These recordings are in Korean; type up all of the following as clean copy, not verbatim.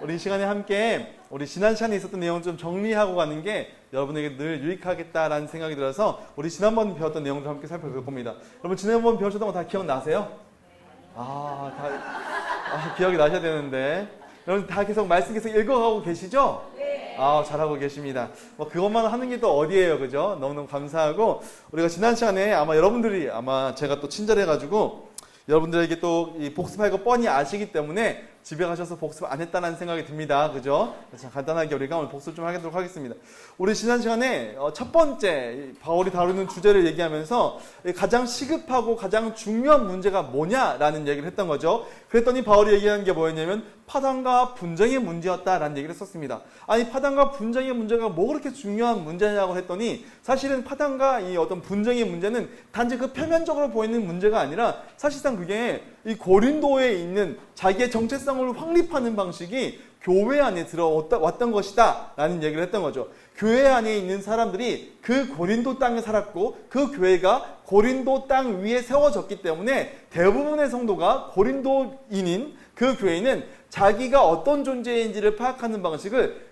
우리 이 시간에 함께 우리 지난 시간에 있었던 내용을 좀 정리하고 가는 게 여러분에게 늘 유익하겠다라는 생각이 들어서 우리 지난번 배웠던 내용들 함께 살펴볼 겁니다. 여러분 지난번 배우셨던 거 다 기억나세요? 기억이 나셔야 되는데 여러분 다 계속 말씀 계속 읽어가고 계시죠? 네. 잘하고 계십니다. 그것만 하는 게 또 어디예요, 그죠? 너무너무 감사하고 우리가 지난 시간에 아마 여러분들이 제가 또 친절해가지고 여러분들에게 또 이 복습할 거 뻔히 아시기 때문에 집에 가셔서 복습 안 했다는 생각이 듭니다. 그죠? 그래서 간단하게 우리가 오늘 복습 좀 하도록 하겠습니다. 우리 지난 시간에 첫 번째 바울이 다루는 주제를 얘기하면서 가장 시급하고 가장 중요한 문제가 뭐냐라는 얘기를 했던 거죠. 그랬더니 바울이 얘기하는 게 뭐였냐면 파당과 분쟁의 문제였다라는 얘기를 했었습니다. 아니 파당과 분쟁의 문제가 뭐 그렇게 중요한 문제냐고 했더니 사실은 파당과 이 어떤 분쟁의 문제는 단지 그 표면적으로 보이는 문제가 아니라 사실상 그게 이 고린도에 있는 자기의 정체성을 확립하는 방식이 교회 안에 들어왔던 것이다 라는 얘기를 했던 거죠. 교회 안에 있는 사람들이 그 고린도 땅에 살았고 그 교회가 고린도 땅 위에 세워졌기 때문에 대부분의 성도가 고린도인인 그 교회는 자기가 어떤 존재인지를 파악하는 방식을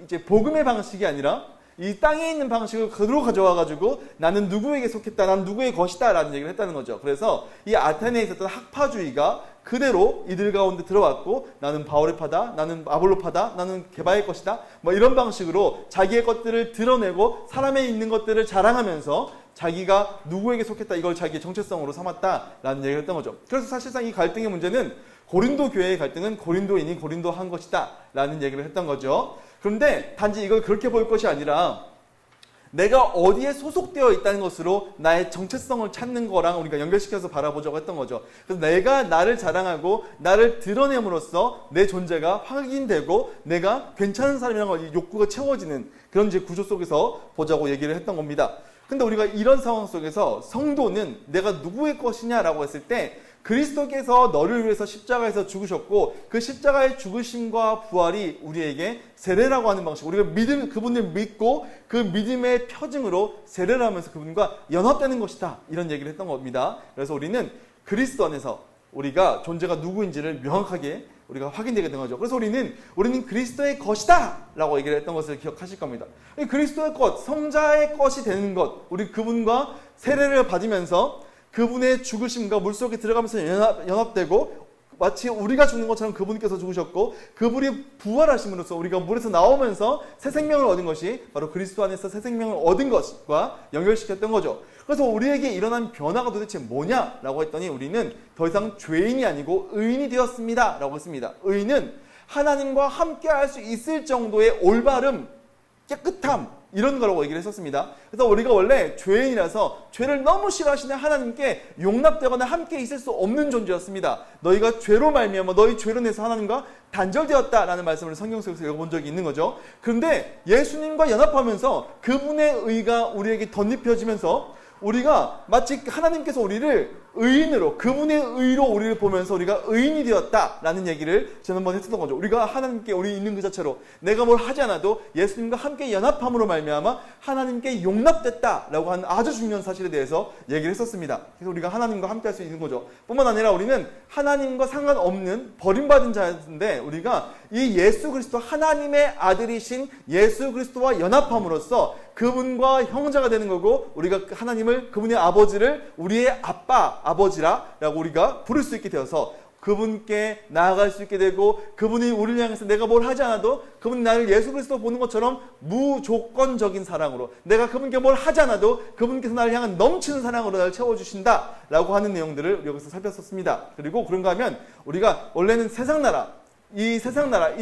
이제 복음의 방식이 아니라 이 땅에 있는 방식을 그대로 가져와가지고 나는 누구에게 속했다, 난 누구의 것이다 라는 얘기를 했다는 거죠. 그래서 이 아테네에 있었던 학파주의가 그대로 이들 가운데 들어왔고 나는 바울의 파다, 나는 아볼로 파다, 나는 게바의 것이다 이런 방식으로 자기의 것들을 드러내고 사람에 있는 것들을 자랑하면서 자기가 누구에게 속했다 이걸 자기의 정체성으로 삼았다라는 얘기를 했던 거죠. 그래서 사실상 이 갈등의 문제는 고린도 교회의 갈등은 고린도인이 고린도한 것이다 라는 얘기를 했던 거죠. 그런데 단지 이걸 그렇게 볼 것이 아니라 내가 어디에 소속되어 있다는 것으로 나의 정체성을 찾는 거랑 우리가 연결시켜서 바라보자고 했던 거죠. 그래서 내가 나를 자랑하고 나를 드러냄으로써 내 존재가 확인되고 내가 괜찮은 사람이라는 욕구가 채워지는 그런 이제 구조 속에서 보자고 얘기를 했던 겁니다. 근데 우리가 이런 상황 속에서 성도는 내가 누구의 것이냐라고 했을 때 그리스도께서 너를 위해서 십자가에서 죽으셨고 그 십자가의 죽으심과 부활이 우리에게 세례라고 하는 방식, 우리가 그분을 믿고 그 믿음의 표징으로 세례를 하면서 그분과 연합되는 것이다 이런 얘기를 했던 겁니다. 그래서 우리는 그리스도 안에서 우리가 존재가 누구인지를 명확하게 우리가 확인되게 된 거죠. 그래서 우리는 그리스도의 것이다 라고 얘기를 했던 것을 기억하실 겁니다. 그리스도의 것, 성자의 것이 되는 것, 우리 그분과 세례를 받으면서 그분의 죽으심과 물속에 들어가면서 연합되고 마치 우리가 죽는 것처럼 그분께서 죽으셨고 그분이 부활하심으로써 우리가 물에서 나오면서 새 생명을 얻은 것이 바로 그리스도 안에서 새 생명을 얻은 것과 연결시켰던 거죠. 그래서 우리에게 일어난 변화가 도대체 뭐냐라고 했더니 우리는 더 이상 죄인이 아니고 의인이 되었습니다 라고 했습니다. 의인은 하나님과 함께 할 수 있을 정도의 올바름, 깨끗함 이런 거라고 얘기를 했었습니다. 그래서 우리가 원래 죄인이라서 죄를 너무 싫어하시는 하나님께 용납되거나 함께 있을 수 없는 존재였습니다. 너희가 죄로 말미암아 너희 죄로 인해서 하나님과 단절되었다라는 말씀을 성경 속에서 읽어본 적이 있는 거죠. 그런데 예수님과 연합하면서 그분의 의가 우리에게 덧입혀지면서 우리가 마치 하나님께서 우리를 의인으로 그분의 의로 우리를 보면서 우리가 의인이 되었다라는 얘기를 지난번에 했었던 거죠. 우리가 하나님께 우리 있는 그 자체로 내가 뭘 하지 않아도 예수님과 함께 연합함으로 말미암아 하나님께 용납됐다라고 하는 아주 중요한 사실에 대해서 얘기를 했었습니다. 그래서 우리가 하나님과 함께 할 수 있는 거죠. 뿐만 아니라 우리는 하나님과 상관없는 버림받은 자인데 우리가 이 예수 그리스도 하나님의 아들이신 예수 그리스도와 연합함으로써 그분과 형제가 되는 거고 우리가 하나님을 그분의 아버지를 우리의 아버지라고 우리가 부를 수 있게 되어서 그분께 나아갈 수 있게 되고 그분이 우리를 향해서 내가 뭘 하지 않아도 그분이 나를 예수 그리스도 보는 것처럼 무조건적인 사랑으로 내가 그분께 뭘 하지 않아도 그분께서 나를 향한 넘치는 사랑으로 나를 채워주신다 라고 하는 내용들을 여기서 살폈었습니다. 그리고 그런가 하면 우리가 원래는 이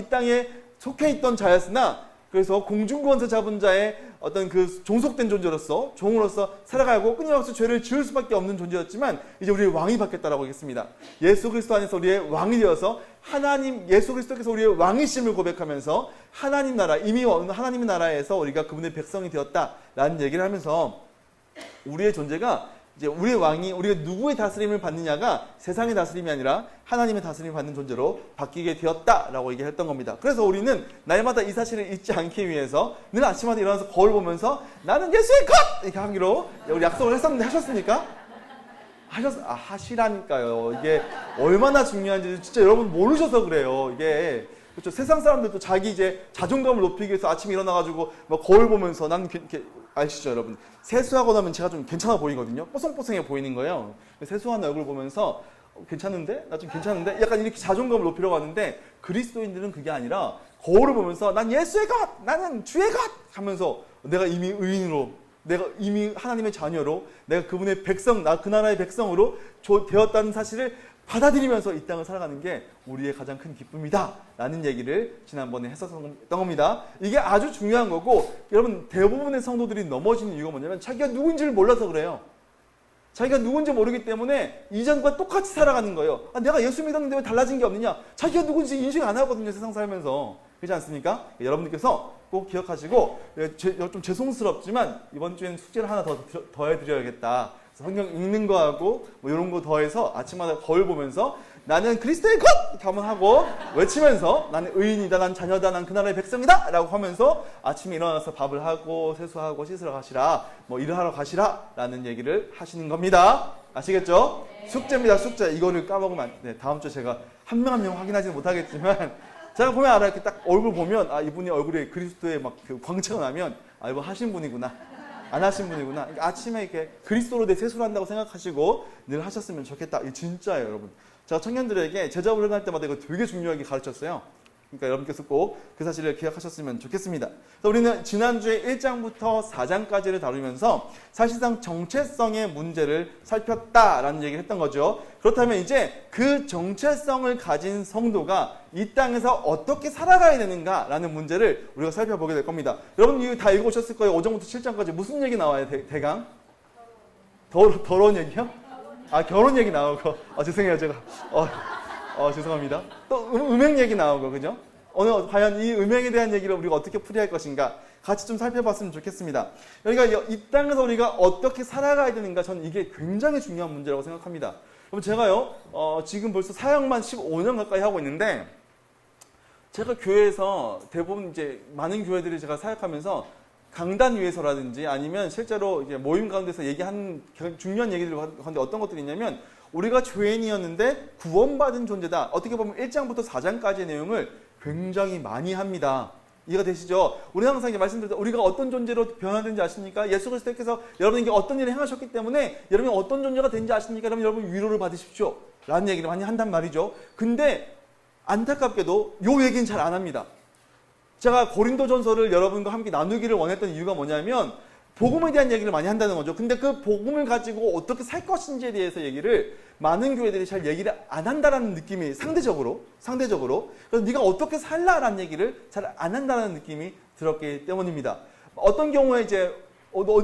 땅에 속해 있던 자였으나 그래서 공중권세 잡은 자의 어떤 그 종속된 존재로서 종으로서 살아가고 끊임없이 죄를 지을 수밖에 없는 존재였지만 이제 우리의 왕이 바뀌었다라고 하겠습니다. 예수 그리스도 안에서 우리의 왕이 되어서 예수 그리스도께서 우리의 왕이심을 고백하면서 하나님 나라 이미 없는 하나님의 나라에서 우리가 그분의 백성이 되었다라는 얘기를 하면서 우리의 존재가 이제 우리의 왕이 우리가 누구의 다스림을 받느냐가 세상의 다스림이 아니라 하나님의 다스림을 받는 존재로 바뀌게 되었다라고 얘기했던 겁니다. 그래서 우리는 날마다 이 사실을 잊지 않기 위해서 늘 아침마다 일어나서 거울 보면서 나는 예수의 것! 이렇게 하기로 우리 약속을 했었는데 하셨습니까? 하시라니까요. 이게 얼마나 중요한지 진짜 여러분 모르셔서 그래요. 이게 그렇죠. 세상 사람들도 자기 이제 자존감을 높이기 위해서 아침에 일어나가지고 막 거울 보면서 난 이렇게 아시죠, 여러분? 세수하고 나면 제가 좀 괜찮아 보이거든요. 뽀송뽀송해 보이는 거예요. 세수한 얼굴 보면서 괜찮은데? 나 좀 괜찮은데? 약간 이렇게 자존감을 높이려고 하는데 그리스도인들은 그게 아니라 거울을 보면서 난 예수의 것! 나는 주의 것! 하면서 내가 이미 의인으로, 내가 이미 하나님의 자녀로, 내가 그분의 백성, 나 그 나라의 백성으로 되었다는 사실을 받아들이면서 이 땅을 살아가는 게 우리의 가장 큰 기쁨이다 라는 얘기를 지난번에 했었던 겁니다. 이게 아주 중요한 거고, 여러분 대부분의 성도들이 넘어지는 이유가 뭐냐면 자기가 누군지를 몰라서 그래요. 자기가 누군지 모르기 때문에 이전과 똑같이 살아가는 거예요. 내가 예수 믿었는데 왜 달라진 게 없느냐? 자기가 누군지 인식 안 하거든요, 세상 살면서. 그렇지 않습니까? 여러분들께서 꼭 기억하시고, 좀 죄송스럽지만 이번 주에는 숙제를 하나 더 해드려야겠다. 성경 읽는 거하고 뭐 이런 거 더해서 아침마다 거울 보면서 나는 그리스도의 것! 이렇게 한번 하고 외치면서 나는 의인이다, 난 자녀다, 난 그 나라의 백성이다! 라고 하면서 아침에 일어나서 밥을 하고 세수하고 씻으러 가시라, 뭐 일을 하러 가시라 라는 얘기를 하시는 겁니다. 아시겠죠? 네. 숙제입니다, 숙제. 이거를 까먹으면 다음 주에 제가 한 명 한 명 확인하지는 못하겠지만 제가 보면 알아요. 이렇게 딱 얼굴 보면 이분이 얼굴에 그리스도의 막 그 광채가 나면 이거 하신 분이구나. 안 하신 분이구나. 그러니까 아침에 이렇게 그리스도로 내 세수를 한다고 생각하시고 늘 하셨으면 좋겠다. 이게 진짜예요, 여러분. 제가 청년들에게 제자 훈련할 때마다 이거 되게 중요하게 가르쳤어요. 그러니까 여러분께서 꼭 그 사실을 기억하셨으면 좋겠습니다. 그래서 우리는 지난주에 1장부터 4장까지를 다루면서 사실상 정체성의 문제를 살폈다라는 얘기를 했던 거죠. 그렇다면 이제 그 정체성을 가진 성도가 이 땅에서 어떻게 살아가야 되는가라는 문제를 우리가 살펴보게 될 겁니다. 여러분 이거 다 읽어오셨을 거예요. 5장부터 7장까지 무슨 얘기 나와요, 대강? 더러운 얘기요? 결혼 얘기 나오고. 죄송해요, 제가. 죄송합니다. 또 음행 얘기 나오고, 그죠? 오늘 과연 이 음행에 대한 얘기를 우리가 어떻게 풀이할 것인가 같이 좀 살펴봤으면 좋겠습니다. 그러니까 이 땅에서 우리가 어떻게 살아가야 되는가, 저는 이게 굉장히 중요한 문제라고 생각합니다. 그럼 제가요, 지금 벌써 사역만 15년 가까이 하고 있는데, 제가 교회에서 대부분 이제 많은 교회들이 제가 사역하면서 강단 위에서라든지 아니면 실제로 이제 모임 가운데서 얘기한 중요한 얘기들 가운데 어떤 것들이 있냐면, 우리가 죄인이었는데 구원받은 존재다. 어떻게 보면 1장부터 4장까지의 내용을 굉장히 많이 합니다. 이해가 되시죠? 우리 항상 이제 말씀드렸다. 우리가 어떤 존재로 변화된지 아십니까? 예수 그리스도께서 여러분에게 어떤 일을 행하셨기 때문에 여러분이 어떤 존재가 된지 아십니까? 그러면 여러분 위로를 받으십시오 라는 얘기를 많이 한단 말이죠. 근데 안타깝게도 요 얘기는 잘 안 합니다. 제가 고린도전서를 여러분과 함께 나누기를 원했던 이유가 뭐냐면 복음에 대한 얘기를 많이 한다는 거죠. 근데 그 복음을 가지고 어떻게 살 것인지에 대해서 얘기를 많은 교회들이 잘 얘기를 안 한다는 느낌이 상대적으로 그래서 네가 어떻게 살라라는 얘기를 잘 안 한다는 느낌이 들었기 때문입니다. 어떤 경우에 이제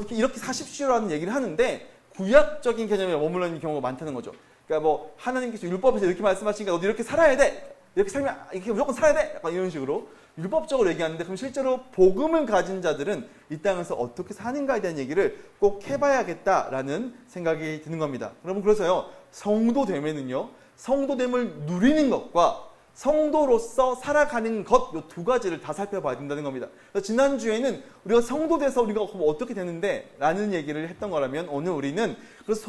이렇게 사십시오라는 얘기를 하는데 구약적인 개념에 머물러 있는 경우가 많다는 거죠. 그러니까 뭐 하나님께서 율법에서 이렇게 말씀하시니까 너도 이렇게 살아야 돼. 이렇게 살면 이렇게 무조건 살아야 돼. 약간 이런 식으로 율법적으로 얘기하는데, 그럼 실제로 복음을 가진 자들은 이 땅에서 어떻게 사는가에 대한 얘기를 꼭 해봐야겠다라는 생각이 드는 겁니다. 여러분, 그래서요, 성도됨에는요, 성도됨을 누리는 것과 성도로서 살아가는 것, 이 두 가지를 다 살펴봐야 된다는 겁니다. 그래서 지난주에는 우리가 성도돼서 우리가 어떻게 되는데 라는 얘기를 했던 거라면, 오늘 우리는 그래서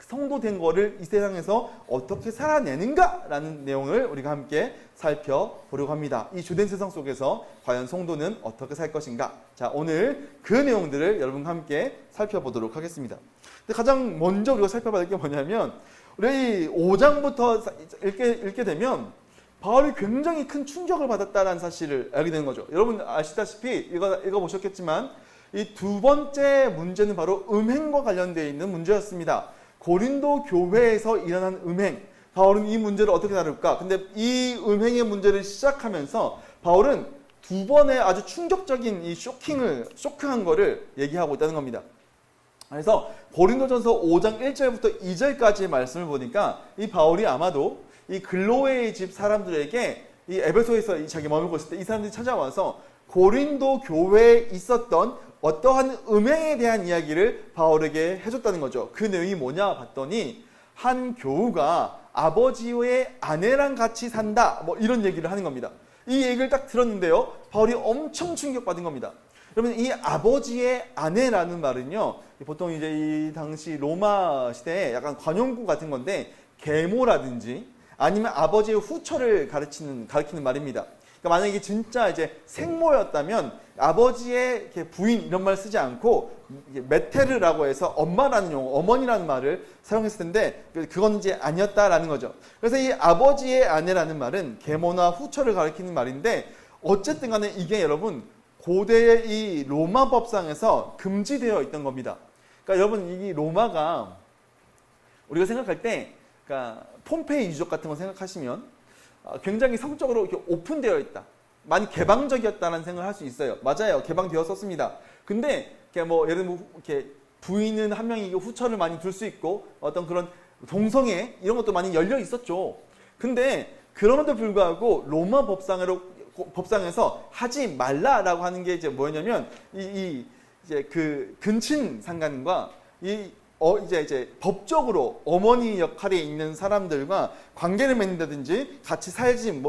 성도된 거를 이 세상에서 어떻게 살아내는가 라는 내용을 우리가 함께 살펴보려고 합니다. 이 주된 세상 속에서 과연 성도는 어떻게 살 것인가. 자, 오늘 그 내용들을 여러분과 함께 살펴보도록 하겠습니다. 근데 가장 먼저 우리가 살펴봐야 될 게 뭐냐면, 우리 5장부터 읽게 되면 바울이 굉장히 큰 충격을 받았다는 사실을 알게 되는 거죠. 여러분 아시다시피 읽어보셨겠지만 이 두 번째 문제는 바로 음행과 관련되어 있는 문제였습니다. 고린도 교회에서 일어난 음행. 바울은 이 문제를 어떻게 다룰까? 근데 이 음행의 문제를 시작하면서 바울은 두 번의 아주 충격적인 이 쇼크한 거를 얘기하고 있다는 겁니다. 그래서 고린도전서 5장 1절부터 2절까지의 말씀을 보니까 이 바울이 아마도 이 글로웨의 집 사람들에게 이 에베소에서 자기 머물고 있을 때 이 사람들이 찾아와서 고린도 교회에 있었던 어떠한 음행에 대한 이야기를 바울에게 해줬다는 거죠. 그 내용이 뭐냐 봤더니 한 교우가 아버지의 아내랑 같이 산다, 뭐 이런 얘기를 하는 겁니다. 이 얘기를 딱 들었는데요, 바울이 엄청 충격받은 겁니다. 여러분, 이 아버지의 아내라는 말은요, 보통 이제 이 당시 로마 시대에 약간 관용구 같은 건데, 계모라든지 아니면 아버지의 후처를 가리키는 말입니다. 그러니까 만약에 이게 진짜 이제 생모였다면 아버지의 이렇게 부인 이런 말 쓰지 않고 메테르라고 해서 엄마라는 용어, 어머니라는 말을 사용했을 텐데 그건 이제 아니었다라는 거죠. 그래서 이 아버지의 아내라는 말은 계모나 후처를 가리키는 말인데 어쨌든 간에 이게 여러분 고대의 이 로마 법상에서 금지되어 있던 겁니다. 그러니까 여러분 이 로마가 우리가 생각할 때 그러니까 폼페이 유적 같은 거 생각하시면 굉장히 성적으로 이렇게 오픈되어 있다. 많이 개방적이었다는 생각을 할 수 있어요. 맞아요. 개방되었었습니다. 근데 뭐 예를 들면 이렇게 부인은 한 명이 후처를 많이 둘 수 있고 어떤 그런 동성애 이런 것도 많이 열려 있었죠. 근데 그럼에도 불구하고 로마 법상에서 하지 말라라고 하는 게 이제 뭐였냐면 이제 그 근친 상간과 이제 법적으로 어머니 역할에 있는 사람들과 관계를 맺는다든지 같이 살지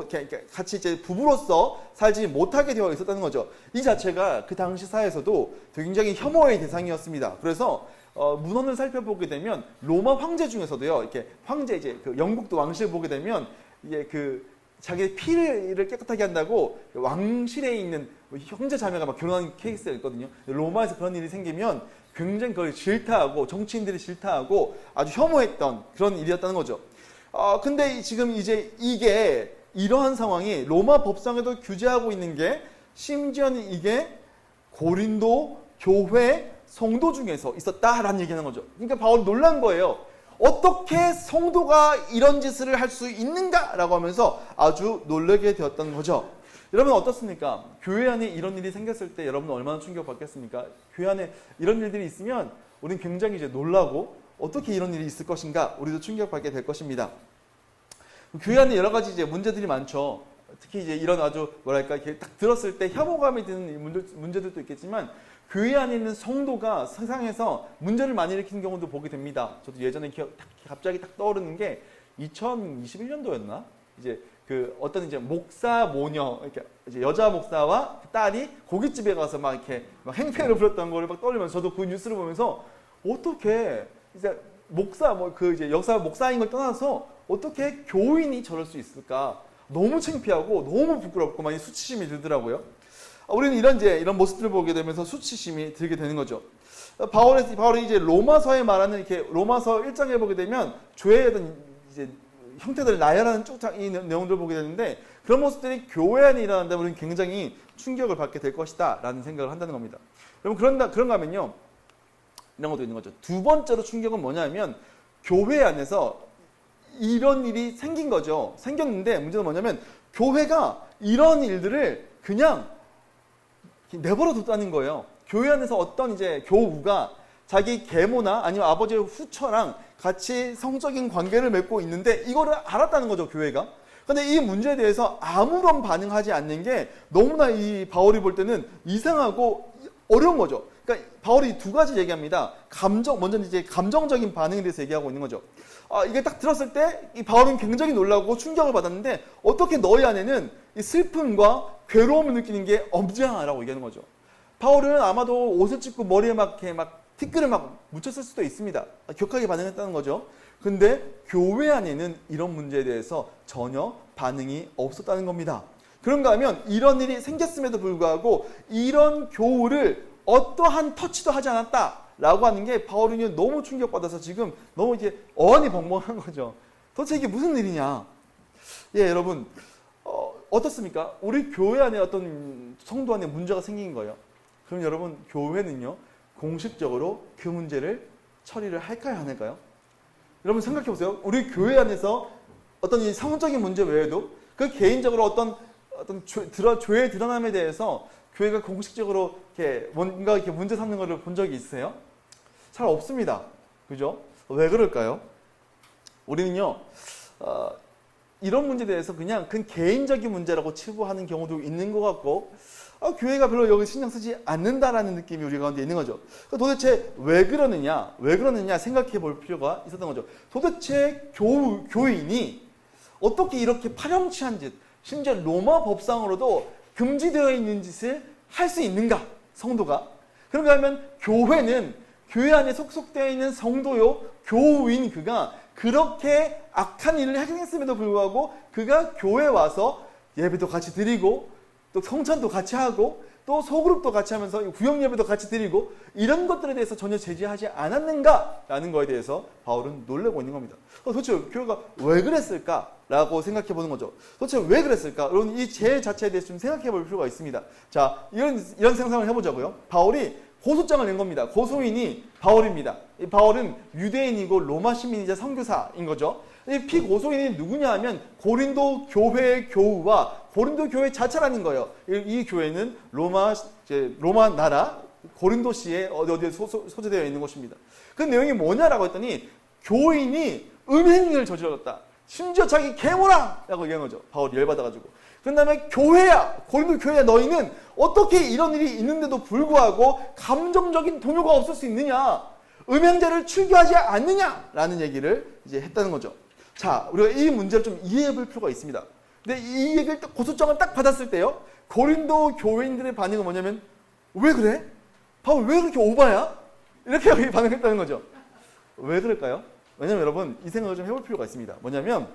같이 이제 부부로서 살지 못하게 되어 있었다는 거죠. 이 자체가 그 당시 사회에서도 굉장히 혐오의 대상이었습니다. 그래서 문헌을 살펴보게 되면 로마 황제 중에서도요, 이렇게 황제 이제 그 영국도 왕실 보게 되면 이게 그 자기 피를 깨끗하게 한다고 왕실에 있는 형제 자매가 막 결혼하는 케이스가 있거든요. 로마에서 그런 일이 생기면 굉장히 그걸 질타하고 정치인들이 질타하고 아주 혐오했던 그런 일이었다는 거죠. 근데 지금 이제 이게 이러한 상황이 로마 법상에도 규제하고 있는 게 심지어는 이게 고린도 교회 성도 중에서 있었다라는 얘기하는 거죠. 그러니까 바울이 놀란 거예요. 어떻게 성도가 이런 짓을 할 수 있는가라고 하면서 아주 놀라게 되었던 거죠. 여러분 어떻습니까? 교회 안에 이런 일이 생겼을 때 여러분은 얼마나 충격받겠습니까? 교회 안에 이런 일들이 있으면 우리는 굉장히 이제 놀라고 어떻게 이런 일이 있을 것인가 우리도 충격받게 될 것입니다. 교회 안에 여러 가지 이제 문제들이 많죠. 특히 이제 이런 아주 뭐랄까 이렇게 딱 들었을 때 혐오감이 드는 문제들도 있겠지만 교회 안에 있는 성도가 세상에서 문제를 많이 일으키는 경우도 보게 됩니다. 저도 예전에 갑자기 딱 떠오르는 게 2021년도였나? 이제 그 어떤 이제 목사 모녀 이렇게 이제 여자 목사와 딸이 고깃집에 가서 막 이렇게 막 행패를 부렸던 거를 막 떠올리면서 저도 그 뉴스를 보면서 어떻게 이제 목사 뭐 그 이제 역사 목사인 걸 떠나서 어떻게 교인이 저럴 수 있을까? 너무 창피하고 너무 부끄럽고 많이 수치심이 들더라고요. 우리는 이런 모습들을 보게 되면서 수치심이 들게 되는 거죠. 바울이 이제 로마서에 말하는 이렇게 로마서 1장에 보게 되면 죄의 어떤 이제 형태들을 나열하는 쭉 이 내용들을 보게 되는데 그런 모습들이 교회 안에 일어난다면 우리는 굉장히 충격을 받게 될 것이다 라는 생각을 한다는 겁니다. 여러분 그런가 하면요. 이런 것도 있는 거죠. 두 번째로 충격은 뭐냐면 교회 안에서 이런 일이 생긴 거죠. 생겼는데 문제는 뭐냐면 교회가 이런 일들을 그냥 내버려 뒀다는 거예요. 교회 안에서 어떤 이제 교우가 자기 계모나 아니면 아버지의 후처랑 같이 성적인 관계를 맺고 있는데 이거를 알았다는 거죠, 교회가. 근데 이 문제에 대해서 아무런 반응하지 않는 게 너무나 이 바울이 볼 때는 이상하고 어려운 거죠. 그러니까 바울이 두 가지 얘기합니다. 먼저 이제 감정적인 반응에 대해서 얘기하고 있는 거죠. 이게 딱 들었을 때 이 바울은 굉장히 놀라고 충격을 받았는데 어떻게 너희 안에는 이 슬픔과 괴로움을 느끼는 게 없냐라고 얘기하는 거죠. 바울은 아마도 옷을 찢고 머리에 막 이렇게 막 티끌을 막 묻혔을 수도 있습니다. 격하게 반응했다는 거죠. 근데 교회 안에는 이런 문제에 대해서 전혀 반응이 없었다는 겁니다. 그런가 하면 이런 일이 생겼음에도 불구하고 이런 교우를 어떠한 터치도 하지 않았다라고 하는 게 바울은 너무 충격받아서 지금 너무 이제 어안이 벙벙한 거죠. 도대체 이게 무슨 일이냐? 예, 여러분 어떻습니까? 우리 교회 안에 어떤 성도 안에 문제가 생긴 거예요. 그럼 여러분 교회는요 공식적으로 그 문제를 처리를 할까요, 안 할까요? 여러분 생각해 보세요. 우리 교회 안에서 어떤 이 성적인 문제 외에도 그 개인적으로 어떤 죄의 드러남에 대해서 교회가 공식적으로 이렇게 뭔가 이렇게 문제 삼는 것을 본 적이 있으세요? 잘 없습니다. 그죠? 왜 그럴까요? 우리는요, 이런 문제에 대해서 그냥 그 개인적인 문제라고 치부하는 경우도 있는 것 같고, 교회가 별로 여기 신경 쓰지 않는다라는 느낌이 우리 가운데 있는 거죠. 도대체 왜 그러느냐 생각해 볼 필요가 있었던 거죠. 도대체 교인이 어떻게 이렇게 파렴치한 짓, 심지어 로마 법상으로도 금지되어 있는 짓을 할 수 있는가, 성도가? 그런가 하면 교회는 교회 안에 속속되어 있는 성도요, 교우인 그가 그렇게 악한 일을 행했음에도 불구하고 그가 교회에 와서 예배도 같이 드리고 또 성찬도 같이 하고 또 소그룹도 같이 하면서 구역 예배도 같이 드리고 이런 것들에 대해서 전혀 제지하지 않았는가라는 거에 대해서 바울은 놀라고 있는 겁니다. 도대체 교회가 왜 그랬을까라고 생각해 보는 거죠. 도대체 왜 그랬을까? 여러분 이 죄 자체에 대해서 좀 생각해 볼 필요가 있습니다. 자, 이런 상상을 해보자고요. 바울이 고소장을 낸 겁니다. 고소인이 바울입니다. 이 바울은 유대인이고 로마 시민이자 선교사인 거죠. 이 피고소인이 누구냐 하면 고린도 교회의 교우와 고린도 교회 자체라는 거예요. 이 교회는 로마 나라 고린도시에 어디에 소재되어 있는 곳입니다. 그 내용이 뭐냐라고 했더니 교인이 음행을 저질렀다. 심지어 자기 계모라라고 얘기한 거죠. 바울이 열받아가지고. 그 다음에 교회야, 고린도 교회야, 너희는 어떻게 이런 일이 있는데도 불구하고 감정적인 동요가 없을 수 있느냐? 음행자를 출교하지 않느냐라는 얘기를 이제 했다는 거죠. 자, 우리가 이 문제를 좀 이해해 볼 필요가 있습니다. 근데 이 얘기를 고소장을 딱 받았을 때요, 고린도 교회인들의 반응은 뭐냐면, 왜 그래? 바울 왜 그렇게 오바야? 이렇게 반응했다는 거죠. 왜 그럴까요? 왜냐면 여러분, 이 생각을 좀 해볼 필요가 있습니다. 뭐냐면,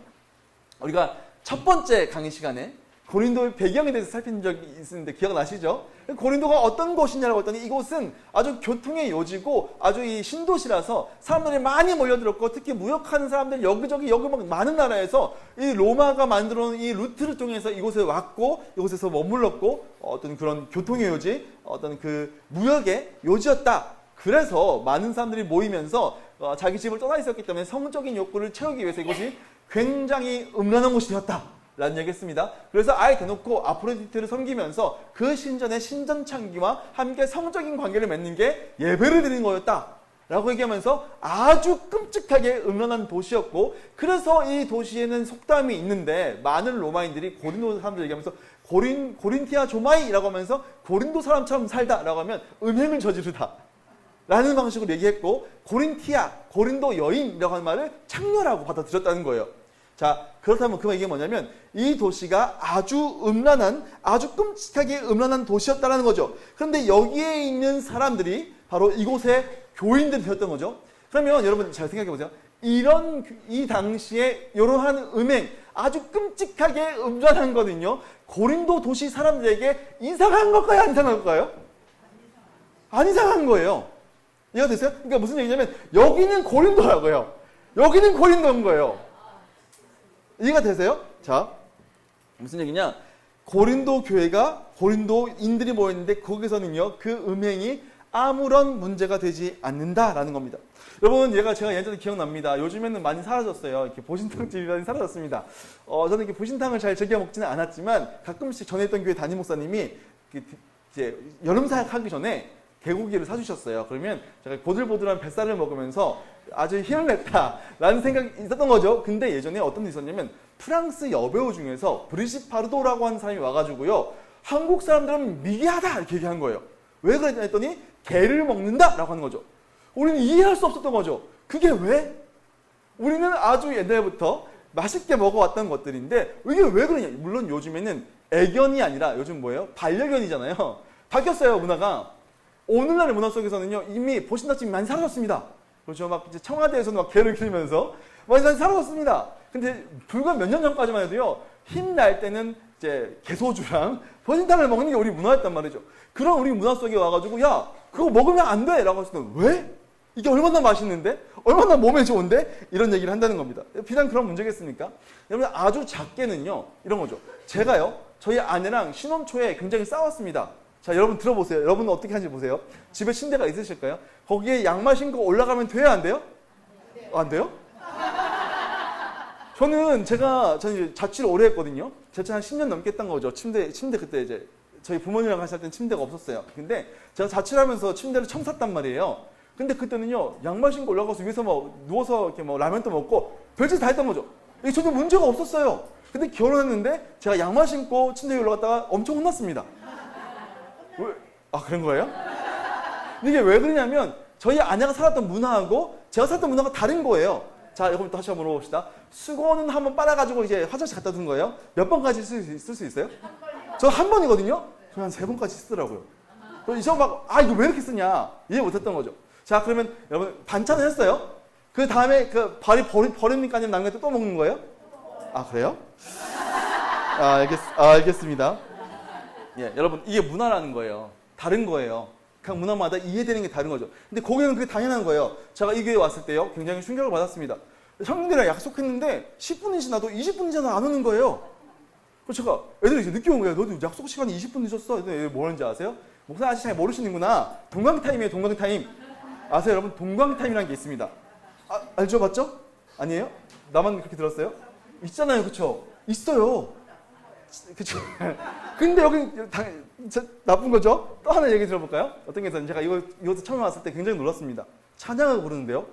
우리가 첫 번째 강의 시간에 고린도의 배경에 대해서 살핀 적이 있었는데 기억나시죠? 고린도가 어떤 곳이냐라고 했더니 이곳은 아주 교통의 요지고 아주 이 신도시라서 사람들이 많이 몰려들었고 특히 무역하는 사람들 여기저기 막 많은 나라에서 이 로마가 만들어 놓은 이 루트를 통해서 이곳에 왔고 이곳에서 머물렀고 어떤 그런 교통의 요지, 어떤 그 무역의 요지였다. 그래서 많은 사람들이 모이면서 자기 집을 떠나 있었기 때문에 성적인 욕구를 채우기 위해서 이곳이 굉장히 음란한 곳이었다. 라는 얘기했습니다. 그래서 아예 대놓고 아프로디테를 섬기면서 그 신전의 신전 창기와 함께 성적인 관계를 맺는 게 예배를 드리는 거였다 라고 얘기하면서 아주 끔찍하게 음란한 도시였고, 그래서 이 도시에는 속담이 있는데 많은 로마인들이 고린도 사람들 얘기하면서 고린티아 조마이라고 하면서 고린도 사람처럼 살다 라고 하면 음행을 저지르다 라는 방식으로 얘기했고, 고린도 여인이라고 하는 말을 창녀라고 받아들였다는 거예요. 자, 그렇다면 그 얘기가 뭐냐면 이 도시가 아주 음란한, 아주 끔찍하게 음란한 도시였다는 거죠. 그런데 여기에 있는 사람들이 바로 이곳의 교인들이 되었던 거죠. 그러면 여러분 잘 생각해 보세요. 이 당시에 이러한 음행, 아주 끔찍하게 음란한 거는요, 고린도 도시 사람들에게 이상한 걸까요? 안 이상한 걸까요? 안 이상한 거예요. 이해가 되세요? 그러니까 무슨 얘기냐면 여기는 고린도라고요. 여기는 고린도인 거예요. 이해가 되세요? 자, 무슨 얘기냐? 고린도 교회가 고린도인들이 모였는데 거기서는요, 그 음행이 아무런 문제가 되지 않는다라는 겁니다. 여러분, 제가 예전에 기억납니다. 요즘에는 많이 사라졌어요. 이렇게 보신탕집이 많이 사라졌습니다. 저는 이렇게 보신탕을 잘 즐겨 먹지는 않았지만 가끔씩 전에 있던 교회 담임 목사님이 이제 여름 사역하기 전에 개고기를 사주셨어요. 그러면 제가 보들보들한 뱃살을 먹으면서 아주 힘을 냈다라는 생각이 있었던 거죠. 근데 예전에 어떤 일이 있었냐면 프랑스 여배우 중에서 브리짓 바르도라고 하는 사람이 와가지고요, 한국 사람들은 미개하다 이렇게 얘기한 거예요. 왜 그랬냐 했더니 개를 먹는다라고 하는 거죠. 우리는 이해할 수 없었던 거죠. 그게 왜? 우리는 아주 옛날부터 맛있게 먹어왔던 것들인데 이게 왜 그러냐. 물론 요즘에는 애견이 아니라 요즘 뭐예요? 반려견이잖아요. 바뀌었어요, 문화가. 오늘날의 문화 속에서는요, 이미 보신탕집이 많이 사라졌습니다. 그렇죠. 막 이제 청와대에서는 막 개를 키우면서 많이 사라졌습니다. 근데 불과 몇 년 전까지만 해도요, 힘날 때는 이제 개소주랑 보신탕을 먹는 게 우리 문화였단 말이죠. 그런 우리 문화 속에 와가지고, 야, 그거 먹으면 안 돼! 라고 했을 때, 왜? 이게 얼마나 맛있는데? 얼마나 몸에 좋은데? 이런 얘기를 한다는 겁니다. 비단 그런 문제겠습니까? 여러분, 아주 작게는요, 이런 거죠. 제가요, 저희 아내랑 신혼 초에 굉장히 싸웠습니다. 자, 여러분 들어보세요. 여러분은 어떻게 하는지 보세요. 집에 침대가 있으실까요? 거기에 양말 신고 올라가면 돼요, 안 돼요? 안 돼요? 저는 이제 자취를 오래 했거든요. 제가 한 10년 넘게 했던 거죠. 침대 그때 이제 저희 부모님이랑 같이 살 때는 침대가 없었어요. 근데 제가 자취를 하면서 침대를 처음 샀단 말이에요. 근데 그때는요, 양말 신고 올라가서 위에서 누워서 이렇게 라면도 먹고 별짓 다 했던 거죠. 이게 전혀 문제가 없었어요. 근데 결혼했는데 제가 양말 신고 침대 위에 올라갔다가 엄청 혼났습니다. 왜? 아, 그런 거예요? 이게 왜 그러냐면 저희 아내가 살았던 문화하고 제가 살았던 문화가 다른 거예요. 자, 여러분 또 다시 한번 물어봅시다. 수건은 한번 빨아가지고 이제 화장실 갖다 둔 거예요. 몇 번까지 쓸 수 있어요? 저 한 번이거든요. 저 한 3번까지 쓰더라고요. 이거 왜 이렇게 쓰냐 이해 못했던 거죠. 자, 그러면 여러분 반찬을 했어요. 그 다음에 그 버립니까? 아니면 남겨도 또 먹는 거예요? 아, 그래요? 알겠습니다. 예, 여러분, 이게 문화라는 거예요. 다른 거예요. 각 문화마다 이해되는 게 다른 거죠. 근데 거기는 그게 당연한 거예요. 제가 이 교회에 왔을 때요, 굉장히 충격을 받았습니다. 형님들이랑 약속했는데 10분이 지나도 20분이 지나도 안 오는 거예요. 그래서 제가 애들이 이제 늦게 온 거예요. 너도 약속 시간이 20분 늦었어. 애들이 뭐라는지 아세요? 목사 아저씨 잘 모르시는구나. 동광타임이에요, 동광타임. 아세요, 여러분? 동광타임이라는 게 있습니다. 알죠? 맞죠? 아니에요? 나만 그렇게 들었어요? 있잖아요, 그쵸? 있어요. 그쵸? 근데 여기 나쁜 거죠? 또 하나 얘기 들어볼까요? 어떤 게 있었는지 제가 이것도 처음 왔을 때 굉장히 놀랐습니다. 찬양을 부르는데요.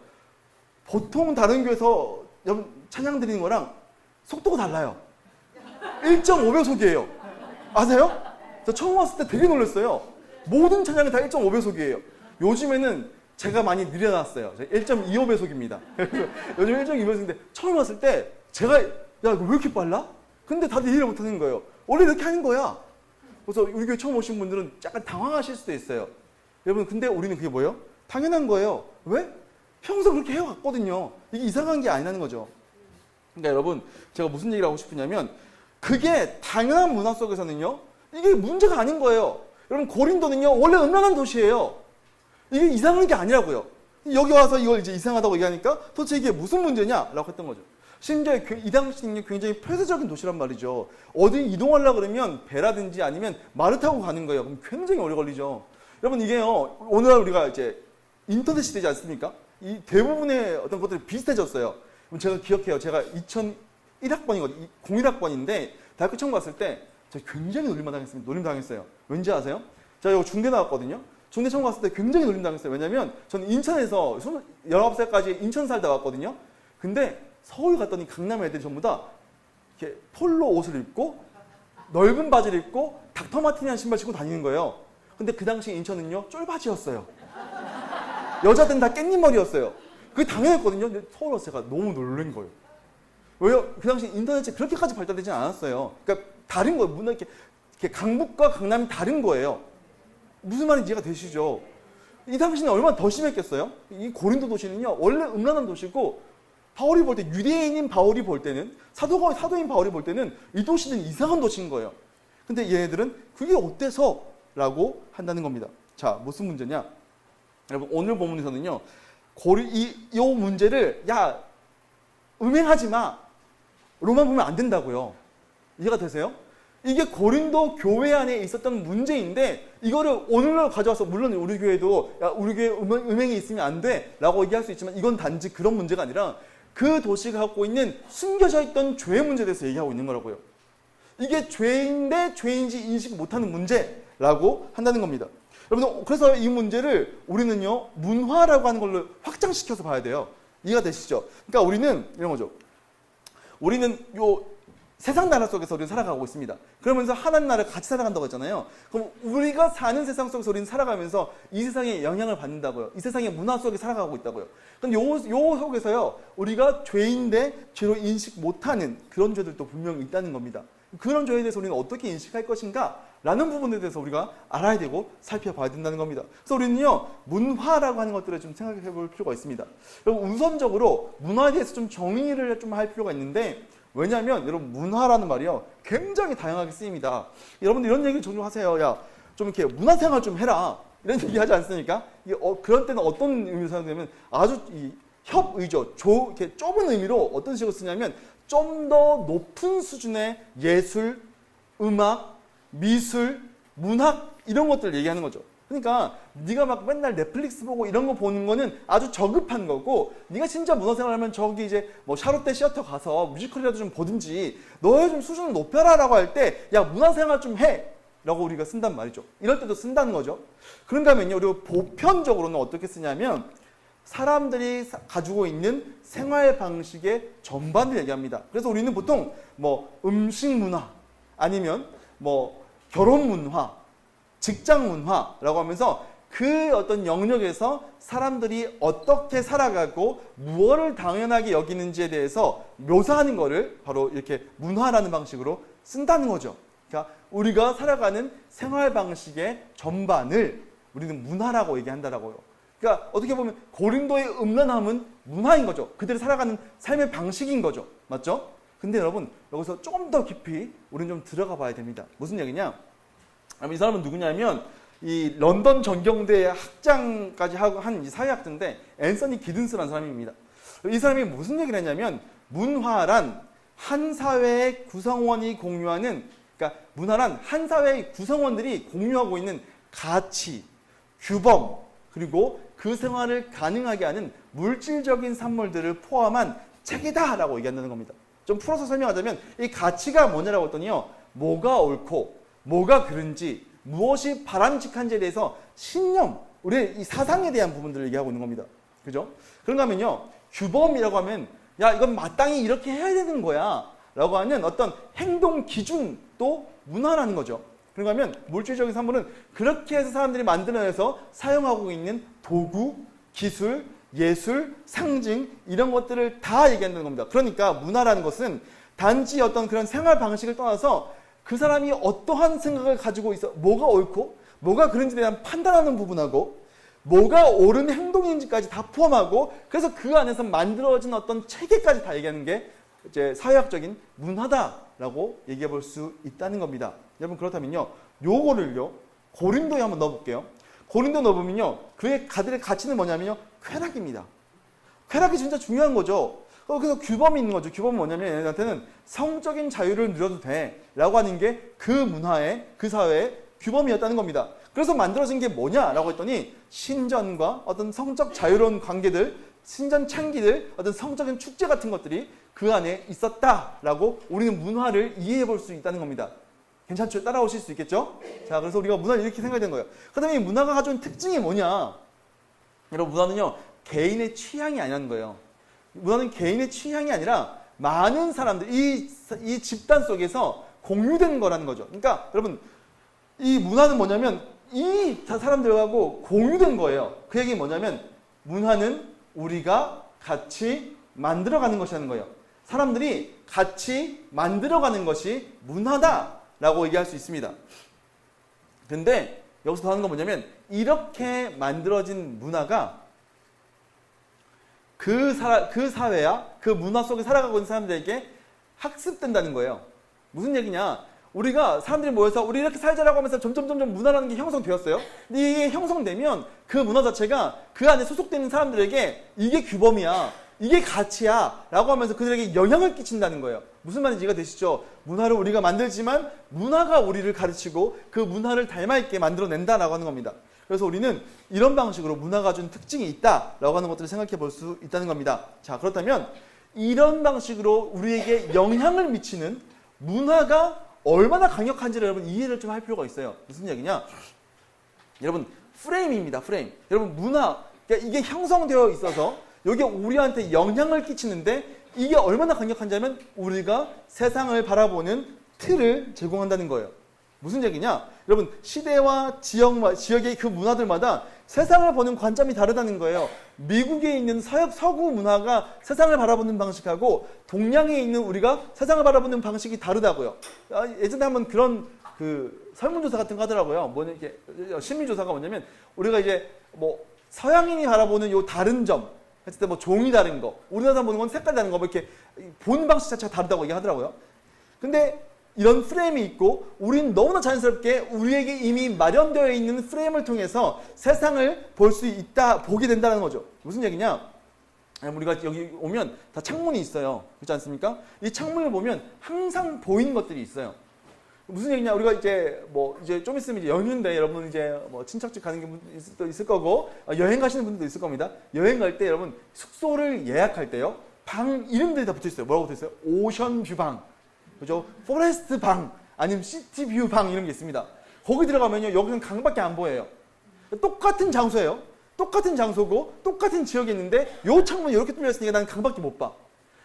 보통 다른 교회에서 찬양 드리는 거랑 속도가 달라요. 1.5배속이에요. 아세요? 저 처음 왔을 때 되게 놀랐어요. 모든 찬양이 다 1.5배속이에요. 요즘에는 제가 많이 늘려놨어요. 1.25배속입니다. 요즘 1.2배속인데 처음 왔을 때 제가 야, 이거 왜 이렇게 빨라? 근데 다들 이해를 못하는 거예요. 원래 이렇게 하는 거야. 그래서 우리 교회 처음 오신 분들은 약간 당황하실 수도 있어요. 여러분, 근데 우리는 그게 뭐예요? 당연한 거예요. 왜? 평소 그렇게 해왔거든요. 이게 이상한 게 아니라는 거죠. 그러니까 여러분, 제가 무슨 얘기를 하고 싶으냐면 그게 당연한 문화 속에서는요, 이게 문제가 아닌 거예요. 여러분, 고린도는요, 원래 음란한 도시예요. 이게 이상한 게 아니라고요. 여기 와서 이걸 이제 이상하다고 얘기하니까 도대체 이게 무슨 문제냐라고 했던 거죠. 심지어 이 당시는 굉장히 폐쇄적인 도시란 말이죠. 어디 이동하려고 그러면 배라든지 아니면 말을 타고 가는 거예요. 그럼 굉장히 오래 걸리죠. 여러분, 이게요, 오늘날 우리가 이제 인터넷 시대지 않습니까? 이 대부분의 어떤 것들이 비슷해졌어요. 제가 기억해요. 제가 2001학번이거든요. 01학번인데 대학교 처음 갔을 때 제가 굉장히 놀림당했어요. 왠지 아세요? 제가 여기 중대 나왔거든요. 중대 처음 갔을 때 굉장히 놀림당했어요. 왜냐면 저는 인천에서 19살까지 인천 살다 왔거든요. 근데 서울 갔더니 강남 애들이 전부 다 이렇게 폴로 옷을 입고 넓은 바지를 입고 닥터마틴이라는 신발 신고 다니는 거예요. 근데 그 당시 인천은요, 쫄바지였어요. 여자들은 다 깻잎머리였어요. 그게 당연했거든요. 근데 서울 와서 제가 너무 놀란 거예요. 왜요? 그 당시 인터넷이 그렇게까지 발달되지 않았어요. 그러니까 다른 거예요. 문화 이렇게 강북과 강남이 다른 거예요. 무슨 말인지 이해가 되시죠? 이 당시는 얼마나 더 심했겠어요? 이 고린도 도시는요, 원래 음란한 도시고, 바울이 볼 때, 유대인인 바울이 볼 때는, 사도인 바울이 볼 때는 이 도시는 이상한 도시인 거예요. 근데 얘네들은 그게 어때서? 라고 한다는 겁니다. 자, 무슨 문제냐? 여러분, 오늘 본문에서는요, 이 문제를, 야, 음행하지 마. 로만 보면 안 된다고요. 이해가 되세요? 이게 고린도 교회 안에 있었던 문제인데 이거를 오늘날 가져와서, 물론 우리 교회도 야, 우리 교회 음행이 있으면 안 돼 라고 얘기할 수 있지만 이건 단지 그런 문제가 아니라 그 도시가 갖고 있는 숨겨져 있던 죄의 문제에 대해서 얘기하고 있는 거라고요. 이게 죄인데 죄인지 인식 못하는 문제라고 한다는 겁니다. 여러분, 그래서 이 문제를 우리는요, 문화라고 하는 걸로 확장시켜서 봐야 돼요. 이해가 되시죠? 그러니까 우리는 이런 거죠. 우리는 세상 나라 속에서 우리는 살아가고 있습니다. 그러면서 하나님 나라를 같이 살아간다고 했잖아요. 그럼 우리가 사는 세상 속에서 우리는 살아가면서 이 세상에 영향을 받는다고요. 이 세상의 문화 속에 살아가고 있다고요. 그럼 요 속에서요, 우리가 죄인데 죄로 인식 못하는 그런 죄들도 분명히 있다는 겁니다. 그런 죄에 대해서 우리는 어떻게 인식할 것인가? 라는 부분에 대해서 우리가 알아야 되고 살펴봐야 된다는 겁니다. 그래서 우리는요, 문화라고 하는 것들을 좀 생각해 볼 필요가 있습니다. 여러분, 우선적으로 문화에 대해서 좀 정의를 좀 할 필요가 있는데, 왜냐하면 여러분, 문화라는 말이요, 굉장히 다양하게 쓰입니다. 여러분들 이런 얘기 종종 하세요. 야, 좀 이렇게 문화생활 좀 해라. 이런 얘기 하지 않습니까? 이게 그런 때는 어떤 의미로 사용되면 아주 협의죠. 이렇게 좁은 의미로 어떤 식으로 쓰냐면 좀 더 높은 수준의 예술, 음악, 미술, 문학 이런 것들을 얘기하는 거죠. 그러니까 네가 막 맨날 넷플릭스 보고 이런 거 보는 거는 아주 저급한 거고, 네가 진짜 문화생활하면 저기 이제 뭐 샤롯데 시어터 가서 뮤지컬이라도 좀 보든지 너의 좀 수준을 높여라라고 할 때 야, 문화생활 좀 해! 라고 우리가 쓴단 말이죠. 이럴 때도 쓴다는 거죠. 그런가 하면요, 우리가 보편적으로는 어떻게 쓰냐면 사람들이 가지고 있는 생활 방식의 전반을 얘기합니다. 그래서 우리는 보통 뭐 음식 문화, 아니면 뭐 결혼 문화, 직장 문화라고 하면서 그 어떤 영역에서 사람들이 어떻게 살아가고 무엇을 당연하게 여기는지에 대해서 묘사하는 거를 바로 이렇게 문화라는 방식으로 쓴다는 거죠. 그러니까 우리가 살아가는 생활 방식의 전반을 우리는 문화라고 얘기한다라고요. 그러니까 어떻게 보면 고린도의 음란함은 문화인 거죠. 그들이 살아가는 삶의 방식인 거죠. 맞죠? 근데 여러분 여기서 좀 더 깊이 우리는 좀 들어가 봐야 됩니다. 무슨 얘기냐? 이 사람은 누구냐면 이 런던 전경대 학장까지 하고 한 사회학자인데 앤서니 기든스라는 사람입니다. 이 사람이 무슨 얘기를 했냐면 문화란 한 사회의 구성원이 공유하는, 그러니까 문화란 한 사회의 구성원들이 공유하고 있는 가치, 규범, 그리고 그 생활을 가능하게 하는 물질적인 산물들을 포함한 책이다라고 얘기한다는 겁니다. 좀 풀어서 설명하자면 이 가치가 뭐냐라고 했더니요, 뭐가 옳고 뭐가 그른지, 무엇이 바람직한지에 대해서 신념, 우리의 이 사상에 대한 부분들을 얘기하고 있는 겁니다. 그죠? 그런가 하면요, 규범이라고 하면 야 이건 마땅히 이렇게 해야 되는 거야 라고 하는 어떤 행동 기준도 문화라는 거죠. 그런가 하면 물질적인 산물은 그렇게 해서 사람들이 만들어내서 사용하고 있는 도구, 기술, 예술, 상징 이런 것들을 다 얘기한다는 겁니다. 그러니까 문화라는 것은 단지 어떤 그런 생활 방식을 떠나서 그 사람이 어떠한 생각을 가지고 있어, 뭐가 옳고 뭐가 그런지에 대한 판단하는 부분하고 뭐가 옳은 행동인지까지 다 포함하고, 그래서 그 안에서 만들어진 어떤 체계까지 다 얘기하는 게 이제 사회학적인 문화다라고 얘기해 볼 수 있다는 겁니다. 여러분 그렇다면요, 요거를요 고린도에 한번 넣어볼게요. 고린도 넣어보면요, 그의 가치는 뭐냐면요, 쾌락입니다. 쾌락이 진짜 중요한 거죠. 그래서 규범이 있는 거죠. 규범은 뭐냐면 얘네한테는 성적인 자유를 누려도 돼 라고 하는 게 그 문화의, 그 사회의 규범이었다는 겁니다. 그래서 만들어진 게 뭐냐라고 했더니 신전과 어떤 성적 자유로운 관계들, 신전 창기들, 어떤 성적인 축제 같은 것들이 그 안에 있었다라고 우리는 문화를 이해해 볼 수 있다는 겁니다. 괜찮죠? 따라오실 수 있겠죠? 자, 그래서 우리가 문화를 이렇게 생각이 된 거예요. 그다음에 이 문화가 가져온 특징이 뭐냐? 여러분, 문화는요 개인의 취향이 아니라는 거예요. 문화는 개인의 취향이 아니라 많은 사람들, 이 집단 속에서 공유된 거라는 거죠. 그러니까 여러분, 이 문화는 뭐냐면 이 사람들하고 공유된 거예요. 그 얘기는 뭐냐면 문화는 우리가 같이 만들어가는 것이라는 거예요. 사람들이 같이 만들어가는 것이 문화다라고 얘기할 수 있습니다. 근데 여기서 더 하는 건 뭐냐면 이렇게 만들어진 문화가 그 사회야 그 문화 속에 살아가고 있는 사람들에게 학습된다는 거예요. 무슨 얘기냐? 우리가 사람들이 모여서 우리 이렇게 살자라고 하면서 점점 문화라는 게 형성되었어요. 근데 이게 형성되면 그 문화 자체가 그 안에 소속되는 사람들에게 이게 규범이야, 이게 가치야 라고 하면서 그들에게 영향을 끼친다는 거예요. 무슨 말인지 이해가 되시죠? 문화를 우리가 만들지만 문화가 우리를 가르치고 그 문화를 닮아있게 만들어낸다라고 하는 겁니다. 그래서 우리는 이런 방식으로 문화가 준 특징이 있다라고 하는 것들을 생각해 볼 수 있다는 겁니다. 자, 그렇다면 이런 방식으로 우리에게 영향을 미치는 문화가 얼마나 강력한지를 여러분 이해를 좀 할 필요가 있어요. 무슨 얘기냐? 여러분, 프레임입니다. 프레임. 여러분, 문화, 그러니까 이게 형성되어 있어서 여기에 우리한테 영향을 끼치는데 이게 얼마나 강력한지 하면 우리가 세상을 바라보는 틀을 제공한다는 거예요. 무슨 얘기냐? 여러분, 시대와 지역의 그 문화들마다 세상을 보는 관점이 다르다는 거예요. 미국에 있는 서구 문화가 세상을 바라보는 방식하고 동양에 있는 우리가 세상을 바라보는 방식이 다르다고요. 예전에 한번 그런 설문조사 같은 거 하더라고요. 이렇게 심리조사가 뭐냐면 우리가 이제 서양인이 바라보는 요 다른 점, 했을 때 종이 다른 거, 우리나라 사람 보는 건 색깔 다른 거, 이렇게 보는 방식 자체가 다르다고 얘기하더라고요. 근데 이런 프레임이 있고 우린 너무나 자연스럽게 우리에게 이미 마련되어 있는 프레임을 통해서 세상을 볼 수 있다, 보게 된다는 거죠. 무슨 얘기냐? 우리가 여기 오면 다 창문이 있어요. 그렇지 않습니까? 이 창문을 보면 항상 보이는 것들이 있어요. 무슨 얘기냐? 우리가 이제 이제 좀 있으면 이제 연휴인데 여러분 이제 친척집 가는 분도 있을 거고 여행 가시는 분들도 있을 겁니다. 여행 갈 때 여러분 숙소를 예약할 때요, 방 이름들이 다 붙어 있어요. 뭐라고 붙어 있어요? 오션뷰 방, 그죠? 포레스트 방, 아니면 시티뷰 방 이런 게 있습니다. 거기 들어가면요, 여기는 강밖에 안 보여요. 똑같은 장소예요. 똑같은 장소고 똑같은 지역에 있는데 요 창문이 이렇게 뚫렸으니까 나는 강밖에 못 봐.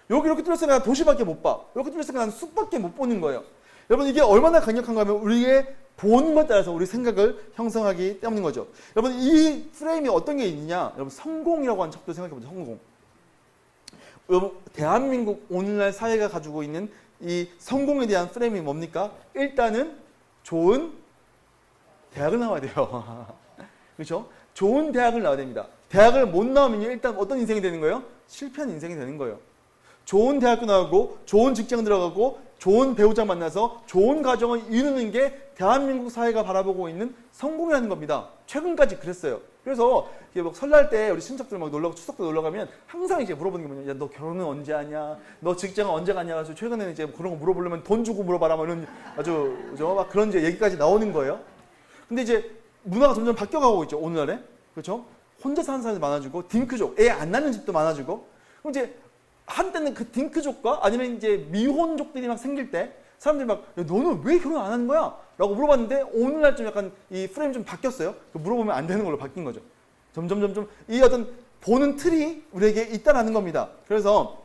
여기 이렇게 뚫렸으니까 나는 도시밖에 못 봐. 이렇게 뚫렸으니까 나는 숲밖에 못 보는 거예요. 여러분, 이게 얼마나 강력한가 하면 우리의 보는 것에 따라서 우리 생각을 형성하기 때문인 거죠. 여러분, 이 프레임이 어떤 게 있느냐? 여러분, 성공이라고 하는 척도 생각해보죠. 성공. 여러분, 대한민국 오늘날 사회가 가지고 있는 이 성공에 대한 프레임이 뭡니까? 일단은 좋은 대학을 나와야 돼요. 그렇죠? 좋은 대학을 나와야 됩니다. 대학을 못 나오면 일단 어떤 인생이 되는 거예요? 실패한 인생이 되는 거예요. 좋은 대학교 나오고 좋은 직장 들어가고 좋은 배우자 만나서 좋은 가정을 이루는 게 대한민국 사회가 바라보고 있는 성공이라는 겁니다. 최근까지 그랬어요. 그래서 막 설날 때 우리 친척들 막 추석 때 놀러 가면 항상 이제 물어보는 게 뭐냐, 야, 너 결혼은 언제 하냐, 너 직장은 언제 가냐. 그래서 최근에는 이제 그런 거 물어보려면 돈 주고 물어봐라, 뭐 이런 아주 막 그런 이제 얘기까지 나오는 거예요. 근데 이제 문화가 점점 바뀌어가고 있죠, 오늘날에. 그렇죠? 혼자 사는 사람이 많아지고 딩크족, 애 안 낳는 집도 많아지고. 그럼 이제 한때는 그 딩크족과 아니면 이제 미혼족들이 막 생길 때 사람들이 막, 야, 너는 왜 결혼 안 하는 거야? 라고 물어봤는데 오늘날 좀 약간 이 프레임이 좀 바뀌었어요. 물어보면 안 되는 걸로 바뀐 거죠. 점점 이 어떤 보는 틀이 우리에게 있다라는 겁니다. 그래서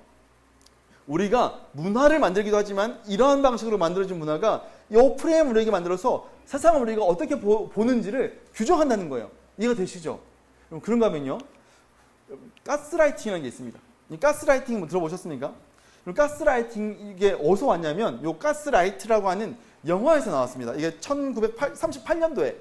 우리가 문화를 만들기도 하지만 이러한 방식으로 만들어진 문화가 이 프레임을 우리에게 만들어서 세상을 우리가 어떻게 보는지를 규정한다는 거예요. 이해가 되시죠? 그럼 그런가 하면요, 가스라이팅이라는 게 있습니다. 이 가스라이팅 뭐 들어보셨습니까? 가스라이팅 이게 어디서 왔냐면 요 가스라이트라고 하는 영화에서 나왔습니다. 이게 1938년도에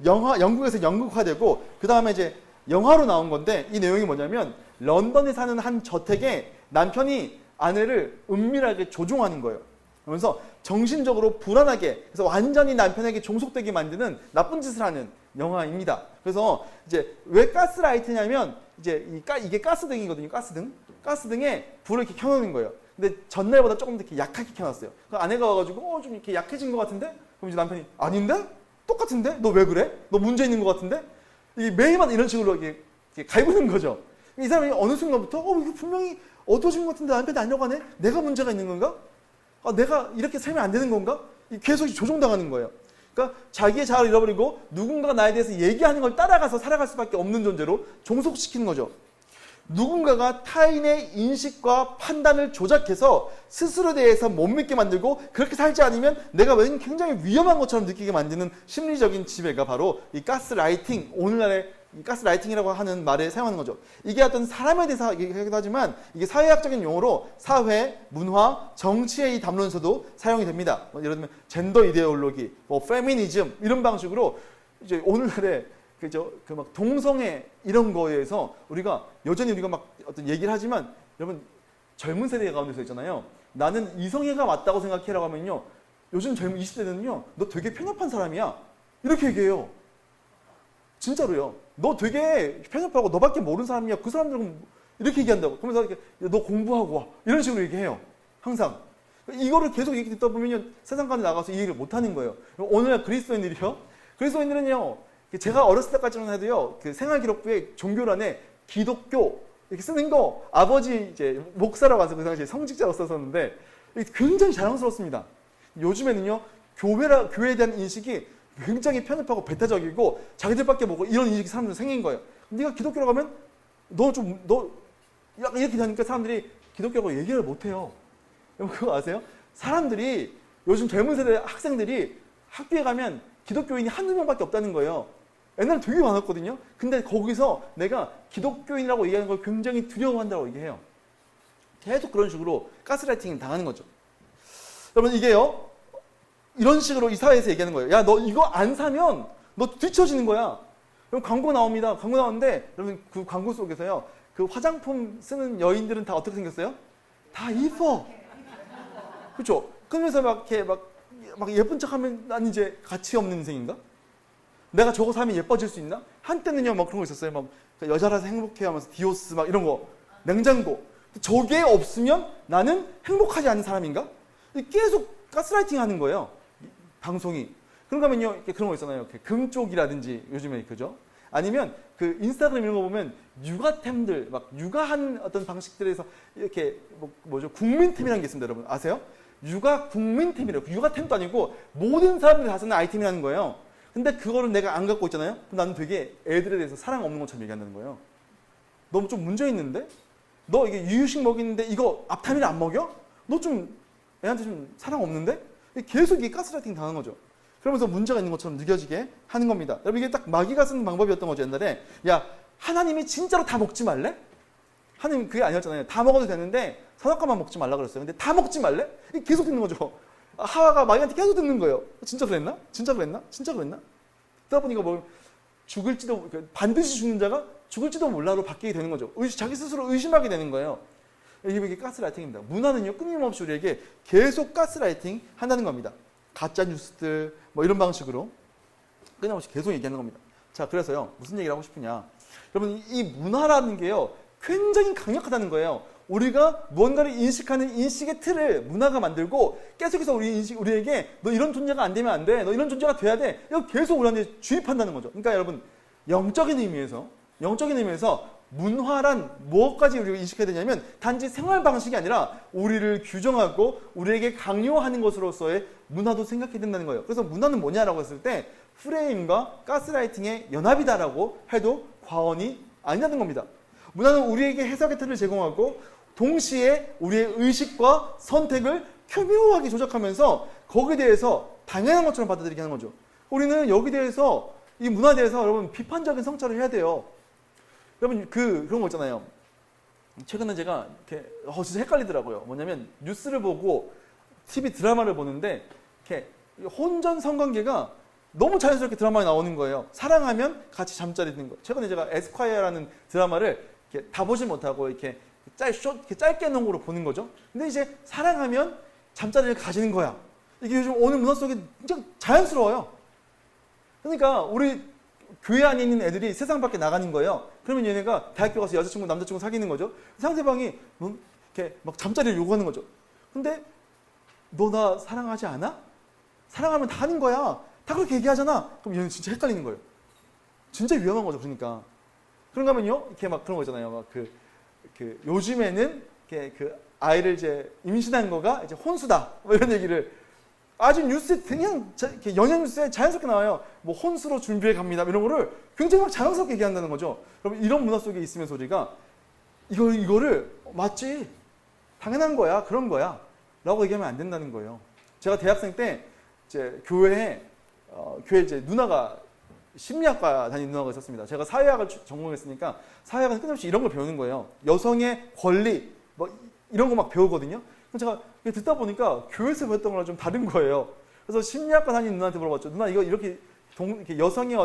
영국에서 연극화되고 그 다음에 이제 영화로 나온 건데, 이 내용이 뭐냐면 런던에 사는 한 저택에 남편이 아내를 은밀하게 조종하는 거예요. 그러면서 정신적으로 불안하게, 그래서 완전히 남편에게 종속되게 만드는 나쁜 짓을 하는 영화입니다. 그래서 이제 왜 가스라이트냐면 이제 이게 가스등이거든요. 가스등에 불을 이렇게 켜놓는 거예요. 근데 전날보다 조금 더 이렇게 약하게 켜놨어요. 아내가 와가지고 좀 이렇게 약해진 것 같은데? 그럼 이제 남편이 아닌데? 똑같은데? 너 왜 그래? 너 문제 있는 것 같은데? 매일마다 이런 식으로 이렇게 갈구는 거죠. 이 사람이 어느 순간부터 이거 분명히 어두워진 것 같은데 남편이 안 열어가네? 내가 문제가 있는 건가? 내가 이렇게 살면 안 되는 건가? 계속 조종당하는 거예요. 그러니까 자기의 자아를 잃어버리고 누군가가 나에 대해서 얘기하는 걸 따라가서 살아갈 수밖에 없는 존재로 종속시키는 거죠. 누군가가 타인의 인식과 판단을 조작해서 스스로에 대해서 못 믿게 만들고, 그렇게 살지 않으면 내가 굉장히 위험한 것처럼 느끼게 만드는 심리적인 지배가 바로 이 가스라이팅, 오늘날의 가스라이팅이라고 하는 말을 사용하는 거죠. 이게 어떤 사람에 대해서 얘기하기도 하지만 이게 사회학적인 용어로 사회, 문화, 정치의 이 담론에서도 사용이 됩니다. 예를 들면 젠더 이데올로기, 페미니즘 이런 방식으로 이제 오늘날의 그 막 동성애 이런 거에서 우리가 여전히 막 어떤 얘기를 하지만, 여러분 젊은 세대 가운데서 있잖아요. 나는 이성애가 맞다고 생각해라고 하면요, 요즘 젊은 20대는요, 너 되게 편협한 사람이야 이렇게 얘기해요. 진짜로요. 너 되게 편협하고 너밖에 모르는 사람이야. 그 사람들은 이렇게 얘기한다고. 그러면서 이렇게 너 공부하고 와 이런 식으로 얘기해요. 항상. 이거를 계속 얘기 듣다 보면 세상까지 나가서 이 얘기를 못하는 거예요. 오늘날 그리스도인들이요. 그리스도인들은요, 제가 어렸을 때까지만 해도요, 그 생활기록부에 종교란에 기독교 이렇게 쓰는 거 아버지 이제 목사라고 해서 그 당시에 성직자로 썼었는데 굉장히 자랑스럽습니다. 요즘에는요, 교회에 대한 인식이 굉장히 편협하고 배타적이고 자기들밖에 모르고 이런 인식이 사람들 생긴 거예요. 네가 기독교라고 하면 너 약간 이렇게 되니까 사람들이 기독교라고 얘기를 못해요. 여러분 그거 아세요? 사람들이 요즘 젊은 세대 학생들이 학교에 가면 기독교인이 한두 명밖에 없다는 거예요. 옛날에 되게 많았거든요. 근데 거기서 내가 기독교인이라고 얘기하는 걸 굉장히 두려워한다고 얘기해요. 계속 그런 식으로 가스라이팅을 당하는 거죠. 여러분 이게요, 이런 식으로 이 사회에서 얘기하는 거예요. 야, 너 이거 안 사면 너 뒤처지는 거야. 여러분 광고 나옵니다. 광고 나오는데 여러분 그 광고 속에서요, 그 화장품 쓰는 여인들은 다 어떻게 생겼어요? 다 이뻐. 그렇죠? 그러면서 막 이렇게 막 예쁜 척하면 난 이제 가치 없는 인생인가? 내가 저거 사면 예뻐질 수 있나? 한때는요 막 그런 거 있었어요. 막 여자라서 행복해 하면서 디오스 막 이런 거, 냉장고. 저게 없으면 나는 행복하지 않은 사람인가? 계속 가스라이팅 하는 거예요, 방송이. 그런가 하면요, 그런 거 있잖아요. 금쪽이라든지 요즘에 그죠? 아니면 그 인스타그램 이런 거 보면 육아템들, 막 육아한 어떤 방식들에서 이렇게 뭐죠? 국민템이라는 게 있습니다. 여러분 아세요? 육아 국민템이래요. 육아템도 아니고 모든 사람들이 다 쓰는 아이템이라는 거예요. 근데 그거를 내가 안 갖고 있잖아요? 그럼 나는 되게 애들에 대해서 사랑 없는 것처럼 얘기한다는 거예요. 너 좀 문제 있는데? 너 이게 유유식 먹이는데 이거 앞타밀 안 먹여? 너 좀 애한테 좀 사랑 없는데? 계속 이게 가스라이팅 당한 거죠. 그러면서 문제가 있는 것처럼 느껴지게 하는 겁니다. 여러분 이게 딱 마귀가 쓰는 방법이었던 거죠. 옛날에 야, 하나님이 진짜로 다 먹지 말래? 하나님 그게 아니었잖아요. 다 먹어도 되는데 선악과만 먹지 말라 그랬어요. 근데 다 먹지 말래? 이게 계속 듣는 거죠. 하와가 마귀한테 계속 듣는 거예요. 진짜 그랬나? 진짜 그랬나? 진짜 그랬나? 듣다 보니까 뭐 죽을지도, 반드시 죽는 자가 죽을지도 몰라로 바뀌게 되는 거죠. 자기 스스로 의심하게 되는 거예요. 이게 가스라이팅입니다. 문화는요, 끊임없이 우리에게 계속 가스라이팅 한다는 겁니다. 가짜 뉴스들 뭐 이런 방식으로 끊임없이 계속 얘기하는 겁니다. 자, 그래서요, 무슨 얘기를 하고 싶으냐? 여러분, 이 문화라는 게요, 굉장히 강력하다는 거예요. 우리가 무언가를 인식하는 인식의 틀을 문화가 만들고 계속해서 우리에게 너 이런 존재가 안 되면 안 돼. 너 이런 존재가 돼야 돼. 이거 계속 우리한테 주입한다는 거죠. 그러니까 여러분, 영적인 의미에서 문화란 무엇까지 우리가 인식해야 되냐면 단지 생활 방식이 아니라 우리를 규정하고 우리에게 강요하는 것으로서의 문화도 생각해야 된다는 거예요. 그래서 문화는 뭐냐라고 했을 때 프레임과 가스라이팅의 연합이다라고 해도 과언이 아니라는 겁니다. 문화는 우리에게 해석의 틀을 제공하고 동시에 우리의 의식과 선택을 교묘하게 조작하면서 거기에 대해서 당연한 것처럼 받아들이게 하는 거죠. 우리는 여기 대해서 이 문화에 대해서 여러분 비판적인 성찰을 해야 돼요. 여러분 그런 거 있잖아요. 최근에 제가 이렇게 진짜 헷갈리더라고요. 뭐냐면 뉴스를 보고 TV 드라마를 보는데 이렇게 혼전 성관계가 너무 자연스럽게 드라마에 나오는 거예요. 사랑하면 같이 잠자리 드는 거. 최근에 제가 에스콰이어라는 드라마를 이렇게 다 보지 못하고 이렇게 짧게 농구로 보는 거죠. 근데 이제 사랑하면 잠자리를 가지는 거야. 이게 요즘 어느 문화 속에 진짜 자연스러워요. 그러니까 우리 교회 안에 있는 애들이 세상 밖에 나가는 거예요. 그러면 얘네가 대학교 가서 여자친구, 남자친구 사귀는 거죠. 상대방이 이렇게 막 잠자리를 요구하는 거죠. 근데 너 나 사랑하지 않아? 사랑하면 다 하는 거야. 다 그렇게 얘기하잖아. 그럼 얘는 진짜 헷갈리는 거예요. 진짜 위험한 거죠. 그러니까. 그런가 하면요, 이렇게 막 그런 거 있잖아요. 막 요즘에는 이렇게 아이를 이제 임신한 거가 이제 혼수다. 뭐 이런 얘기를 아주 뉴스에 그냥 연예 뉴스에 자연스럽게 나와요. 뭐 혼수로 준비해 갑니다. 이런 거를 굉장히 막 자랑스럽게 얘기한다는 거죠. 여러분 이런 문화 속에 있으면서 우리가 이거를 맞지? 당연한 거야. 그런 거야. 라고 얘기하면 안 된다는 거예요. 제가 대학생 때 이제 교회 이제 누나가 심리학과 다니는 누나가 있었습니다. 제가 사회학을 전공했으니까 사회학은 끊임없이 이런 걸 배우는 거예요. 여성의 권리 뭐 이런 거 막 배우거든요. 제가 듣다 보니까 교회에서 배웠던 거랑 좀 다른 거예요. 그래서 심리학과 다니는 누나한테 물어봤죠. 누나 이거 이렇게 여성의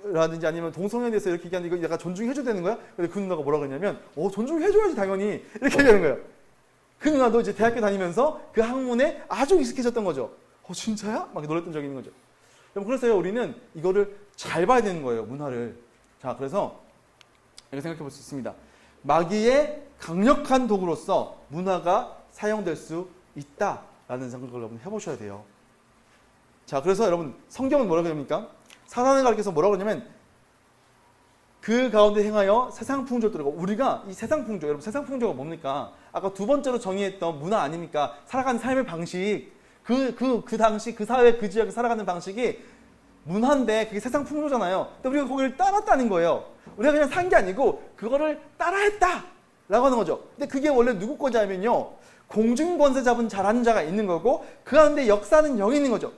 라든지 아니면 동성애에 대해서 이렇게 얘기하는데 이거 약간 존중해줘야 되는 거야? 근데 그 누나가 뭐라고 했냐면 존중해줘야지 당연히 이렇게 얘기하는 거예요. 그 누나도 이제 대학교 다니면서 그 학문에 아주 익숙해졌던 거죠. 진짜야? 막 놀랬던 적이 있는 거죠. 그래서 우리는 이거를 잘 봐야 되는 거예요. 문화를. 자, 그래서 이렇게 생각해 볼 수 있습니다. 마귀의 강력한 도구로서 문화가 사용될 수 있다라는 생각을 여러분 해보셔야 돼요. 자, 그래서 여러분 성경은 뭐라고 합니까? 사단을 가리켜서 뭐라고 하냐면 그 가운데 행하여 세상 풍조를 따르고 우리가 이 세상 풍조, 여러분 세상 풍조가 뭡니까? 아까 두 번째로 정의했던 문화 아닙니까? 살아가는 삶의 방식. 그 당시 그 사회 그 지역에 살아가는 방식이 문화인데 그게 세상 풍조잖아요. 근데 우리가 거기를 따랐다는 거예요. 우리가 그냥 산 게 아니고 그거를 따라했다 라고 하는 거죠. 근데 그게 원래 누구 거냐면요, 공중권세 잡은 잘하는 자가 있는 거고 그 가운데 역사는 영이 있는 거죠.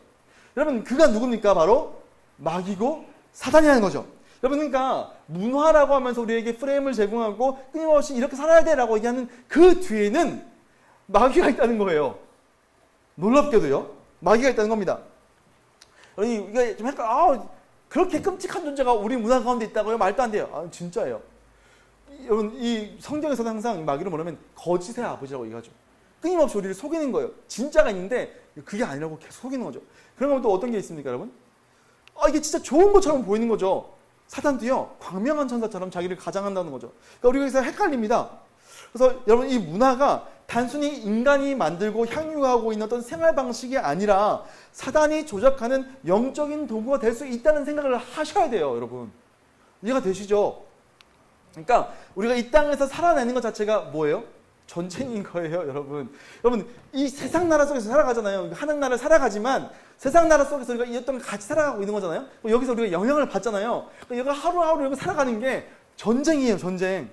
여러분 그가 누굽니까? 바로 마귀고 사단이 하는 거죠. 여러분 그러니까 문화라고 하면서 우리에게 프레임을 제공하고 끊임없이 이렇게 살아야 돼 라고 얘기하는 그 뒤에는 마귀가 있다는 거예요. 놀랍게도요, 마귀가 있다는 겁니다. 여러분 이게 좀 그렇게 끔찍한 존재가 우리 문화 가운데 있다고요? 말도 안 돼요. 진짜예요. 여러분 이 성경에서는 항상 마귀를 뭐냐면 거짓의 아버지라고 얘기하죠. 끊임없이 우리를 속이는 거예요. 진짜가 있는데 그게 아니라고 계속 속이는 거죠. 그런 건 또 어떤 게 있습니까, 여러분? 이게 진짜 좋은 것처럼 보이는 거죠. 사단도요, 광명한 천사처럼 자기를 가장한다는 거죠. 그러니까 우리가 여기서 헷갈립니다. 그래서 여러분 이 문화가 단순히 인간이 만들고 향유하고 있는 어떤 생활 방식이 아니라 사단이 조작하는 영적인 도구가 될 수 있다는 생각을 하셔야 돼요, 여러분. 이해가 되시죠? 그러니까 우리가 이 땅에서 살아내는 것 자체가 뭐예요? 전쟁인 거예요, 여러분. 여러분 이 세상 나라 속에서 살아가잖아요. 하늘 나라를 살아가지만 세상 나라 속에서 우리가 이 어떤 같이 살아가고 있는 거잖아요. 여기서 우리가 영향을 받잖아요. 그러니까 하루하루 이렇게 살아가는 게 전쟁이에요, 전쟁.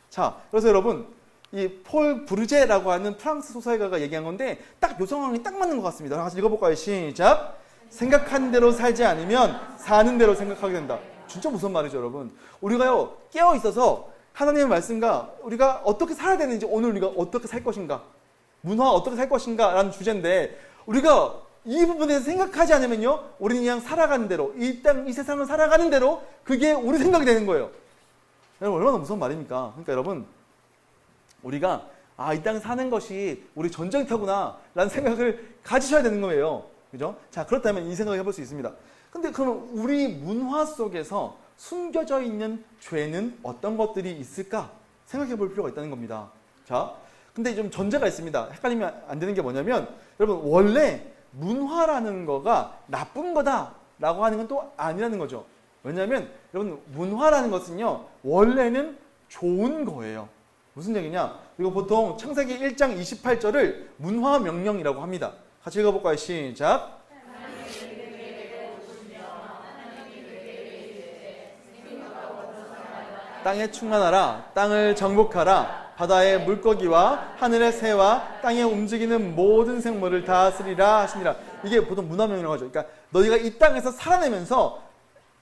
자, 그래서 여러분 이 폴 브르제라고 하는 프랑스 소설가가 얘기한 건데 딱 요 상황이 딱 맞는 것 같습니다. 같이 읽어볼까요? 시작. 생각하는 대로 살지 않으면 사는 대로 생각하게 된다. 진짜 무슨 말이죠, 여러분? 우리가요 깨어 있어서 하나님의 말씀과 우리가 어떻게 살아야 되는지, 오늘 우리가 어떻게 살 것인가, 문화 어떻게 살 것인가 라는 주제인데 우리가 이 부분에 대해서 생각하지 않으면요 우리는 그냥 살아가는 대로 이 세상을 살아가는 대로 그게 우리 생각이 되는 거예요. 여러분 얼마나 무서운 말입니까? 그러니까 여러분 우리가 이 땅에 사는 것이 우리 전쟁터구나 라는 생각을 가지셔야 되는 거예요. 그죠? 자, 그렇다면 이 생각을 해볼 수 있습니다. 근데 그러면 우리 문화 속에서 숨겨져 있는 죄는 어떤 것들이 있을까? 생각해 볼 필요가 있다는 겁니다. 자, 근데 좀 전제가 있습니다. 헷갈리면 안 되는 게 뭐냐면 여러분 원래 문화라는 거가 나쁜 거다라고 하는 건 또 아니라는 거죠. 왜냐하면 여러분 문화라는 것은요 원래는 좋은 거예요. 무슨 얘기냐? 이거 보통 창세기 1장 28절을 문화명령이라고 합니다. 같이 읽어볼까요? 시작. 땅에 충만하라. 땅을 정복하라. 바다의 물고기와 하늘의 새와 땅에 움직이는 모든 생물을 다스리라 하시니라. 이게 보통 문화명령이라고 하죠. 그러니까 너희가 이 땅에서 살아내면서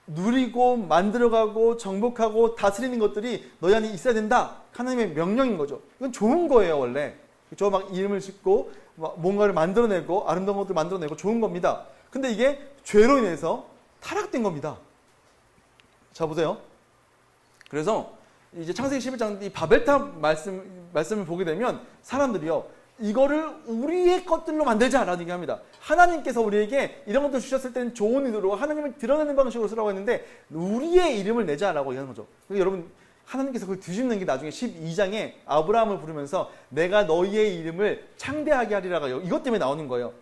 누리고 만들어가고 정복하고 다스리는 것들이 너희 안에 있어야 된다. 하나님의 명령인 거죠. 이건 좋은 거예요 원래. 그렇죠? 막 이름을 짓고 뭔가를 만들어내고 아름다운 것들을 만들어내고 좋은 겁니다. 근데 이게 죄로 인해서 타락된 겁니다. 자 보세요. 그래서 이제 창세기 11장 이 바벨탑 말씀을 보게 되면 사람들이요 이거를 우리의 것들로 만들자라는 얘기합니다. 하나님께서 우리에게 이런 것들 주셨을 때는 좋은 의도로 하나님을 드러내는 방식으로 쓰라고 했는데 우리의 이름을 내자라고 얘기하는 거죠. 그러니까 여러분 하나님께서 그걸 뒤집는 게 나중에 12장에 아브라함을 부르면서 내가 너희의 이름을 창대하게 하리라가 이것 때문에 나오는 거예요.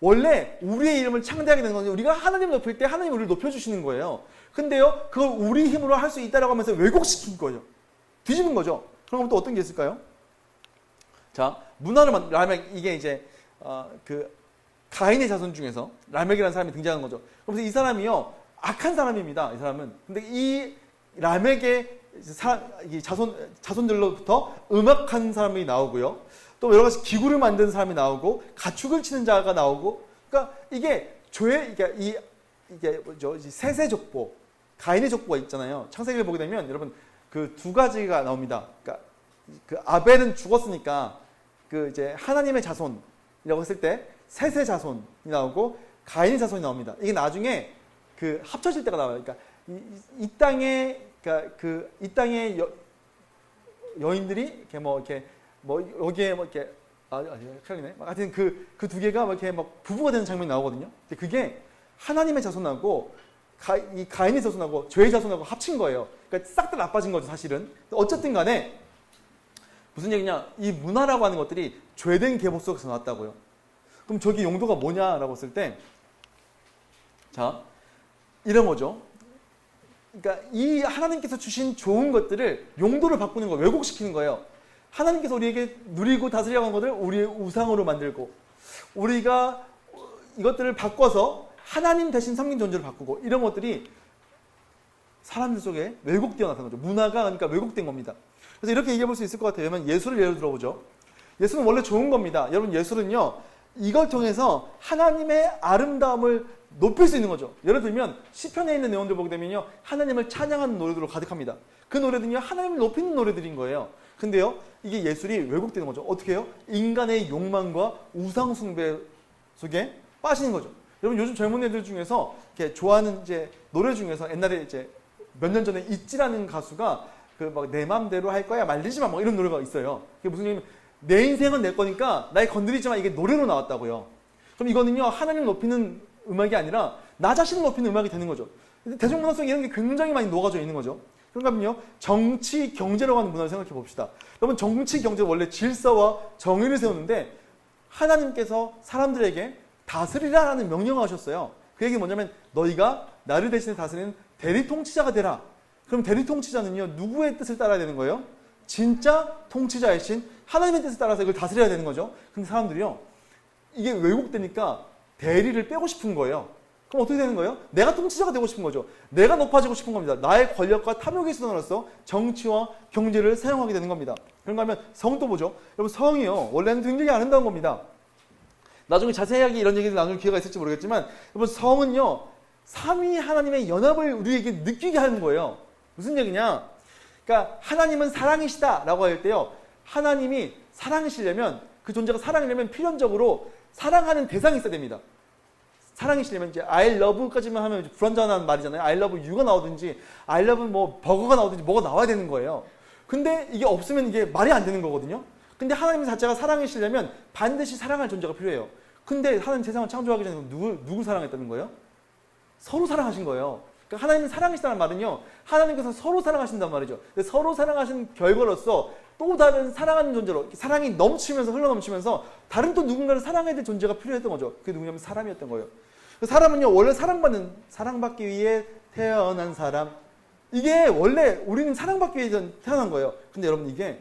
원래 우리의 이름을 창대하게 되는 건 우리가 하나님을 높일 때 하나님이 우리를 높여주시는 거예요. 근데요 그걸 우리 힘으로 할 수 있다라고 하면서 왜곡시킨 거예요. 뒤집은 거죠. 그럼 또 어떤 게 있을까요? 자, 문화를 라멕 이게 이제 그 가인의 자손 중에서 라멕이라는 사람이 등장하는 거죠. 그래서 이 사람이요 악한 사람입니다. 이 사람은. 근데 이 라멕의 이 자손들로부터 음악하는 사람이 나오고요. 또 여러 가지 기구를 만드는 사람이 나오고 가축을 치는 자가 나오고. 그러니까 이게 이게 뭐죠? 셋의 족보, 가인의 족보가 있잖아요. 창세기를 보게 되면 여러분 그 두 가지가 나옵니다. 그러니까 그 아벨은 죽었으니까 그 이제 하나님의 자손이라고 했을 때 셋의 자손이 나오고 가인의 자손이 나옵니다. 이게 나중에 그 합쳐질 때가 나와요. 그러니까 이 땅에 그러니까 이 땅의 여인들이 이렇게 여기에 이렇게 큰일이네. 하여튼 그 두 개가 이렇게 막 부부가 되는 장면이 나오거든요. 근데 그게 하나님의 자손하고 이 가인의 자손하고 죄의 자손하고 합친 거예요. 그러니까 싹 다 나빠진 거죠, 사실은. 어쨌든 간에 무슨 얘기냐? 이 문화라고 하는 것들이 죄된 계보 속에서 나왔다고요. 그럼 저기 용도가 뭐냐라고 했을 때, 자, 이런 거죠. 그러니까 이 하나님께서 주신 좋은 것들을 용도를 바꾸는 거예요. 왜곡시키는 거예요. 하나님께서 우리에게 누리고 다스리려고 하는 것을 우리의 우상으로 만들고, 우리가 이것들을 바꿔서 하나님 대신 섬긴 존재로 바꾸고, 이런 것들이 사람들 속에 왜곡되어 나타난 거죠. 문화가 그러니까 왜곡된 겁니다. 그래서 이렇게 얘기해 볼 수 있을 것 같아요. 그러면 예술을 예로 들어보죠. 예술은 원래 좋은 겁니다. 여러분 예술은요. 이걸 통해서 하나님의 아름다움을 높일 수 있는 거죠. 예를 들면 시편에 있는 내용들 보게 되면요. 하나님을 찬양하는 노래들로 가득합니다. 그 노래들은요. 하나님을 높이는 노래들인 거예요. 근데요. 이게 예술이 왜곡되는 거죠. 어떻게 해요? 인간의 욕망과 우상 숭배 속에 빠지는 거죠. 여러분 요즘 젊은 애들 중에서 이렇게 좋아하는 이제 노래 중에서 옛날에 이제 몇 년 전에 있지라는 가수가 그 막 내 맘대로 할 거야 말리지 마 막 이런 노래가 있어요. 그게 무슨 얘기냐면 내 인생은 내 거니까 날 건드리지 마 이게 노래로 나왔다고요. 그럼 이거는요 하나님을 높이는 음악이 아니라 나 자신을 높이는 음악이 되는 거죠. 대중문화 속에 이런 게 굉장히 많이 녹아져 있는 거죠. 그런가 하면요 정치 경제라고 하는 문화를 생각해 봅시다. 여러분 정치 경제는 원래 질서와 정의를 세우는데 하나님께서 사람들에게 다스리라라는 명령을 하셨어요. 그 얘기는 뭐냐면 너희가 나를 대신해 다스리는 대리 통치자가 되라. 그럼 대리 통치자는요 누구의 뜻을 따라야 되는 거예요? 진짜 통치자이신 하나님의 뜻을 따라서 이걸 다스려야 되는 거죠. 근데 사람들이요 이게 왜곡되니까 대리를 빼고 싶은 거예요. 그럼 어떻게 되는 거예요? 내가 통치자가 되고 싶은 거죠. 내가 높아지고 싶은 겁니다. 나의 권력과 탐욕의 수단으로서 정치와 경제를 사용하게 되는 겁니다. 그런가 하면 성도 보죠. 여러분 성이요 원래는 굉장히 아름다운 겁니다. 나중에 자세하게 이런 얘기를 나눌 기회가 있을지 모르겠지만 여러분 성은요 삼위 하나님의 연합을 우리에게 느끼게 하는 거예요. 무슨 얘기냐? 그러니까 하나님은 사랑이시다 라고 할 때요 하나님이 사랑이시려면 그 존재가 사랑이려면 필연적으로 사랑하는 대상이 있어야 됩니다. 사랑이시려면 이제 I love까지만 하면 불완전한 말이잖아요. I love you가 나오든지 I love 뭐 버거가 나오든지 뭐가 나와야 되는 거예요. 근데 이게 없으면 이게 말이 안 되는 거거든요. 근데 하나님 자체가 사랑이시려면 반드시 사랑할 존재가 필요해요. 근데 하나님 세상을 창조하기 전에 누구 사랑했다는 거예요? 서로 사랑하신 거예요. 그러니까 하나님이 사랑이시다는 말은요, 하나님께서 서로 사랑하신단 말이죠. 서로 사랑하신 결과로서 또 다른 사랑하는 존재로 사랑이 넘치면서 흘러넘치면서 다른 또 누군가를 사랑해야 될 존재가 필요했던 거죠. 그게 누구냐면 사람이었던 거예요. 사람은요, 원래 사랑받기 위해 태어난 사람. 이게 원래 우리는 사랑받기 위해 태어난 거예요. 근데 여러분, 이게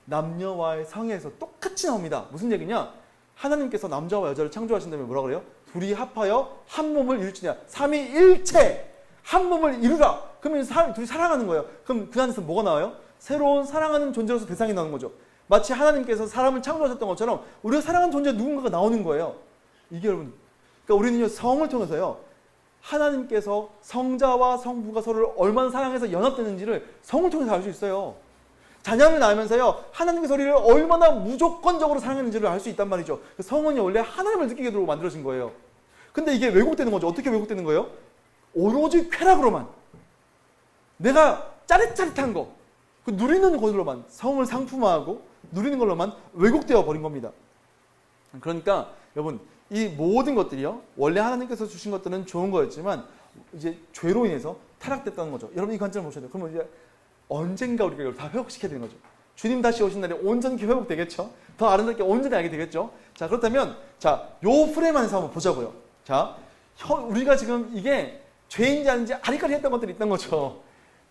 남녀와의 성애에서 똑같이 나옵니다. 무슨 얘기냐? 하나님께서 남자와 여자를 창조하신 다음에 뭐라 그래요? 둘이 합하여 한 몸을 이루시냐. 삼위일체 한 몸을 이루라. 그러면 둘이 사랑하는 거예요. 그럼 그 안에서 뭐가 나와요? 새로운 사랑하는 존재로서 대상이 나오는 거죠. 마치 하나님께서 사람을 창조하셨던 것처럼 우리가 사랑하는 존재 누군가가 나오는 거예요. 이게 여러분, 그러니까 우리는요, 성을 통해서요, 하나님께서 성자와 성부가 서로를 얼마나 사랑해서 연합되는지를 성을 통해서 알 수 있어요. 자녀를 낳으면서요, 하나님께서 우리를 얼마나 무조건적으로 사랑했는지를 알 수 있단 말이죠. 성은이 원래 하나님을 느끼게 도록 만들어진 거예요. 근데 이게 왜곡되는 거죠. 어떻게 왜곡되는 거예요? 오로지 쾌락으로만, 내가 짜릿짜릿한 거, 그 누리는 것으로만, 성을 상품화하고 누리는 걸로만 왜곡되어 버린 겁니다. 그러니까 여러분, 이 모든 것들이요, 원래 하나님께서 주신 것들은 좋은 거였지만 이제 죄로 인해서 타락됐다는 거죠. 여러분, 이 관점을 보셔야 돼요. 그러면 이제 언젠가 우리가 이걸 다 회복시켜야 되는 거죠. 주님 다시 오신 날에 온전히 회복되겠죠. 더 아름답게 온전히 알게 되겠죠. 자, 그렇다면 자, 요 프레임 안에서 한번 보자고요. 자, 우리가 지금 이게 죄인지 아닌지 아리까리 했던 것들이 있던 거죠.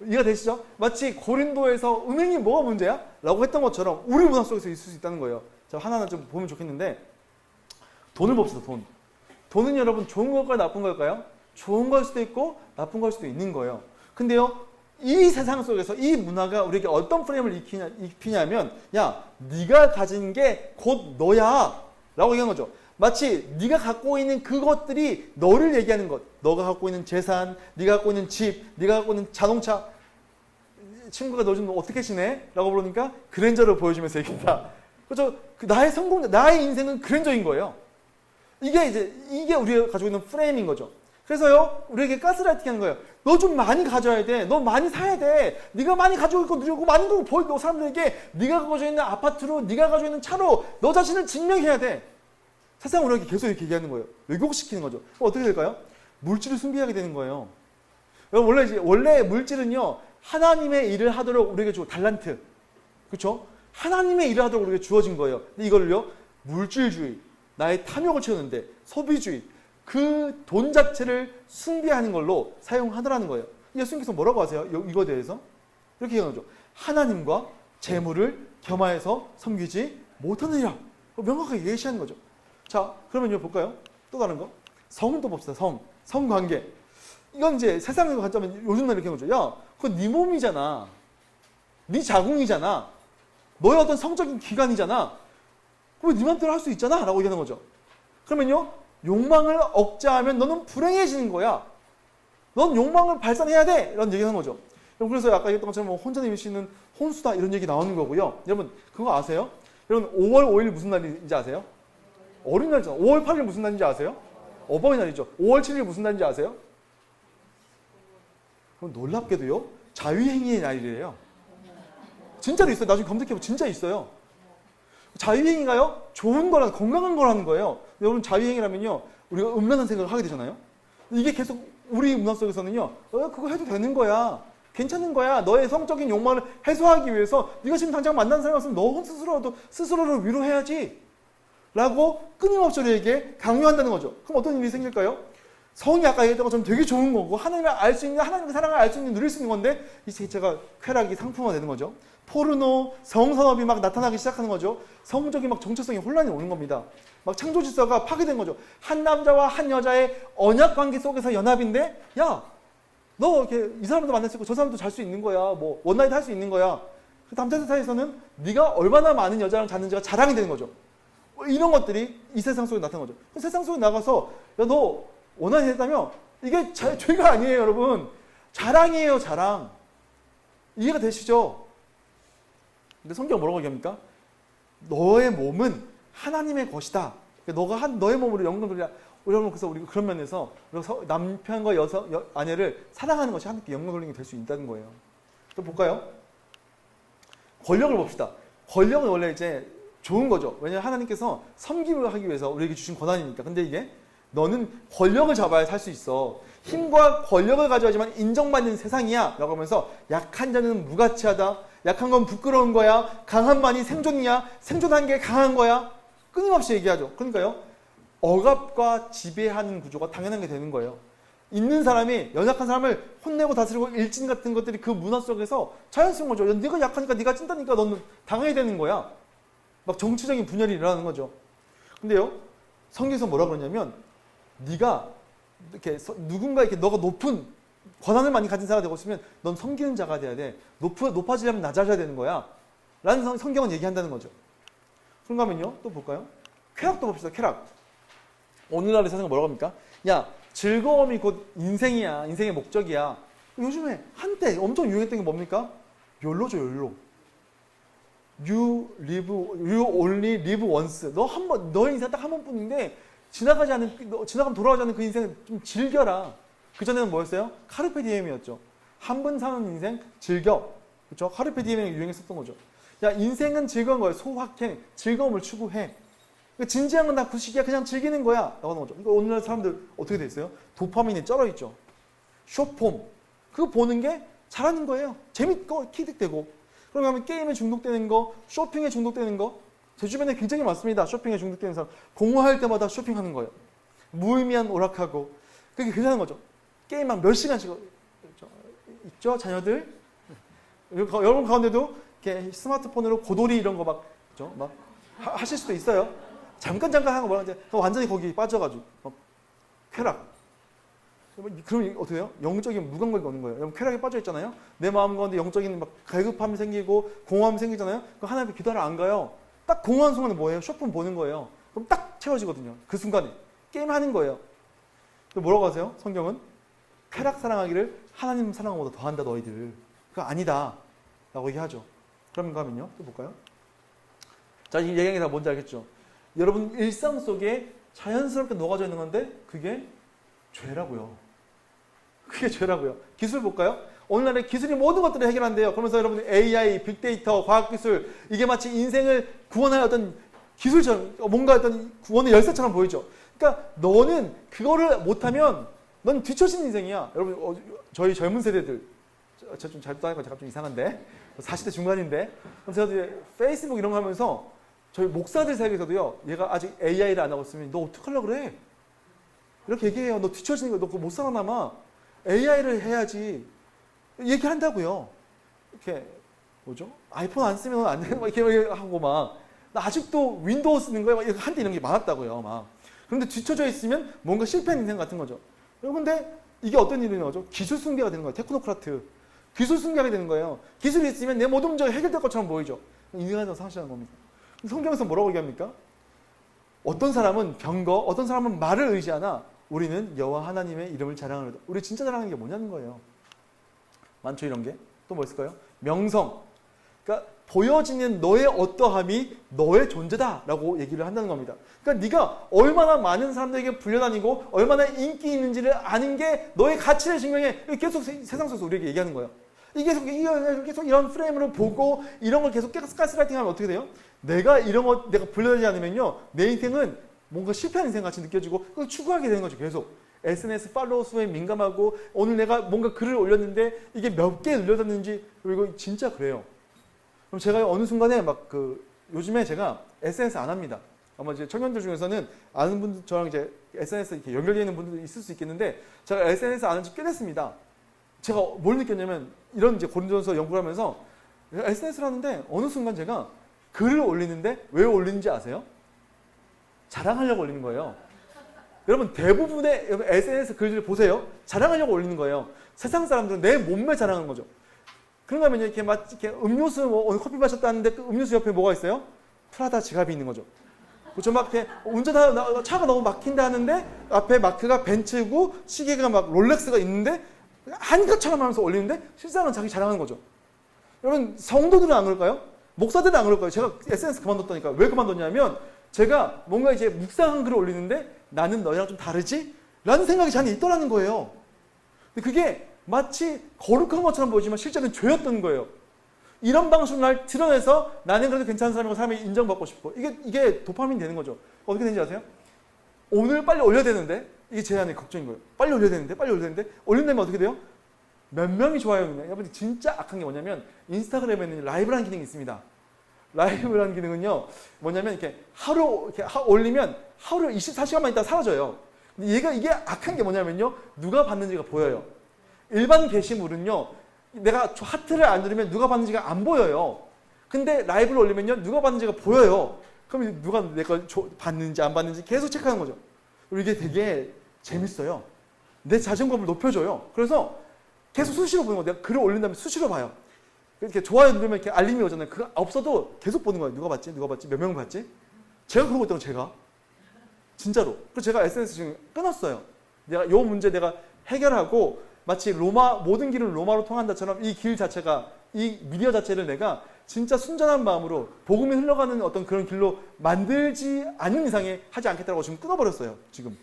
이해가 되시죠? 마치 고린도에서 음행이 뭐가 문제야? 라고 했던 것처럼 우리 문화 속에서 있을 수 있다는 거예요. 자, 하나하나 좀 보면 좋겠는데, 돈을 봅시다. 돈은 여러분 좋은 걸까요? 나쁜 걸까요? 좋은 걸 수도 있고 나쁜 걸 수도 있는 거예요. 근데요, 이 세상 속에서 이 문화가 우리에게 어떤 프레임을 입히냐면, 야, 네가 가진 게 곧 너야 라고 얘기하는 거죠. 마치 네가 갖고 있는 그것들이 너를 얘기하는 것. 너가 갖고 있는 재산, 네가 갖고 있는 집, 네가 갖고 있는 자동차. 친구가 너 좀 어떻게 지내? 라고 부르니까 그랜저를 보여주면서 얘기한다. 그렇죠? 나의 성공, 나의 인생은 그랜저인 거예요. 이게 우리가 가지고 있는 프레임인 거죠. 그래서요, 우리에게 가스라이팅 하는 거예요. 너 좀 많이 가져야 돼. 너 많이 사야 돼. 네가 많이 가지고 있고 누리고 많이 거 보이고 사람들에게 네가 가지고 있는 아파트로, 네가 가지고 있는 차로 너 자신을 증명해야 돼. 세상 우리에게 계속 이렇게 얘기하는 거예요. 왜곡시키는 거죠. 어떻게 될까요? 물질을 숭배하게 되는 거예요. 여러분, 원래 물질은요, 하나님의 일을 하도록 우리에게 주고, 달란트. 그렇죠? 하나님의 일을 하도록 우리에게 주어진 거예요. 근데 이거를요, 물질주의, 나의 탐욕을 채우는데, 소비주의, 그 돈 자체를 숭배하는 걸로 사용하더라는 거예요. 예수님께서 뭐라고 하세요? 이거에 대해서? 이렇게 얘기하죠. 하나님과 재물을 겸하여서 섬기지 못하느니라. 명확하게 예시하는 거죠. 자, 그러면 이거 볼까요? 또 다른 거. 성도 봅시다. 성관계. 이건 이제 세상에서 관점은 요즘 날 이렇게 하는 거죠. 야, 그건 네 몸이잖아. 네 자궁이잖아. 너의 어떤 성적인 기관이잖아. 그럼 네 맘대로 할 수 있잖아. 라고 얘기하는 거죠. 그러면요, 욕망을 억제하면 너는 불행해지는 거야. 넌 욕망을 발산해야 돼. 이런 얘기를 하는 거죠. 그래서 아까 얘기했던 것처럼 혼자 내미시는 혼수다. 이런 얘기 나오는 거고요. 여러분, 그거 아세요? 여러분, 5월 5일 무슨 날인지 아세요? 어린날이잖아. 5월 8일 무슨 날인지 아세요? 어버이날이죠. 5월 7일 무슨 날인지 아세요? 그럼 놀랍게도요, 자유행위의 날이래요. 진짜로 있어요. 나중에 검색해보면 진짜 있어요. 자유행위가요, 좋은 거라, 건강한 거라는 거예요. 여러분, 자유행위라면요, 우리가 음란한 생각을 하게 되잖아요. 이게 계속 우리 문화 속에서는요, 그거 해도 되는 거야. 괜찮은 거야. 너의 성적인 욕망을 해소하기 위해서 네가 지금 당장 만난 사람 있으면 너 스스로를 위로해야지. 라고 끊임없이 우리에게 강요한다는 거죠. 그럼 어떤 일이 생길까요? 성이 아까 얘기했던 것처럼 되게 좋은 거고, 하나님을 알 수 있는, 하나님의 사랑을 알 수 있는, 누릴 수 있는 건데, 이 자체가 쾌락이 상품화 되는 거죠. 포르노, 성산업이 막 나타나기 시작하는 거죠. 성적인 막 정체성이 혼란이 오는 겁니다. 막 창조 질서가 파괴된 거죠. 한 남자와 한 여자의 언약 관계 속에서 연합인데, 야, 너 이렇게 이 사람도 만날 수 있고 저 사람도 잘 수 있는 거야. 뭐 원나잇 할 수 있는 거야. 그 남자 사이에서는 네가 얼마나 많은 여자랑 잤는지가 자랑이 되는 거죠. 이런 것들이 이 세상 속에 나타나는 거죠. 그 세상 속에 나가서, 야, 너 원나잇 했다며? 이게 죄가 아니에요, 여러분. 자랑이에요, 자랑. 이해가 되시죠? 근데 성경은 뭐라고 얘기합니까? 너의 몸은 하나님의 것이다. 너가 너의 몸으로 영광 돌리라. 여러분, 그래서 우리 그런 면에서 남편과 아내를 사랑하는 것이 하나님께 영광 돌리는 게 될 수 있다는 거예요. 또 볼까요? 권력을 봅시다. 권력은 원래 이제 좋은 거죠. 왜냐하면 하나님께서 섬김을 하기 위해서 우리에게 주신 권한이니까. 근데 이게 너는 권력을 잡아야 살 수 있어. 힘과 권력을 가져야지만 인정받는 세상이야 라고 하면서 약한 자는 무가치하다. 약한 건 부끄러운 거야. 강한만이 생존이야. 생존한 게 강한 거야. 끊임없이 얘기하죠. 그러니까요. 억압과 지배하는 구조가 당연한 게 되는 거예요. 있는 사람이 연약한 사람을 혼내고 다스리고 일진 같은 것들이 그 문화 속에서 자연스러운 거죠. 야, 네가 약하니까 네가 찐다니까 너는 당해야 되는 거야. 막 정치적인 분열이 일어나는 거죠. 근데요. 성경에서 뭐라 그러냐면 네가 이렇게 누군가 이렇게 너가 높은 권한을 많이 가진 사람이 되고 있으면 넌 섬기는 자가 돼야 돼. 높아지려면 낮아져야 되는 거야. 라는 성경은 얘기한다는 거죠. 그런가 하면요. 또 볼까요? 쾌락도 봅시다. 쾌락. 오늘날의 세상은 뭐라고 합니까? 야, 즐거움이 곧 인생이야. 인생의 목적이야. 요즘에 한때 엄청 유행했던 게 뭡니까? 욜로죠, 욜로. You only live once. 너의 인생 딱 한 번뿐인데 지나가면 돌아오지 않는 그 인생을 좀 즐겨라. 그전에는 뭐였어요? 카르페 디엠이었죠. 한 번 사는 인생 즐겨. 그렇죠? 카르페 디엠이 유행했었던 거죠. 야, 인생은 즐거운 거예요. 소확행, 즐거움을 추구해. 진지한 건 다 구식이야. 그냥 즐기는 거야. 라고 하는 거죠. 그러니까 오늘날 사람들 어떻게 돼 있어요? 도파민이 쩔어 있죠. 쇼폼. 그거 보는 게 잘하는 거예요. 재밌고 키득되고. 그러면 게임에 중독되는 거, 쇼핑에 중독되는 거. 제 주변에 굉장히 많습니다. 쇼핑에 중독되는 사람. 공부할 때마다 쇼핑하는 거예요. 무의미한 오락하고. 그게 괜찮은 거죠. 게임만 몇 시간씩 있죠? 자녀들. 여러분 가운데도 이렇게 스마트폰으로 고돌이 이런 거 막 하실 수도 있어요. 잠깐 하는 거 뭐라는데 완전히 거기 빠져가지고 쾌락. 그럼 어떻게 해요? 영적인 무감각이 오는 거예요. 여러분 쾌락에 빠져 있잖아요. 내 마음 가운데 영적인 막 갈급함이 생기고 공허함이 생기잖아요. 그럼 하나님께 기도를 안 가요. 딱 공허한 순간에 뭐예요? 쇼폰 보는 거예요. 그럼 딱 채워지거든요. 그 순간에 게임 하는 거예요. 뭐라고 하세요? 성경은 쾌락 사랑하기를 하나님 사랑보다 더한다 너희들. 그거 아니다 라고 얘기하죠. 그런가 하면요. 또 볼까요? 자, 이 얘기한 게 다 뭔지 알겠죠? 여러분 일상 속에 자연스럽게 녹아져 있는 건데 그게 죄라고요. 그게 죄라고요. 기술 볼까요? 오늘날의 기술이 모든 것들을 해결한대요. 그러면서 여러분 AI, 빅데이터, 과학기술 이게 마치 인생을 구원할 어떤 기술처럼 뭔가 어떤 구원의 열쇠처럼 보이죠. 그러니까 너는 그거를 못하면 넌 뒤처진 인생이야. 여러분 저희 젊은 세대들 제가 좀 잘도 하니까 제가 좀 이상한데 40대 중반인데 제가 이제 페이스북 이런 거 하면서 저희 목사들 사이에서도요. 얘가 아직 AI를 안 하고 있으면 너 어떡하려고 그래? 이렇게 얘기해요. 너 뒤처지는 거 너 그거 못 살아남아. AI를 해야지. 얘기한다고요. 이렇게 뭐죠? 아이폰 안 쓰면 안 되는 거 이렇게 하고 막 나 아직도 윈도우 쓰는 거야. 한때 이런 게 많았다고요. 막. 그런데 뒤처져 있으면 뭔가 실패한 인생 같은 거죠. 그런데 이게 어떤 일이 나오죠? 기술 숭배가 되는 거예요. 테크노크라트. 기술 숭배가 되는 거예요. 기술이 있으면 내 모든 문제가 해결될 것처럼 보이죠. 인간에서 상실하는 겁니다. 성경에서 뭐라고 얘기합니까? 어떤 사람은 병거, 어떤 사람은 말을 의지하나 우리는 여호와 하나님의 이름을 자랑하노라. 우리 진짜 자랑하는 게 뭐냐는 거예요. 많죠 이런 게. 또 뭐 있을까요? 명성. 그러니까 보여지는 너의 어떠함이 너의 존재다라고 얘기를 한다는 겁니다. 그러니까 네가 얼마나 많은 사람들에게 불려다니고 얼마나 인기 있는지를 아는 게 너의 가치를 증명해. 계속 세상 속에서 우리에게 얘기하는 거예요. 이게 계속 이런 프레임으로 보고 이런 걸 계속 가스라이팅하면 어떻게 돼요? 내가 이런 거 내가 불려다니지 않으면요 내 인생은 뭔가 실패한 인생 같이 느껴지고 그걸 추구하게 되는 거죠. 계속 SNS 팔로워 수에 민감하고 오늘 내가 뭔가 글을 올렸는데 이게 몇 개 눌려졌는지 이거 진짜 그래요. 그럼 제가 어느 순간에 요즘에 제가 SNS 안 합니다. 아마 이제 청년들 중에서는 아는 분들 저랑 이제 SNS 이렇게 연결되어 있는 분들도 있을 수 있겠는데 제가 SNS 안 한 지 꽤 됐습니다. 제가 뭘 느꼈냐면 이런 이제 고린도전서 연구를 하면서 SNS를 하는데 어느 순간 제가 글을 올리는데 왜 올리는지 아세요? 자랑하려고 올리는 거예요. 여러분 대부분의 SNS 글들을 보세요. 자랑하려고 올리는 거예요. 세상 사람들은 내 몸매 자랑하는 거죠. 그런가 하면 이렇게 음료수 오늘 커피 마셨다는데 그 음료수 옆에 뭐가 있어요? 프라다 지갑이 있는 거죠. 그렇죠? 막 이렇게 운전하다 차가 너무 막힌다 하는데 앞에 마크가 벤츠고 시계가 막 롤렉스가 있는데 한 것처럼 하면서 올리는데 실상은 자기 자랑하는 거죠. 여러분 성도들은 안 그럴까요? 목사들은 안 그럴까요? 제가 SNS 그만뒀다니까. 왜 그만뒀냐면 제가 뭔가 이제 묵상한 글을 올리는데 나는 너희랑 좀 다르지? 라는 생각이 제 안에 있더라는 거예요. 근데 그게 마치 거룩한 것처럼 보이지만 실제는 죄였던 거예요. 이런 방식으로 날 드러내서 나는 그래도 괜찮은 사람이고 사람이 인정받고 싶고 이게 도파민이 되는 거죠. 어떻게 되는지 아세요? 오늘 빨리 올려야 되는데 이게 제 안에 걱정인 거예요. 빨리 올려야 되는데 올린다면 어떻게 돼요? 몇 명이 좋아요냐. 여러분 진짜 악한 게 뭐냐면 인스타그램에는 라이브라는 기능이 있습니다. 라이브라는 기능은요 뭐냐면 이렇게 하루 이렇게 올리면 하루 24시간만 있다가 사라져요. 근데 이게 악한 게 뭐냐면요 누가 봤는지가 보여요. 일반 게시물은요 내가 하트를 안 누르면 누가 봤는지가 안 보여요. 근데 라이브를 올리면요 누가 봤는지가 보여요. 그럼 누가 내 걸 봤는지 안 봤는지 계속 체크하는 거죠. 그리고 이게 되게 재밌어요. 내 자존감을 높여줘요. 그래서 계속 수시로 보는 거예요. 내가 글을 올린 다음에 수시로 봐요. 이렇게 좋아요 누르면 이렇게 알림이 오잖아요. 그거 없어도 계속 보는 거예요. 누가 봤지? 몇 명 봤지? 제가 그러고 있다고 제가. 진짜로. 그래서 제가 SNS 지금 끊었어요. 요 문제 내가 해결하고 마치 모든 길은 로마로 통한다처럼 이 길 자체가, 이 미디어 자체를 내가 진짜 순전한 마음으로 복음이 흘러가는 어떤 그런 길로 만들지 않는 이상에 하지 않겠다고 지금 끊어버렸어요. 지금.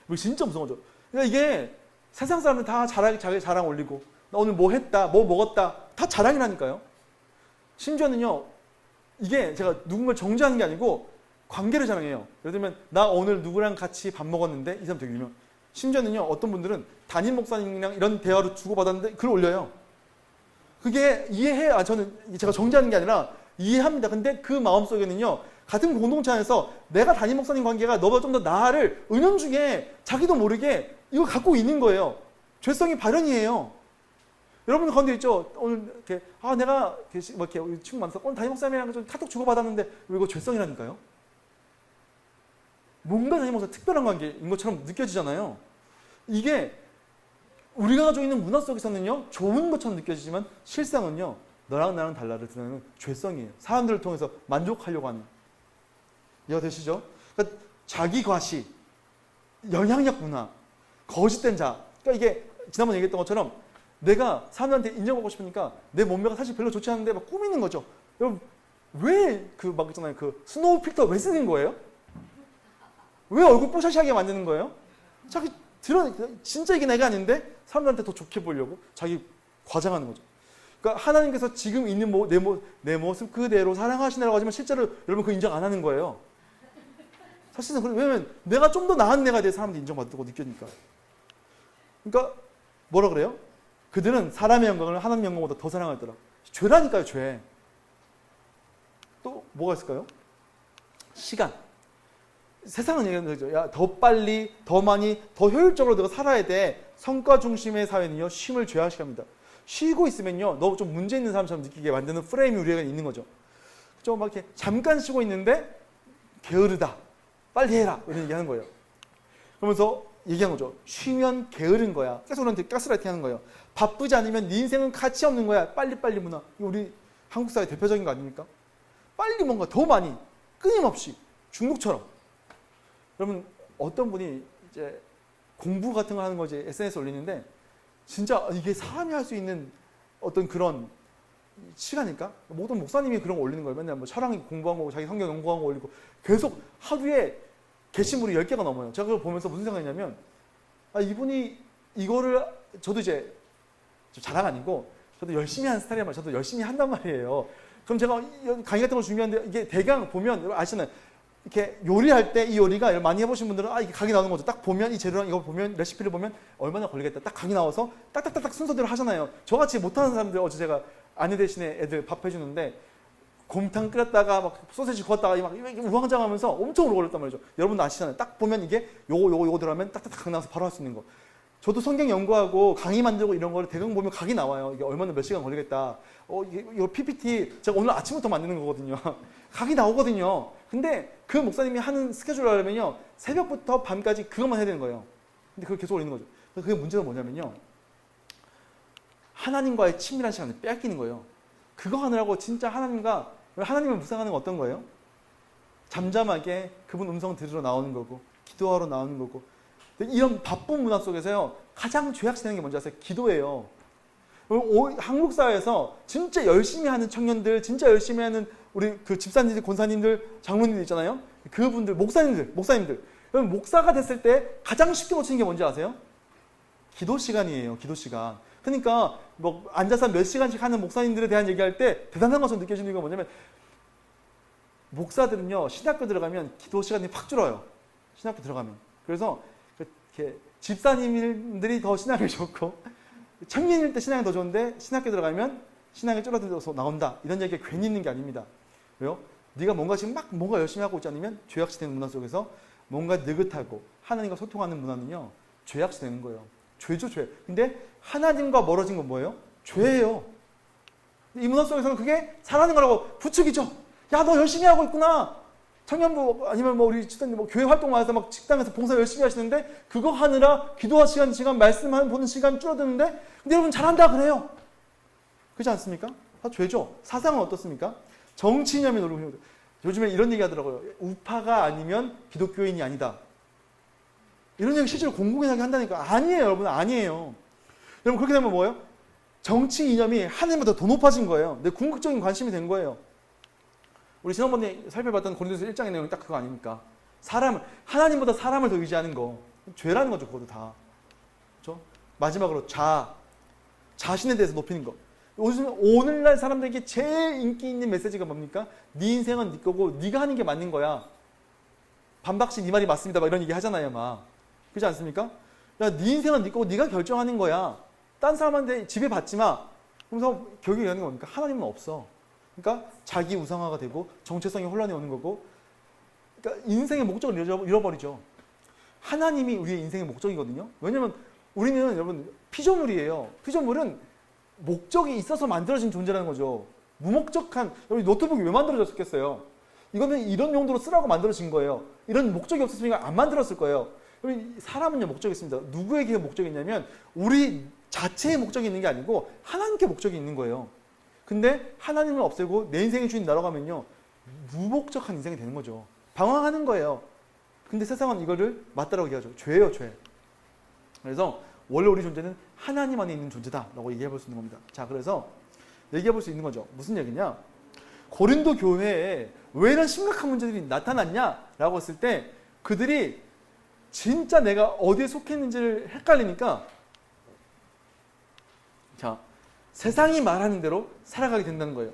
이거 진짜 무서운 거죠. 그러니까 이게 세상 사람들 다 자기 자랑 올리고 나 오늘 뭐 했다, 뭐 먹었다 다 자랑이라니까요. 심지어는요. 이게 제가 누군가를 정죄하는 게 아니고 관계를 자랑해요. 예를 들면 나 오늘 누구랑 같이 밥 먹었는데 이 사람 되게 유명. 심지어는요. 어떤 분들은 담임 목사님이랑 이런 대화를 주고받았는데 글을 올려요. 그게 이해해요. 저는 제가 정죄하는 게 아니라 이해합니다. 근데 그 마음속에는요. 같은 공동체 안에서 내가 담임 목사님 관계가 너보다 좀 더 나를 은연중에 자기도 모르게 이거 갖고 있는 거예요. 죄성이 발현이에요. 여러분 건데 있죠. 오늘 이렇게 내가 뭐 이렇게 우리 친구 만나서 오늘 담임 목사님이랑 좀 카톡 주고받았는데 이거 죄성이라니까요. 뭔가 담임 목사 특별한 관계인 것처럼 느껴지잖아요. 이게 우리가 가지고 있는 문화 속에서는요 좋은 것처럼 느껴지지만 실상은요 너랑 나랑 달라를 드러내는 죄성이에요. 사람들을 통해서 만족하려고 하는. 이해가 되시죠? 그러니까 자기 과시, 영향력 문화, 거짓된 자. 그러니까 이게 지난번에 얘기했던 것처럼 내가 사람들한테 인정받고 싶으니까 내 몸매가 사실 별로 좋지 않은데 막 꾸미는 거죠. 여러분 왜 막 있잖아요 그 스노우 필터 왜 쓰는 거예요? 왜 얼굴 뽀샤시하게 만드는 거예요? 자기 진짜 이게 내가 아닌데 사람들한테 더 좋게 보이려고 자기 과장하는 거죠. 그러니까 하나님께서 지금 있는 내 모습 그대로 사랑하시느라고 하지만 실제로 여러분 그거 인정 안 하는 거예요. 사실은 왜냐면 내가 좀 더 나은 내가 돼 사람들이 인정받고 느끼니까. 그러니까 뭐라 그래요? 그들은 사람의 영광을 하나님의 영광보다 더 사랑하더라. 죄라니까요, 죄. 또 뭐가 있을까요? 시간. 세상은 얘기하는 거죠. 야, 더 빨리, 더 많이, 더 효율적으로 내가 살아야 돼. 성과 중심의 사회는요, 쉼을 죄악시합니다. 쉬고 있으면요, 너 좀 문제 있는 사람처럼 느끼게 만드는 프레임이 우리에게 있는 거죠. 좀 막 이렇게 잠깐 쉬고 있는데 게으르다. 빨리 해라. 이런 얘기 하는 거예요. 그러면서 얘기한 거죠. 쉬면 게으른 거야. 계속 우리한테 가스라이팅 하는 거예요. 바쁘지 않으면 네 인생은 가치 없는 거야. 빨리빨리 문화. 이거 우리 한국 사회 대표적인 거 아닙니까? 빨리 뭔가 더 많이, 끊임없이, 중독처럼. 여러분, 어떤 분이 이제 공부 같은 거 하는 거 이제 SNS에 올리는데, 진짜 이게 사람이 할 수 있는 어떤 그런 시간일까? 모든 목사님이 그런 거 올리는 거예요. 맨날 뭐 철학 공부한 거고, 자기 성경 연구한 거 올리고, 계속 하루에 게시물이 10개가 넘어요. 제가 그걸 보면서 무슨 생각이냐면, 이분이 이거를, 저도 이제, 자랑 아니고, 저도 열심히 하는 스타일이란 말이에요. 저도 열심히 한단 말이에요. 그럼 제가 강의 같은 거 중요한데, 이게 대강 보면, 아시잖아요. 이렇게 요리할 때 이 요리가 많이 해보신 분들은 이게 각이 나오는 거죠. 딱 보면 이 재료랑 이거 보면 레시피를 보면 얼마나 걸리겠다. 딱 각이 나와서 딱딱딱딱 순서대로 하잖아요. 저같이 못하는 사람들 어제 제가 아내 대신에 애들 밥 해주는데 곰탕 끓였다가 막 소세지 구웠다가 막 우왕좌왕하면서 엄청 오래 걸렸단 말이죠. 여러분도 아시잖아요. 딱 보면 이게 요거 들어가면 딱딱딱 각 나와서 바로 할 수 있는 거. 저도 성경 연구하고 강의 만들고 이런 거를 대강 보면 각이 나와요. 이게 얼마나 몇 시간 걸리겠다. 이거 PPT 제가 오늘 아침부터 만드는 거거든요. 각이 나오거든요. 근데 그 목사님이 하는 스케줄을 하려면요. 새벽부터 밤까지 그것만 해야 되는 거예요. 근데 그걸 계속 올리는 거죠. 그게 문제가 뭐냐면요. 하나님과의 친밀한 시간을 뺏기는 거예요. 그거 하느라고 진짜 하나님을 묵상하는 건 어떤 거예요? 잠잠하게 그분 음성 들으러 나오는 거고 기도하러 나오는 거고 이런 바쁜 문화 속에서요. 가장 죄악되는 게 뭔지 아세요? 기도예요. 한국 사회에서 진짜 열심히 하는 청년들, 진짜 열심히 하는 우리 그 집사님들, 권사님들, 장로님들 있잖아요. 그분들, 목사님들, 여러분 목사가 됐을 때 가장 쉽게 놓치는 게 뭔지 아세요? 기도 시간이에요. 기도 시간. 그러니까 뭐 앉아서 몇 시간씩 하는 목사님들에 대한 얘기할 때 대단한 것으로 느껴지는 건 뭐냐면 목사들은요 신학교 들어가면 기도 시간이 팍 줄어요. 신학교 들어가면. 그래서 이렇게 집사님들이 더 신학이 좋고 청년일 때 신앙이 더 좋은데 신학교 들어가면 신앙이 줄어들어서 나온다. 이런 얘기가 괜히 있는 게 아닙니다. 왜요? 네가 뭔가 지금 막 뭔가 열심히 하고 있지 않으면 죄악시되는 문화 속에서 뭔가 느긋하고 하나님과 소통하는 문화는요 죄악시되는 거예요. 죄죠, 죄. 근데 하나님과 멀어진 건 뭐예요? 죄예요. 이 문화 속에서는 그게 잘하는 거라고 부추기죠. 야, 너 열심히 하고 있구나. 청년부 아니면 뭐 우리 집사님 뭐 교회 활동 와서 막 식당에서 봉사 열심히 하시는데 그거 하느라 기도할 시간 말씀하는 보는 시간 줄어드는데 근데 여러분 잘한다 그래요. 그렇지 않습니까? 다 죄죠. 사상은 어떻습니까? 정치 이념이 노리고 요즘에 이런 얘기 하더라고요. 우파가 아니면 기독교인이 아니다. 이런 얘기 실제로 공공연하게 한다니까. 아니에요, 여러분. 아니에요. 여러분 그렇게 되면 뭐예요? 정치 이념이 하나님보다 더 높아진 거예요. 내 궁극적인 관심이 된 거예요. 우리 지난번에 살펴봤던 고린도서 1장의 내용이 딱 그거 아닙니까? 하나님보다 사람을 더 의지하는 거. 죄라는 거죠, 그것도 다. 그렇죠? 마지막으로 자신에 대해서 높이는 거. 오늘날 사람들에게 제일 인기 있는 메시지가 뭡니까? 네 인생은 네 거고 네가 하는 게 맞는 거야. 반박시 네 말이 맞습니다. 막 이런 얘기 하잖아요, 막. 그렇지 않습니까? 야, 네 인생은 네 거고 네가 결정하는 거야. 딴 사람한테 지배받지 마. 그러면서 결국에 얘기하는 게 뭡니까? 하나님은 없어. 그러니까 자기 우상화가 되고 정체성이 혼란이 오는 거고 그러니까 인생의 목적을 잃어버리죠. 하나님이 우리의 인생의 목적이거든요. 왜냐면 우리는 여러분 피조물이에요. 피조물은 목적이 있어서 만들어진 존재라는 거죠. 무목적한 여러분 노트북이 왜 만들어졌겠어요? 이거는 이런 용도로 쓰라고 만들어진 거예요. 이런 목적이 없었으니까 안 만들었을 거예요. 여러분 사람은요 목적이 있습니다. 누구에게 목적이 있냐면 우리 자체의 목적이 있는 게 아니고 하나님께 목적이 있는 거예요. 근데 하나님을 없애고 내 인생의 주인 날아가면요 무목적한 인생이 되는 거죠. 방황하는 거예요. 근데 세상은 이거를 맞다라고 얘기하죠. 죄예요, 죄. 그래서 원래 우리 존재는 하나님 안에 있는 존재다라고 얘기해 볼 수 있는 겁니다. 자, 그래서 얘기해 볼 수 있는 거죠. 무슨 얘기냐? 고린도 교회에 왜 이런 심각한 문제들이 나타났냐라고 했을 때 그들이 진짜 내가 어디에 속했는지를 헷갈리니까 자, 세상이 말하는 대로 살아가게 된다는 거예요.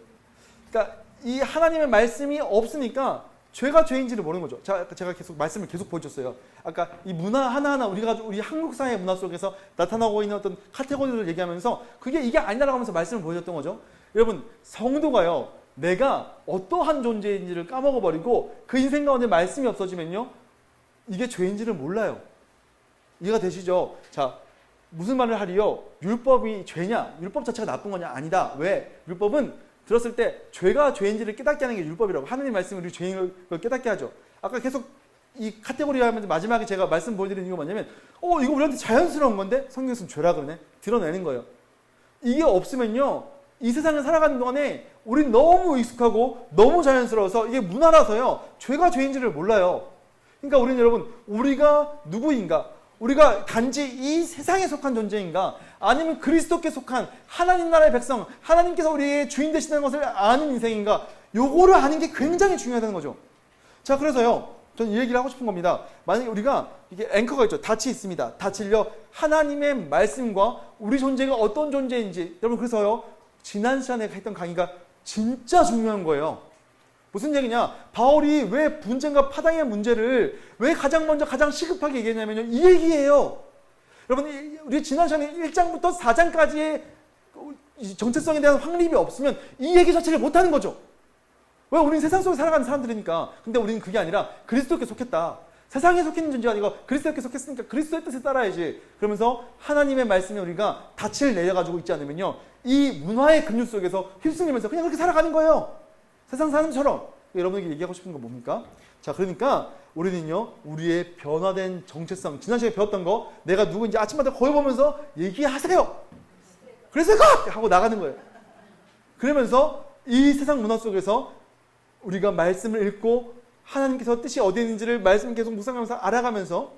그러니까 이 하나님의 말씀이 없으니까 죄가 죄인지를 모르는 거죠. 제가 계속 말씀을 계속 보여줬어요. 아까 이 문화 하나하나 우리 한국 사회의 문화 속에서 나타나고 있는 어떤 카테고리를 얘기하면서 이게 아니라고 하면서 말씀을 보여줬던 거죠. 여러분 성도가요. 내가 어떠한 존재인지를 까먹어버리고 그 인생 가운데 말씀이 없어지면요. 이게 죄인지를 몰라요. 이해가 되시죠? 자, 무슨 말을 하리요? 율법이 죄냐? 율법 자체가 나쁜 거냐? 아니다. 왜? 율법은 들었을 때 죄가 죄인지를 깨닫게 하는 게 율법이라고. 하나님 말씀이 우리 죄인을 깨닫게 하죠. 아까 계속 이 카테고리 하면서 마지막에 제가 말씀 보여드리는 이유가 뭐냐면 이거 우리한테 자연스러운 건데 성경에서는 죄라 그러네. 드러내는 거예요. 이게 없으면요. 이 세상을 살아가는 동안에 우린 너무 익숙하고 너무 자연스러워서 이게 문화라서요. 죄가 죄인지를 몰라요. 그러니까 우리는 여러분 우리가 누구인가? 우리가 단지 이 세상에 속한 존재인가? 아니면 그리스도께 속한 하나님 나라의 백성, 하나님께서 우리의 주인 되시는 것을 아는 인생인가? 요거를 아는 게 굉장히 중요하다는 거죠. 자, 그래서요. 저는 이 얘기를 하고 싶은 겁니다. 만약에 우리가 이게 앵커가 있죠. 닻이 있습니다. 닻을요. 하나님의 말씀과 우리 존재가 어떤 존재인지 여러분 그래서요. 지난 시간에 했던 강의가 진짜 중요한 거예요. 무슨 얘기냐? 바울이 왜 분쟁과 파당의 문제를 왜 가장 먼저 가장 시급하게 얘기했냐면요. 이 얘기예요. 여러분 우리 지난 시간에 1장부터 4장까지의 정체성에 대한 확립이 없으면 이 얘기 자체를 못하는 거죠. 왜? 우리는 세상 속에 살아가는 사람들이니까. 근데 우리는 그게 아니라 그리스도께 속했다. 세상에 속해 있는 존재가 아니고 그리스도께 속했으니까 그리스도의 뜻에 따라야지. 그러면서 하나님의 말씀에 우리가 닻을 내려가지고 있지 않으면요. 이 문화의 근육 속에서 휩쓸리면서 그냥 그렇게 살아가는 거예요. 세상 사람처럼. 여러분에게 얘기하고 싶은 건 뭡니까? 자, 그러니까 우리는요. 우리의 변화된 정체성. 지난 시간에 배웠던 거 내가 누구인지 아침마다 거울 보면서 얘기하세요. 그래서 하고 나가는 거예요. 그러면서 이 세상 문화 속에서 우리가 말씀을 읽고 하나님께서 뜻이 어디 있는지를 말씀 계속 묵상하면서 알아가면서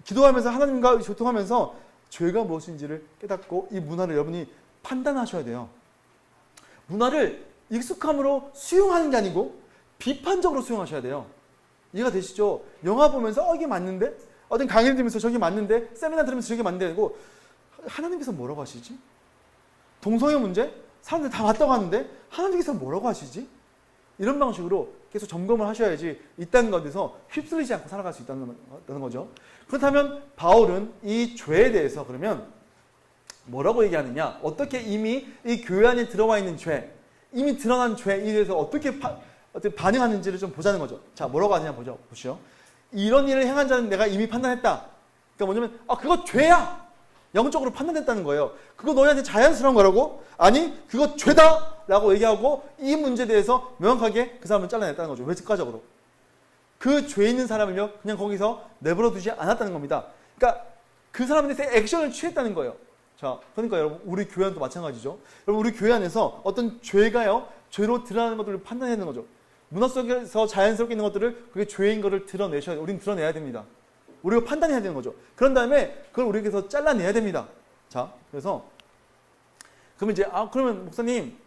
기도하면서 하나님과 소통하면서 죄가 무엇인지를 깨닫고 이 문화를 여러분이 판단하셔야 돼요. 문화를 익숙함으로 수용하는 게 아니고 비판적으로 수용하셔야 돼요. 이해가 되시죠? 영화 보면서 이게 맞는데? 어떤 강의를 들으면서 저게 맞는데? 세미나 들으면서 저게 맞는데? 이고 하나님께서 뭐라고 하시지? 동성애 문제? 사람들 다 맞다고 하는데 하나님께서 뭐라고 하시지? 이런 방식으로 계속 점검을 하셔야지 이딴 것에서 휩쓸리지 않고 살아갈 수 있다는 거죠. 그렇다면 바울은 이 죄에 대해서 그러면 뭐라고 얘기하느냐? 어떻게 이미 이 교회 안에 들어와 있는 죄, 이미 드러난 죄에 대해서 어떻게 반응하는지를 좀 보자는 거죠. 자, 뭐라고 하느냐 보시죠. 이런 일을 행한 자는 내가 이미 판단했다. 그러니까 뭐냐면 그거 죄야. 영적으로 판단했다는 거예요. 그거 너희한테 자연스러운 거라고? 아니, 그거 죄다! 라고 얘기하고 이 문제에 대해서 명확하게 그 사람을 잘라냈다는 거죠. 외적과적으로. 그 죄 있는 사람을요, 그냥 거기서 내버려 두지 않았다는 겁니다. 그러니까 그 사람에 대해서 액션을 취했다는 거예요. 자, 그러니까 여러분, 우리 교회 안도 마찬가지죠. 여러분, 우리 교회 안에서 어떤 죄가요, 죄로 드러나는 것들을 판단해야 되는 거죠. 문화 속에서 자연스럽게 있는 것들을 그게 죄인 것을 드러내셔야 돼요. 우리는 드러내야 됩니다. 우리가 판단해야 되는 거죠. 그런 다음에 그걸 우리에게서 잘라내야 됩니다. 자, 그래서 그러면 이제 그러면 목사님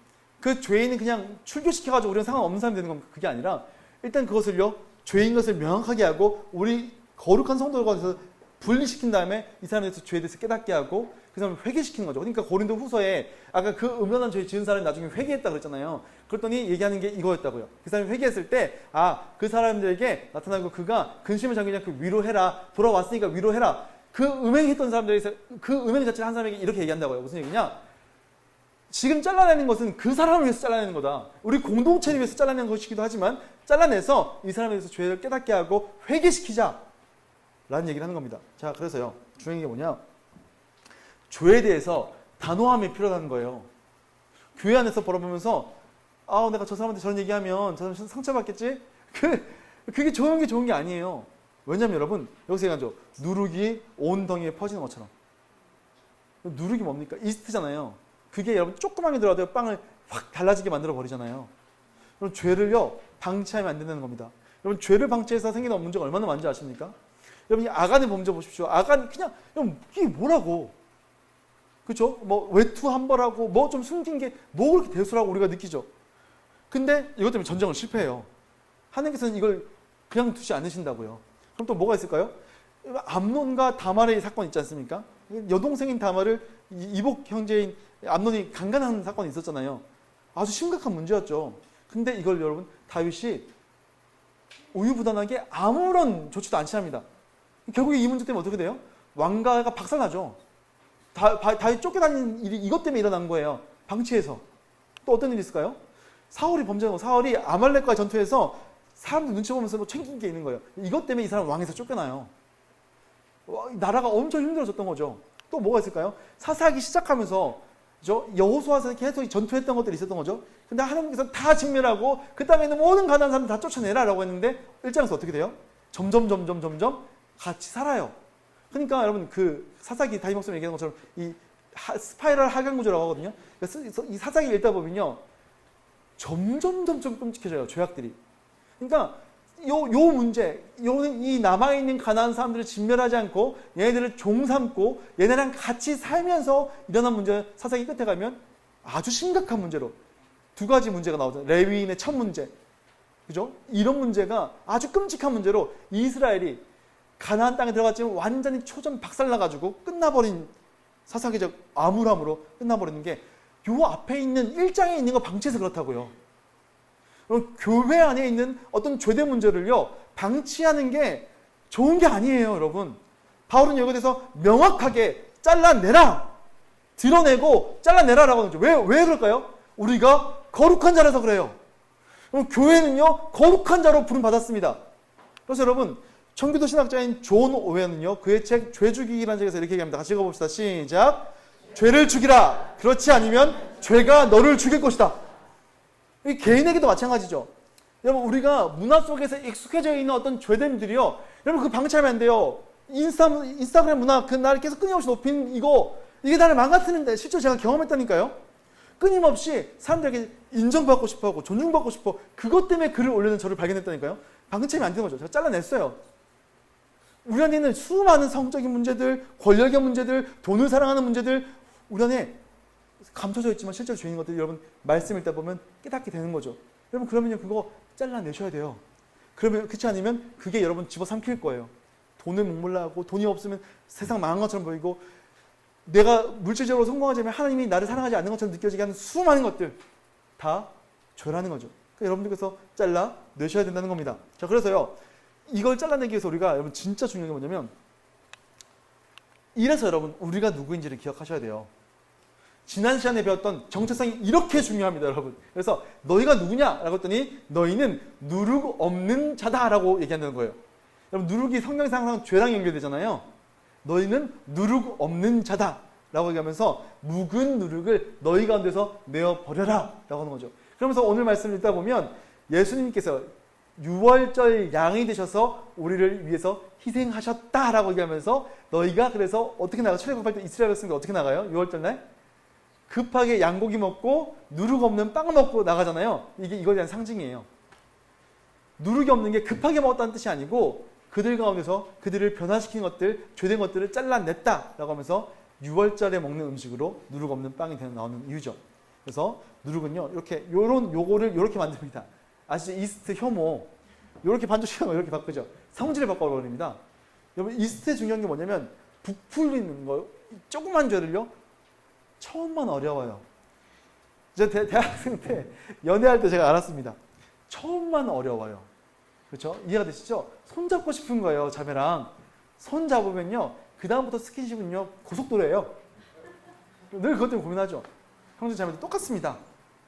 그 죄인은 그냥 출교시켜가지고 우리는 상관없는 사람이 되는 겁니까? 그게 아니라 일단 그것을요 죄인 것을 명확하게 하고 우리 거룩한 성도들과 분리시킨 다음에 이 사람에 대해서 죄에 대해서 깨닫게 하고 그 사람을 회개시키는 거죠. 그러니까 고린도 후서에 아까 그 음란한 죄 지은 사람이 나중에 회개했다 그랬잖아요. 그랬더니 얘기하는 게 이거였다고요. 그 사람이 회개했을 때 그 사람들에게 나타나고 그가 근심을 잠기지 않고 위로해라. 돌아왔으니까 위로해라. 그 음행했던 사람들에서 그 음행 자체를 한 사람에게 이렇게 얘기한다고요. 무슨 얘기냐? 지금 잘라내는 것은 그 사람을 위해서 잘라내는 거다. 우리 공동체를 위해서 잘라내는 것이기도 하지만 잘라내서 이 사람에 대해서 죄를 깨닫게 하고 회개시키자 라는 얘기를 하는 겁니다. 자, 그래서요 중요한 게 뭐냐, 죄에 대해서 단호함이 필요하다는 거예요. 교회 안에서 바라보면서 내가 저 사람한테 저런 얘기하면 저 사람 상처받겠지? 그게 좋은 게 아니에요. 왜냐면 여러분 여기서 얘기하죠. 누룩이 온 덩이에 퍼지는 것처럼. 누룩이 뭡니까? 이스트잖아요. 그게 여러분 조그맣게 들어가도 빵을 확 달라지게 만들어 버리잖아요. 그럼 죄를요 방치하면 안 된다는 겁니다. 여러분 죄를 방치해서 생기는 문제가 얼마나 많은지 아십니까? 여러분 이 아간의 범죄 보십시오. 아간 그냥 이게 뭐라고? 그렇죠? 뭐 외투 한 벌하고 뭐 좀 숨긴 게 뭐 그렇게 대수라고 우리가 느끼죠. 근데 이것 때문에 전쟁을 실패해요. 하나님께서는 이걸 그냥 두지 않으신다고요. 그럼 또 뭐가 있을까요? 암논과 다말의 사건 있지 않습니까? 여동생인 다말을 이복 형제인 암논이 강간하는 사건이 있었잖아요. 아주 심각한 문제였죠. 근데 이걸 여러분 다윗이 우유부단하게 아무런 조치도 안 취합니다. 결국에 이 문제 때문에 어떻게 돼요? 왕가가 박살나죠. 다윗 쫓겨다니는 일이 이것 때문에 일어난 거예요. 방치해서. 또 어떤 일이 있을까요? 사울이 범죄한 거. 사울이 아말렉과의 전투에서 사람들 눈치 보면서 뭐 챙긴 게 있는 거예요. 이것 때문에 이 사람 왕에서 쫓겨나요. 나라가 엄청 힘들어졌던 거죠. 또 뭐가 있을까요? 사사기 시작하면서 여호수아에서 계속 전투했던 것들이 있었던 거죠. 근데 하나님께서 다 직멸하고 그 땅에 있는 모든 가난한 사람들 다 쫓아내라라고 했는데 1장에서 어떻게 돼요? 점점 같이 살아요. 그러니까 여러분 그 사사기 다윗 목사님 얘기하는 것처럼 이 스파이럴 하강 구조라고 하거든요. 이 사사기를 읽다 보면요 점점 끔찍해져요. 죄악들이. 그러니까 요 문제, 이 남아있는 가난한 사람들을 진멸하지 않고 얘네들을 종 삼고 얘네랑 같이 살면서 일어난 문제, 사사기 끝에 가면 아주 심각한 문제로 두 가지 문제가 나오죠. 레위인의 첫 문제, 그죠? 이런 문제가 아주 끔찍한 문제로 이스라엘이 가나안 땅에 들어갔지만 완전히 초전 박살나가지고 끝나버린 사사기적 암울함으로 끝나버리는 게 요 앞에 있는 1장에 있는 거 방치해서 그렇다고요. 그럼 교회 안에 있는 어떤 죄된 문제를요 방치하는 게 좋은 게 아니에요, 여러분. 바울은 여기에 대해서 명확하게 잘라내라, 드러내고 잘라내라라고 하죠. 왜 그럴까요? 우리가 거룩한 자라서 그래요. 그럼 교회는요 거룩한 자로 부름 받았습니다. 그래서 여러분 청교도 신학자인 존 오웬은요 그의 책 죄 죽이기라는 책에서 이렇게 얘기합니다. 같이 읽어봅시다. 시작. 죄를 죽이라. 그렇지 않으면 죄가 너를 죽일 것이다. 이 개인에게도 마찬가지죠. 여러분 우리가 문화 속에서 익숙해져 있는 어떤 죄됨들이요 여러분 그 방치하면 안 돼요. 인스타그램 문화 그 나를 계속 끊임없이 높인 이게 나를 망가뜨리는데 실제로 제가 경험했다니까요. 끊임없이 사람들에게 인정받고 싶어하고 존중받고 싶어 그것 때문에 글을 올리는 저를 발견했다니까요. 방치하면 안 되는 거죠. 제가 잘라냈어요. 우리 안에 있는 수많은 성적인 문제들, 권력의 문제들, 돈을 사랑하는 문제들 우리 안에 감춰져 있지만 실제로 죄인 것들이 여러분 말씀 읽다 보면 깨닫게 되는 거죠. 여러분 그러면요 그거 잘라내셔야 돼요. 그러면 그렇지 않으면 그게 여러분 집어삼킬 거예요. 돈을 목말라 하고 돈이 없으면 세상 망한 것처럼 보이고 내가 물질적으로 성공하자면 하나님이 나를 사랑하지 않는 것처럼 느껴지게 하는 수많은 것들 다 죄라는 거죠. 그러니까 여러분들께서 잘라 내셔야 된다는 겁니다. 자, 그래서요. 이걸 잘라내기 위해서 우리가 여러분 진짜 중요한 게 뭐냐면 이래서 여러분 우리가 누구인지를 기억하셔야 돼요. 지난 시간에 배웠던 정체성이 이렇게 중요합니다, 여러분. 그래서 너희가 누구냐라고 했더니 너희는 누룩 없는 자다라고 얘기한다는 거예요. 여러분 누룩이 성경에서 항상 죄랑 연결되잖아요. 너희는 누룩 없는 자다라고 얘기하면서 묵은 누룩을 너희 가운데서 내어버려라 라고 하는 거죠. 그러면서 오늘 말씀을 읽다 보면 예수님께서 6월절 양이 되셔서 우리를 위해서 희생하셨다라고 얘기하면서 너희가 그래서 어떻게 나가요? 출애굽할 때 이스라엘 백성들 어떻게 나가요? 6월절 날? 급하게 양고기 먹고 누룩 없는 빵 먹고 나가잖아요. 이거에 대한 상징이에요. 누룩이 없는 게 급하게 먹었다는 뜻이 아니고 그들 가운데서 그들을 변화시킨 것들, 죄된 것들을 잘라냈다라고 하면서 6월절에 먹는 음식으로 누룩 없는 빵이 나오는 이유죠. 그래서 누룩은요, 이렇게 요거를 이렇게 만듭니다. 아시죠? 이스트, 효모. 이렇게 반죽시키면 이렇게 바꾸죠. 성질을 바꿔버립니다. 여러분, 이스트의 중요한 게 뭐냐면 부풀리는 거, 조그만 죄를요, 처음만 어려워요. 제가 대학생 때, 연애할 때 제가 알았습니다. 처음만 어려워요. 그렇죠? 이해가 되시죠? 손 잡고 싶은 거예요, 자매랑. 손 잡으면요, 그다음부터 스킨십은요, 고속도로예요. 늘 그것 때문에 고민하죠. 형제 자매도 똑같습니다.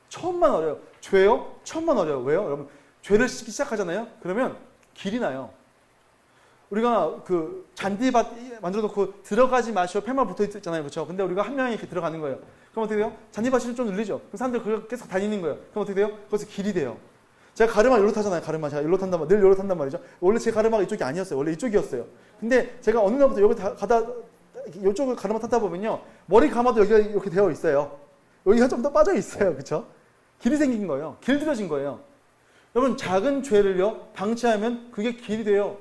처음만 어려워요. 죄요? 처음만 어려워요. 왜요? 여러분, 죄를 씻기 시작하잖아요? 그러면 길이 나요. 우리가 그 잔디밭 만들어 놓고 들어가지 마시오 팻말 붙어 있잖아요. 그렇죠? 근데 우리가 한 명이 이렇게 들어가는 거예요. 그럼 어떻게 돼요? 잔디밭이 좀 늘리죠. 그럼 사람들이 그걸 계속 다니는 거예요. 그럼 어떻게 돼요? 그것이 길이 돼요. 제가 가르마 여기로 타잖아요. 가르마. 제가 여기로 탄단 늘 여기로 탄단 말이죠. 원래 제 가르마가 이쪽이 아니었어요. 원래 이쪽이었어요. 근데 제가 어느 날부터 여기 가다 이쪽을 가르마 타다 보면요. 머리 감아도 여기가 이렇게 되어 있어요. 여기가 좀 더 빠져 있어요. 그렇죠? 길이 생긴 거예요. 길들여진 거예요. 여러분, 작은 죄를요, 방치하면 그게 길이 돼요.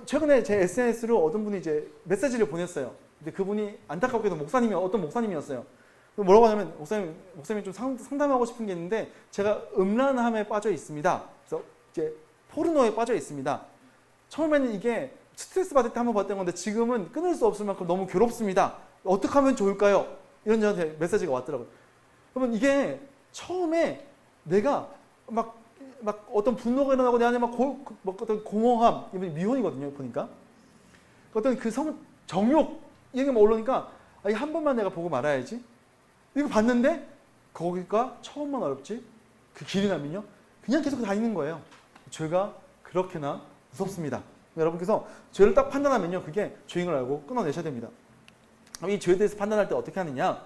최근에 제 SNS로 어떤 분이 이제 메시지를 보냈어요. 근데 그분이 안타깝게도 어떤 목사님이었어요. 뭐라고 하냐면, 목사님이 좀 상담하고 싶은 게 있는데, 제가 음란함에 빠져 있습니다. 그래서 이제 포르노에 빠져 있습니다. 처음에는 이게 스트레스 받을 때 한번 봤던 건데, 지금은 끊을 수 없을 만큼 너무 괴롭습니다. 어떻게 하면 좋을까요? 이런 저한테 메시지가 왔더라고요. 여러분, 이게 처음에 내가 막 어떤 분노가 일어나고 내 안에 어떤 공허함, 이분이 미혼이거든요, 보니까. 어떤 그 정욕, 이런 게 올라오니까, 한 번만 내가 보고 말아야지. 이거 봤는데, 거기가 처음만 어렵지, 그 길이 나면요, 그냥 계속 다니는 거예요. 죄가 그렇게나 무섭습니다. 여러분께서 죄를 딱 판단하면요, 그게 죄인 걸 알고 끊어내셔야 됩니다. 이 죄에 대해서 판단할 때 어떻게 하느냐,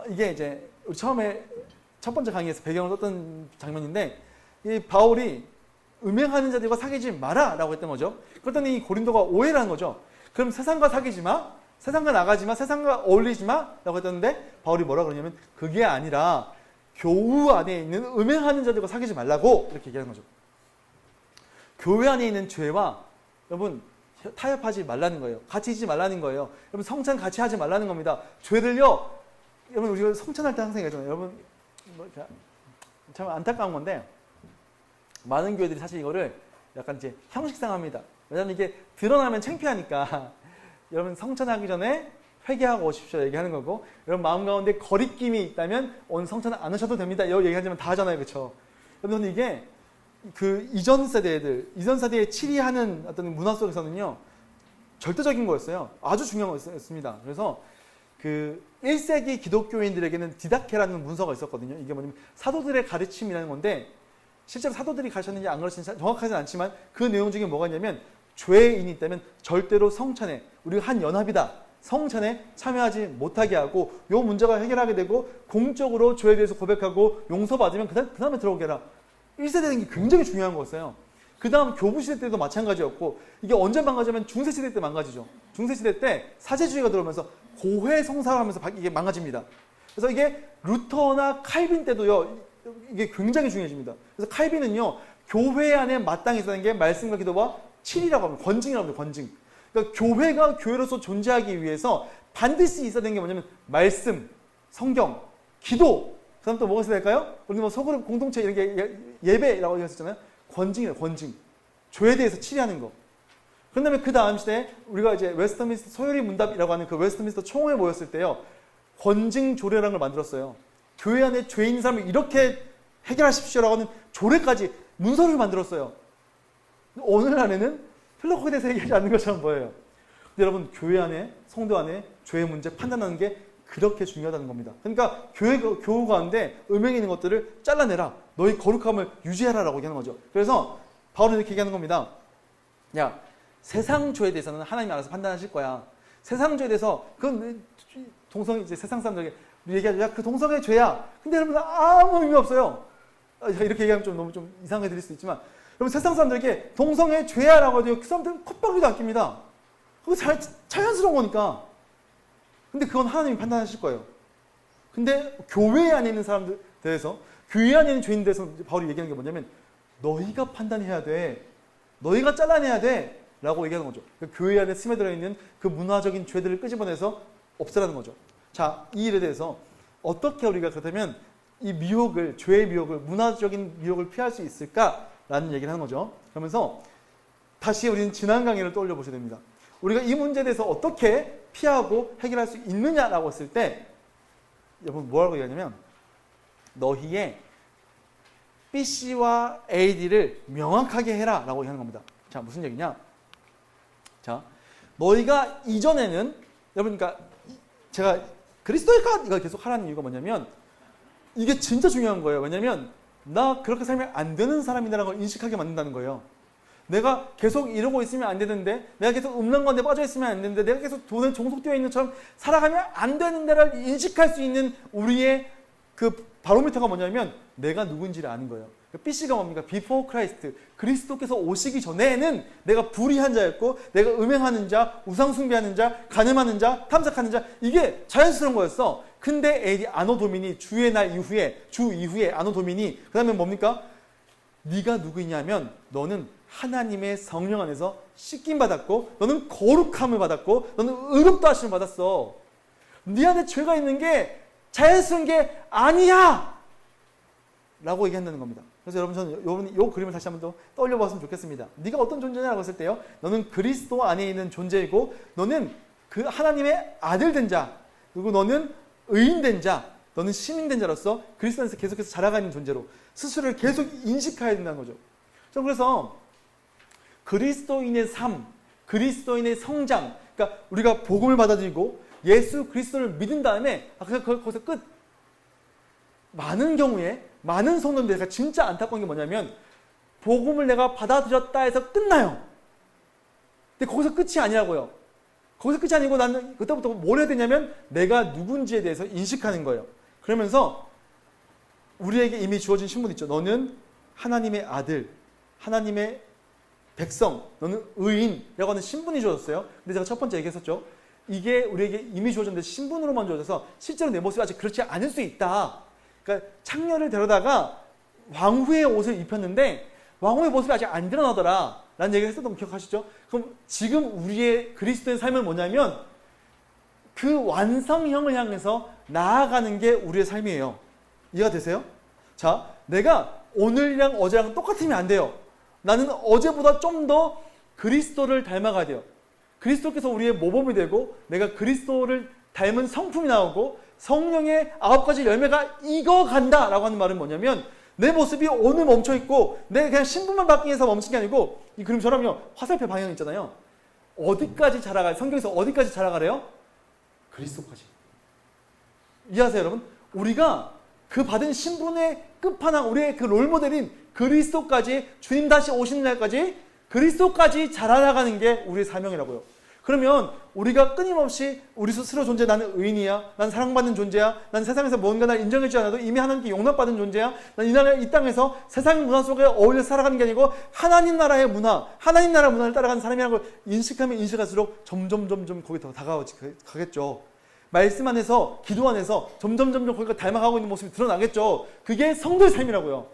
이게 이제, 우리 처음에 첫 번째 강의에서 배경을 썼던 장면인데, 이 바울이 음행하는 자들과 사귀지 마라 라고 했던 거죠. 그랬더니 고린도가 오해를 한 거죠. 그럼 세상과 사귀지 마, 세상과 나가지 마, 세상과 어울리지 마 라고 했었는데 바울이 뭐라 그러냐면 그게 아니라 교우 안에 있는 음행하는 자들과 사귀지 말라고 이렇게 얘기하는 거죠. 교회 안에 있는 죄와 여러분 타협하지 말라는 거예요. 같이 있지 말라는 거예요. 여러분 성찬 같이 하지 말라는 겁니다. 죄를요, 여러분 우리가 성찬할 때 항상 얘기하잖아요. 여러분 참 안타까운 건데 많은 교회들이 사실 이거를 약간 이제 형식상 합니다. 왜냐하면 이게 드러나면 창피하니까 여러분 성찬하기 전에 회개하고 오십시오 얘기하는 거고, 여러분 마음 가운데 거리낌이 있다면 오늘 성찬 안 하셔도 됩니다. 이거 얘기하자면 다 하잖아요. 그렇죠? 여러분 이게 그 이전 세대에 치리하는 어떤 문화 속에서는요 절대적인 거였어요. 아주 중요한 거였습니다. 그래서 그 1세기 기독교인들에게는 디다케라는 문서가 있었거든요. 이게 뭐냐면 사도들의 가르침이라는 건데, 실제로 사도들이 가르쳤는지 안 가르쳤는지 정확하지는 않지만 그 내용 중에 뭐가 있냐면 죄인이 있다면 절대로 성찬에, 우리가 한 연합이다, 성찬에 참여하지 못하게 하고 요 문제가 해결하게 되고 공적으로 죄에 대해서 고백하고 용서받으면 그 다음에 들어오게 해라. 1세대는 게 굉장히 중요한 거였어요. 그 다음 교부시대 때도 마찬가지였고, 이게 언제 망가지면 중세시대 때 망가지죠. 중세시대 때 사제주의가 들어오면서 고회 성사를 하면서 이게 망가집니다. 그래서 이게 루터나 칼빈 때도요 이게 굉장히 중요해집니다. 그래서 칼빈은요 교회 안에 마땅히 있어야 하는 게 말씀과 기도와 칠이라고 합니다. 권징이라고 합니다. 권징. 그러니까 교회가 교회로서 존재하기 위해서 반드시 있어야 되는 게 뭐냐면 말씀, 성경, 기도. 그 다음 또 뭐가 있어야 될까요? 우리 뭐 소그룹 공동체 이런 게 예배라고 얘기했었잖아요. 권징이에요. 권징. 죄에 대해서 치리하는 거. 그다음에 그 다음 시대에 우리가 이제 웨스트민스터 소요리 문답이라고 하는 그 웨스트민스터 총회에 모였을 때요. 권징 조례라는 걸 만들었어요. 교회 안에 죄 있는 사람을 이렇게 해결하십시오라고 하는 조례까지 문서를 만들었어요. 오늘날에는 별로 거기에 대해서 얘기하지 않는 것처럼 보여요. 근데 여러분, 교회 안에, 성도 안에 죄의 문제 판단하는 게 그렇게 중요하다는 겁니다. 그러니까 교우 가운데 음행이 있는 것들을 잘라내라. 너희 거룩함을 유지하라라고 얘기하는 거죠. 그래서 바울은 이렇게 얘기하는 겁니다. 야, 세상 죄에 대해서는 하나님이 알아서 판단하실 거야. 세상 죄에 대해서 그건 동성이 이제 세상 사람들에게 얘기하죠. 야, 그 동성의 죄야. 근데 여러분 아무 의미 없어요. 이렇게 얘기하면 좀 너무 좀 이상하게 들릴 수 있지만, 여러분 세상 사람들에게 동성의 죄야라고 해도 그 사람들은 콧방귀도 안 낍니다. 그거 자연스러운 거니까. 근데 그건 하나님이 판단하실 거예요. 근데 교회 안에 있는 사람들 대해서, 교회 안에 있는 죄인들에 대해서 바울이 얘기하는 게 뭐냐면, 너희가 판단해야 돼. 너희가 잘라내야 돼. 라고 얘기하는 거죠. 교회 안에 스며들어 있는 그 문화적인 죄들을 끄집어내서 없애라는 거죠. 자, 이 일에 대해서 어떻게 우리가 그렇다면 이 미혹을, 죄의 미혹을, 문화적인 미혹을 피할 수 있을까라는 얘기를 하는 거죠. 그러면서 다시 우리는 지난 강의를 떠올려 보셔야 됩니다. 우리가 이 문제에 대해서 어떻게 피하고 해결할 수 있느냐라고 했을 때, 여러분 뭐라고 얘기하냐면, 너희의 BC와 AD를 명확하게 해라 라고 얘기하는 겁니다. 자, 무슨 얘기냐? 자, 너희가 이전에는, 여러분, 그러니까 제가 그리스도의 것 이거 계속 하라는 이유가 뭐냐면, 이게 진짜 중요한 거예요. 왜냐면 나 그렇게 살면 안 되는 사람이라는 걸 인식하게 만든다는 거예요. 내가 계속 이러고 있으면 안 되는데, 내가 계속 음란건데 빠져 있으면 안 되는데, 내가 계속 돈에 종속되어 있는 것처럼 살아가면 안 되는 데를 인식할 수 있는 우리의 그 바로미터가 뭐냐면, 내가 누군지를 아는 거예요. BC가 뭡니까? Before Christ. 그리스도께서 오시기 전에는 내가 불의한 자였고, 내가 음행하는 자, 우상숭배하는 자, 간음하는 자, 탐색하는 자, 이게 자연스러운 거였어. 근데 AD 아노 도미니, 주의 날 이후에, 주 이후에 아노 도미니, 그 다음에 뭡니까? 네가 누구냐면, 너는 하나님의 성령 안에서 씻김 받았고, 너는 거룩함을 받았고, 너는 의롭다 하심을 받았어. 네 안에 죄가 있는 게 자연스러운 게 아니야! 라고 얘기한다는 겁니다. 그래서 여러분, 저는 이 그림을 다시 한번 더 떠올려 봤으면 좋겠습니다. 네가 어떤 존재냐라고 했을 때요, 너는 그리스도 안에 있는 존재이고, 너는 그 하나님의 아들 된 자, 그리고 너는 의인된 자, 너는 시민된 자로서 그리스도 안에서 계속해서 자라가는 존재로 스스로를 계속 인식해야 된다는 거죠. 그래서 그리스도인의 삶, 그리스도인의 성장, 그러니까 우리가 복음을 받아들이고 예수 그리스도를 믿은 다음에 거기서 끝. 많은 경우에 많은 성도들이 진짜 안타까운 게 뭐냐면, 복음을 내가 받아들였다 해서 끝나요. 근데 거기서 끝이 아니라고요. 거기서 끝이 아니고 나는 그때부터 뭘 해야 되냐면, 내가 누군지에 대해서 인식하는 거예요. 그러면서 우리에게 이미 주어진 신분 있죠. 너는 하나님의 아들, 하나님의 백성, 너는 의인이라고 하는 신분이 주어졌어요. 근데 제가 첫 번째 얘기했었죠. 이게 우리에게 이미 주어졌는데 신분으로만 주어져서 실제로 내 모습이 아직 그렇지 않을 수 있다. 그러니까 창녀를 데려다가 왕후의 옷을 입혔는데 왕후의 모습이 아직 안 드러나더라 라는 얘기를 했었던 거 기억하시죠? 그럼 지금 우리의 그리스도의 삶은 뭐냐면, 그 완성형을 향해서 나아가는 게 우리의 삶이에요. 이해가 되세요? 자, 내가 오늘이랑 어제랑 똑같으면 안 돼요. 나는 어제보다 좀 더 그리스도를 닮아가야 돼요. 그리스도께서 우리의 모범이 되고, 내가 그리스도를 닮은 성품이 나오고, 성령의 9가지 열매가 익어간다 라고 하는 말은 뭐냐면, 내 모습이 오늘 멈춰있고 내 그냥 신분만 바뀌기 위해서 멈춘 게 아니고, 이 그림처럼요, 화살표 방향 있잖아요. 어디까지 자라가요? 성경에서 어디까지 자라가래요? 그리스도까지. 이해하세요 여러분? 우리가 그 받은 신분의 끝판왕, 우리의 그 롤모델인 그리스도까지, 주님 다시 오시는 날까지 그리스도까지 자라나가는 게 우리의 사명이라고요. 그러면 우리가 끊임없이 우리 스스로 존재, 나는 의인이야, 난 사랑받는 존재야, 난 세상에서 뭔가 날 인정해주지 않아도 이미 하나님께 용납받은 존재야, 난 이 땅에서 세상 문화 속에 어울려 살아가는 게 아니고 하나님 나라의 문화, 하나님 나라 문화를 따라가는 사람이라는 걸 인식하면 인식할수록 점점 거기 더 다가가겠죠. 말씀 안에서, 기도 안에서 점점 거기가 닮아가고 있는 모습이 드러나겠죠. 그게 성도의 삶이라고요.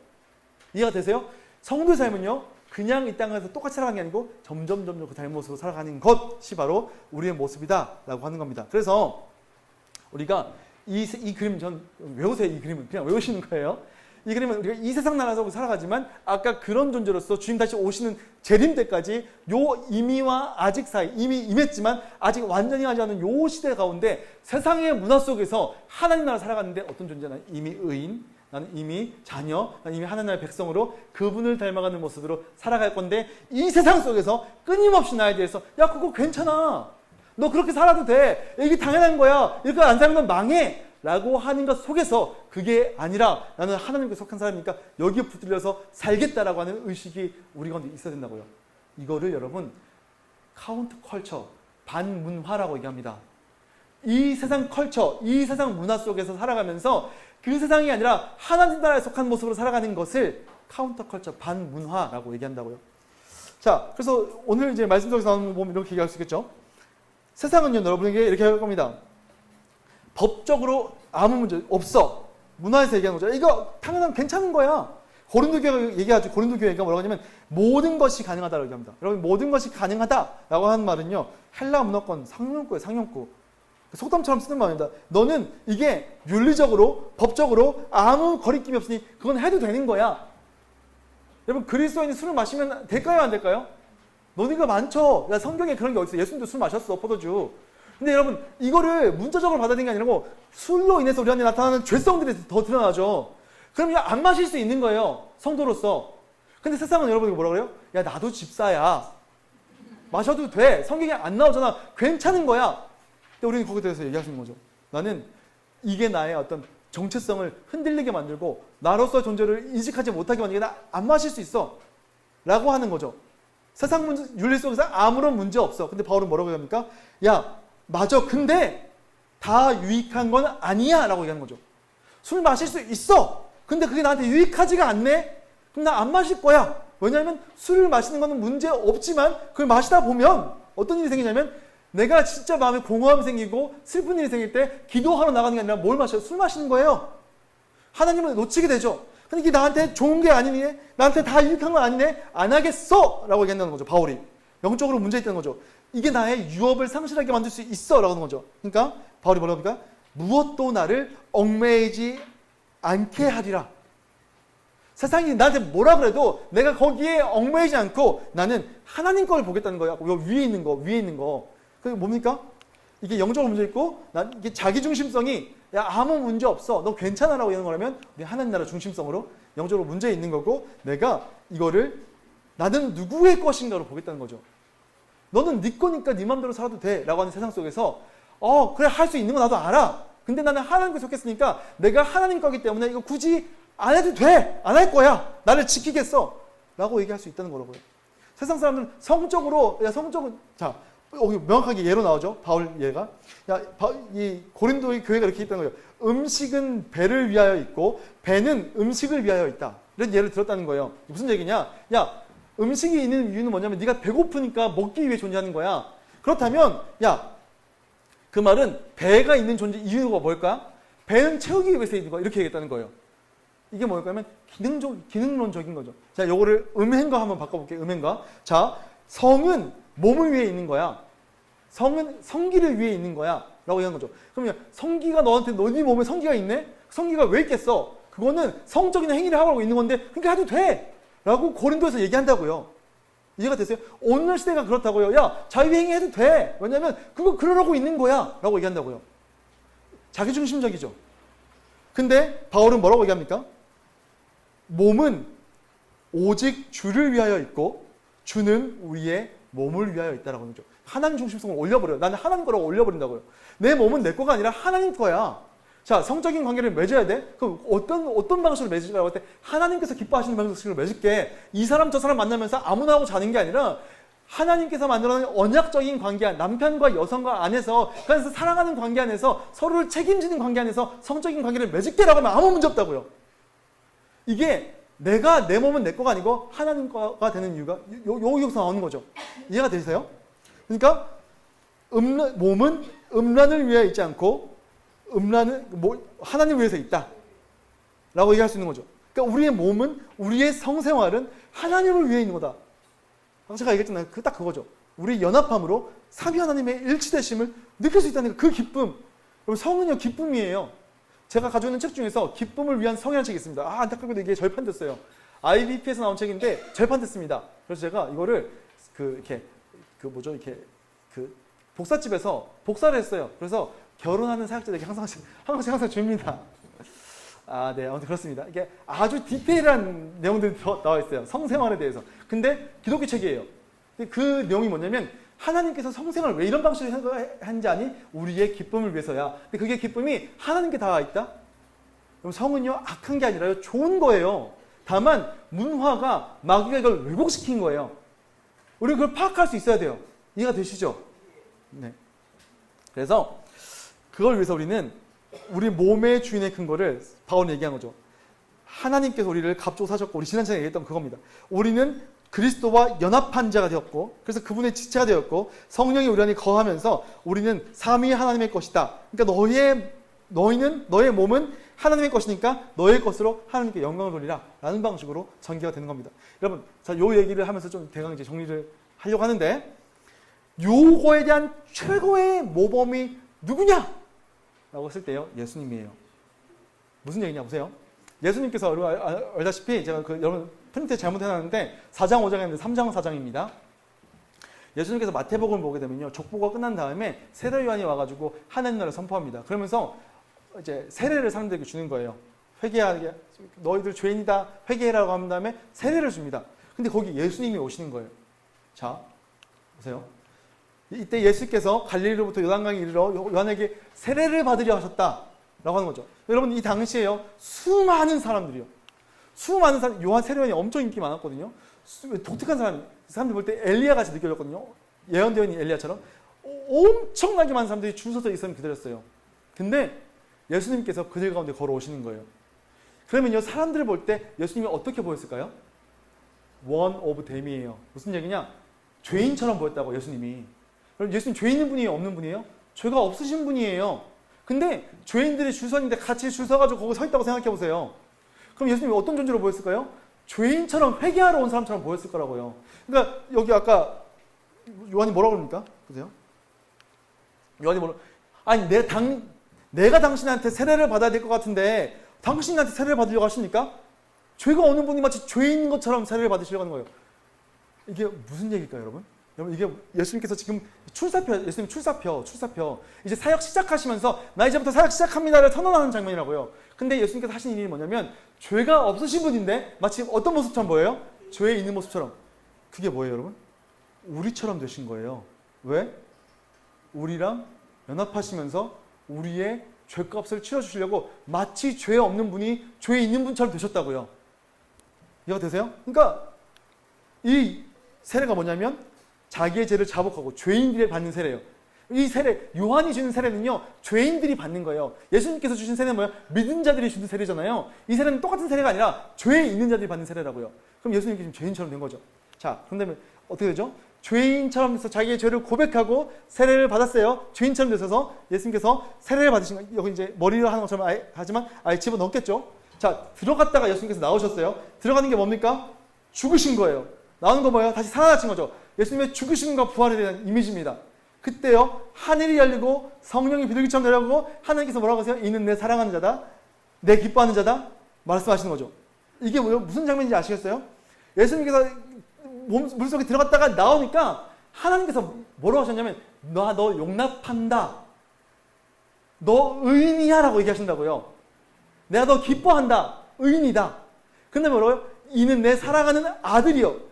이해가 되세요? 성도의 삶은요, 그냥 이 땅에서 똑같이 살아가는 게 아니고 점점 그 닮은 모습으로 살아가는 것이 바로 우리의 모습이다 라고 하는 겁니다. 그래서 우리가 이 그림, 전 외우세요. 이 그림은 그냥 외우시는 거예요. 이 그림은 우리가 이 세상 나라 속에 살아가지만 아까 그런 존재로서 주님 다시 오시는 재림 때까지 요 임의와 아직 사이, 이미 임했지만 아직 완전히 하지 않은 요 시대 가운데 세상의 문화 속에서 하나님 나라 살아가는데 어떤 존재는 이미 의인, 나는 이미 자녀, 나는 이미 하나님 나라의 백성으로 그분을 닮아가는 모습으로 살아갈 건데 이 세상 속에서 끊임없이 나에 대해서 야 그거 괜찮아, 너 그렇게 살아도 돼, 이게 당연한 거야, 이렇게 안 살면 망해 라고 하는 것 속에서 그게 아니라 나는 하나님께 속한 사람이니까 여기에 붙들려서 살겠다라고 하는 의식이 우리 가운데 있어야 된다고요. 이거를 여러분 카운터 컬처, 반문화라고 얘기합니다. 이 세상 컬처, 이 세상 문화 속에서 살아가면서 그 세상이 아니라 하나님 나라에 속한 모습으로 살아가는 것을 카운터 컬처, 반문화라고 얘기한다고요. 자, 그래서 오늘 이제 말씀 속에서 나오는 거 보면 이렇게 얘기할 수 있겠죠. 세상은요, 여러분에게 이렇게 할 겁니다. 법적으로 아무 문제 없어. 문화에서 얘기하는 거죠. 이거 당연한 괜찮은 거야. 고린도 교회가 얘기하죠. 고린도 교회가 뭐라고 하냐면 모든 것이 가능하다고 얘기합니다. 여러분 모든 것이 가능하다라고 하는 말은요. 헬라 문화권 상용구예요. 상용구. 속담처럼 쓰는 말입니다. 너는 이게 윤리적으로 법적으로 아무 거리낌이 없으니 그건 해도 되는 거야. 여러분 그리스도인이 술을 마시면 될까요? 안 될까요? 논의가 많죠. 야, 성경에 그런 게 어딨어. 예수님도 술 마셨어. 포도주. 근데 여러분 이거를 문자적으로 받아들이는 게 아니고 술로 인해서 우리 안에 나타나는 죄성들이 더 드러나죠. 그럼 그냥 안 마실 수 있는 거예요. 성도로서. 근데 세상은 여러분이 뭐라 그래요? 야 나도 집사야. 마셔도 돼. 성경에 안 나오잖아. 괜찮은 거야. 근데 우리는 거기에 대해서 얘기하시는 거죠. 나는 이게 나의 어떤 정체성을 흔들리게 만들고 나로서의 존재를 인식하지 못하게 만들게 나 안 마실 수 있어. 라고 하는 거죠. 세상 문제, 윤리 속에서 아무런 문제 없어. 근데 바울은 뭐라고 얘기합니까? 야 맞아. 근데 다 유익한 건 아니야. 라고 얘기하는 거죠. 술 마실 수 있어. 근데 그게 나한테 유익하지가 않네? 그럼 나 안 마실 거야. 왜냐하면 술을 마시는 건 문제 없지만 그걸 마시다 보면 어떤 일이 생기냐면 내가 진짜 마음에 공허함이 생기고 슬픈 일이 생길 때 기도하러 나가는 게 아니라 뭘 마셔요? 술 마시는 거예요. 하나님을 놓치게 되죠. 근데 이게 나한테 좋은 게 아니니? 나한테 다 유익한 건 아니네? 안 하겠어! 라고 얘기한다는 거죠. 바울이. 영적으로 문제 있다는 거죠. 이게 나의 유업을 상실하게 만들 수 있어 라고 하는 거죠. 그러니까 바울이 뭐라고 합니까? 무엇도 나를 얽매이지 않게 하리라. 세상이 나한테 뭐라 그래도 내가 거기에 얽매이지 않고 나는 하나님 걸 보겠다는 거야. 위에 있는 거, 위에 있는 거. 그게 뭡니까? 이게 영적으로 문제 있고 이게 자기중심성이 야 아무 문제 없어. 너 괜찮아 라고 하는 거라면 우리 하나님 나라 중심성으로 영적으로 문제 있는 거고 내가 이거를 나는 누구의 것인가로 보겠다는 거죠. 너는 네 거니까 네 맘대로 살아도 돼 라고 하는 세상 속에서 그래 할 수 있는 거 나도 알아. 근데 나는 하나님께 속했으니까 내가 하나님 거기 때문에 이거 굳이 안 해도 돼. 안 할 거야. 나를 지키겠어. 라고 얘기할 수 있다는 거라고요. 세상 사람들은 성적은 자 여기 명확하게 예로 나오죠. 바울 예가. 이 고린도의 교회가 이렇게 있다는 거예요. 음식은 배를 위하여 있고 배는 음식을 위하여 있다. 이런 예를 들었다는 거예요. 무슨 얘기냐? 야 음식이 있는 이유는 뭐냐면 네가 배고프니까 먹기 위해 존재하는 거야. 그렇다면 그 말은 배가 있는 존재 이유가 뭘까? 배는 채우기 위해서 있는 거야. 이렇게 얘기했다는 거예요. 이게 뭘까 하면 기능론적인 거죠. 자, 요거를 음행과 한번 바꿔볼게요. 음행과. 자, 성은 몸을 위해 있는 거야. 성은 성기를 위해 있는 거야. 라고 얘기하는 거죠. 그러면 성기가 너한테 네 몸에 성기가 있네? 성기가 왜 있겠어? 그거는 성적인 행위를 하고 있는 건데 그러니까 해도 돼! 라고 고린도에서 얘기한다고요. 이해가 되세요? 오늘 시대가 그렇다고요. 야, 자유행위 해도 돼. 왜냐면 그거 그러라고 있는 거야. 라고 얘기한다고요. 자기중심적이죠. 근데 바울은 뭐라고 얘기합니까? 몸은 오직 주를 위하여 있고 주는 우리의 몸을 위하여 있다라고 하죠. 하나님 중심성을 올려버려요. 나는 하나님 거라고 올려버린다고요. 내 몸은 내 거가 아니라 하나님 거야. 자, 성적인 관계를 맺어야 돼? 그럼 어떤 방식으로 맺으라고 할 때 하나님께서 기뻐하시는 방식으로 맺을게. 이 사람 저 사람 만나면서 아무나 하고 자는 게 아니라 하나님께서 만들어낸 언약적인 관계, 남편과 여성과 안에서 그래서 사랑하는 관계 안에서 서로를 책임지는 관계 안에서 성적인 관계를 맺을게라고 하면 아무 문제 없다고요. 이게 내가 내 몸은 내 거가 아니고 하나님 거가 되는 이유가 여기서 나오는 거죠. 이해가 되세요? 그러니까 몸은 음란을 위해 있지 않고 음란은 하나님을 위해서 있다 라고 얘기할 수 있는 거죠. 그러니까 우리의 몸은 우리의 성생활은 하나님을 위해 있는 거다. 제가 얘기했잖아요. 딱 그거죠. 우리 연합함으로 삼위 하나님의 일치되심을 느낄 수 있다는 그 기쁨. 여러분 성은요 기쁨이에요. 제가 가지고 있는 책 중에서 기쁨을 위한 성이라는 책이 있습니다. 안타깝게도 이게 절판됐어요. IBP에서 나온 책인데 절판됐습니다. 그래서 제가 이거를 이렇게 복사집에서 복사를 했어요. 그래서 결혼하는 사역자들에게 항상 줍니다. 네, 아무튼 그렇습니다. 이게 아주 디테일한 내용들이 나와 있어요. 성생활에 대해서. 근데 기독교 책이에요. 그 내용이 뭐냐면 하나님께서 성생활을 왜 이런 방식으로 한지 아니? 우리의 기쁨을 위해서야. 근데 그게 기쁨이 하나님께 닿아 있다? 그럼 성은요, 악한 게 아니라요, 좋은 거예요. 다만 문화가 마귀가 이걸 왜곡시킨 거예요. 우리가 그걸 파악할 수 있어야 돼요. 이해가 되시죠? 네. 그래서 그걸 위해서 우리는 우리 몸의 주인의 근거를 바울은 얘기한 거죠. 하나님께서 우리를 값주고 사셨고, 우리 지난 시간에 얘기했던 그겁니다. 우리는 그리스도와 연합한 자가 되었고, 그래서 그분의 지체가 되었고, 성령이 우리 안에 거하면서 우리는 삼위 하나님의 것이다. 그러니까 너의 몸은 하나님의 것이니까 너의 것으로 하나님께 영광을 돌리라 라는 방식으로 전개가 되는 겁니다. 여러분, 자, 요 얘기를 하면서 좀 대강 이제 정리를 하려고 하는데, 요거에 대한 최고의 모범이 누구냐? 라고 했을 때요, 예수님이에요. 무슨 얘기냐 보세요. 예수님께서 알다시피 제가 여러분 프린트 잘못해놨는데 4장 5장에 있는데 3장 4장입니다. 예수님께서 마태복음을 보게 되면요, 족보가 끝난 다음에 세례 요한이 와가지고 하나님 나라를 선포합니다. 그러면서 이제 세례를 사람들에게 주는 거예요. 회개하게, 너희들 죄인이다 회개해라고 한 다음에 세례를 줍니다. 근데 거기 예수님이 오시는 거예요. 자, 보세요. 이때 예수께서 갈릴리로부터 요단강에 이르러 요한에게 세례를 받으려 하셨다라고 하는 거죠. 여러분, 이 당시에요, 수많은 사람, 요한 세례요한이 엄청 인기 많았거든요. 독특한 사람들 볼 때 엘리야 같이 느껴졌거든요. 예언되어 있는 엘리야처럼 엄청나게 많은 사람들이 줄 서서 있으면 기다렸어요. 근데 예수님께서 그들 가운데 걸어오시는 거예요. 그러면요, 사람들을 볼 때 예수님이 어떻게 보였을까요? One of them이에요. 무슨 얘기냐? 죄인처럼 보였다고, 예수님이. 그럼 예수님 죄 있는 분이에요? 없는 분이에요? 죄가 없으신 분이에요. 근데 죄인들이 줄 서는데 같이 줄 서가지고 거기 서 있다고 생각해 보세요. 그럼 예수님이 어떤 존재로 보였을까요? 죄인처럼 회개하러 온 사람처럼 보였을 거라고요. 그러니까 여기 아까 요한이 뭐라고 그럽니까? 보세요. 요한이 아니 내가 당신한테 세례를 받아야 될 것 같은데 당신한테 세례를 받으려고 하십니까? 죄가 없는 분이 마치 죄인 것처럼 세례를 받으시려고 하는 거예요. 이게 무슨 얘기일까요, 여러분? 여러분, 이게 예수님께서 지금 예수님 출사표. 이제 사역 시작하시면서 나 이제부터 사역 시작합니다를 선언하는 장면이라고요. 근데 예수님께서 하신 일이 뭐냐면 죄가 없으신 분인데 마치 어떤 모습처럼 보여요? 죄에 있는 모습처럼. 그게 뭐예요, 여러분? 우리처럼 되신 거예요. 왜? 우리랑 연합하시면서 우리의 죄값을 치러주시려고 마치 죄 없는 분이 죄 있는 분처럼 되셨다고요. 이해가 되세요? 그러니까 이 세례가 뭐냐면 자기의 죄를 자복하고 죄인들이 받는 세례예요. 이 세례, 요한이 주는 세례는요, 죄인들이 받는 거예요. 예수님께서 주신 세례는 뭐예요? 믿은 자들이 주는 세례잖아요. 이 세례는 똑같은 세례가 아니라 죄에 있는 자들이 받는 세례라고요. 그럼 예수님께 지금 죄인처럼 된 거죠. 자, 그런다면 어떻게 되죠? 죄인처럼 돼서 자기의 죄를 고백하고 세례를 받았어요. 죄인처럼 되셔서 예수님께서 세례를 받으신 거, 여기 이제 머리를 하는 것처럼 하지만 아예 집어넣겠죠. 자, 들어갔다가 예수님께서 나오셨어요. 들어가는 게 뭡니까? 죽으신 거예요. 나오는 거 뭐예요? 다시 살아나신 거죠. 예수님의 죽으심과 부활에 대한 이미지입니다. 그때요, 하늘이 열리고 성령이 비둘기처럼 내려오고 하나님께서 뭐라고 하세요? 이는 내 사랑하는 자다, 내 기뻐하는 자다 말씀하시는 거죠. 이게 뭐예요? 무슨 장면인지 아시겠어요? 예수님께서 물속에 들어갔다가 나오니까 하나님께서 뭐라고 하셨냐면 너 용납한다, 너 의인이야 라고 얘기하신다고요. 내가 너 기뻐한다, 의인이다. 근데 뭐라고요? 이는 내 사랑하는 아들이요,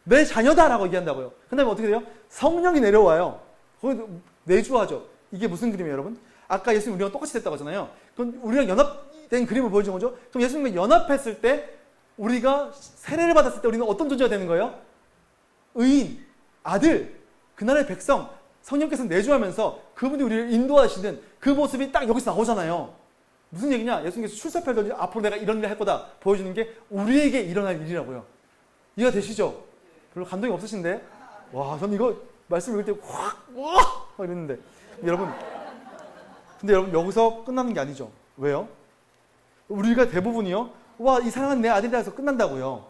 내 자녀다 라고 얘기한다고요. 그 다음에 어떻게 돼요? 성령이 내려와요. 거기 내주하죠. 이게 무슨 그림이에요, 여러분? 아까 예수님 우리랑 똑같이 됐다고 하잖아요. 그럼 우리랑 연합된 그림을 보여준 거죠. 그럼 예수님과 연합했을 때, 우리가 세례를 받았을 때 우리는 어떤 존재가 되는 거예요? 의인, 아들, 그날의 백성, 성령께서 내주하면서 그분이 우리를 인도하시는 그 모습이 딱 여기서 나오잖아요. 무슨 얘기냐? 예수님께서 출사표를 앞으로 내가 이런 일을 할 거다 보여주는 게 우리에게 일어날 일이라고요. 이해가 되시죠? 별로 감동이 없으신데? 와, 저는 이거 말씀 읽을 때 와! 이랬는데. 근데 여러분, 여기서 끝나는 게 아니죠. 왜요? 우리가 대부분이요, 와, 이 사랑은 내 아들이다 해서 끝난다고요.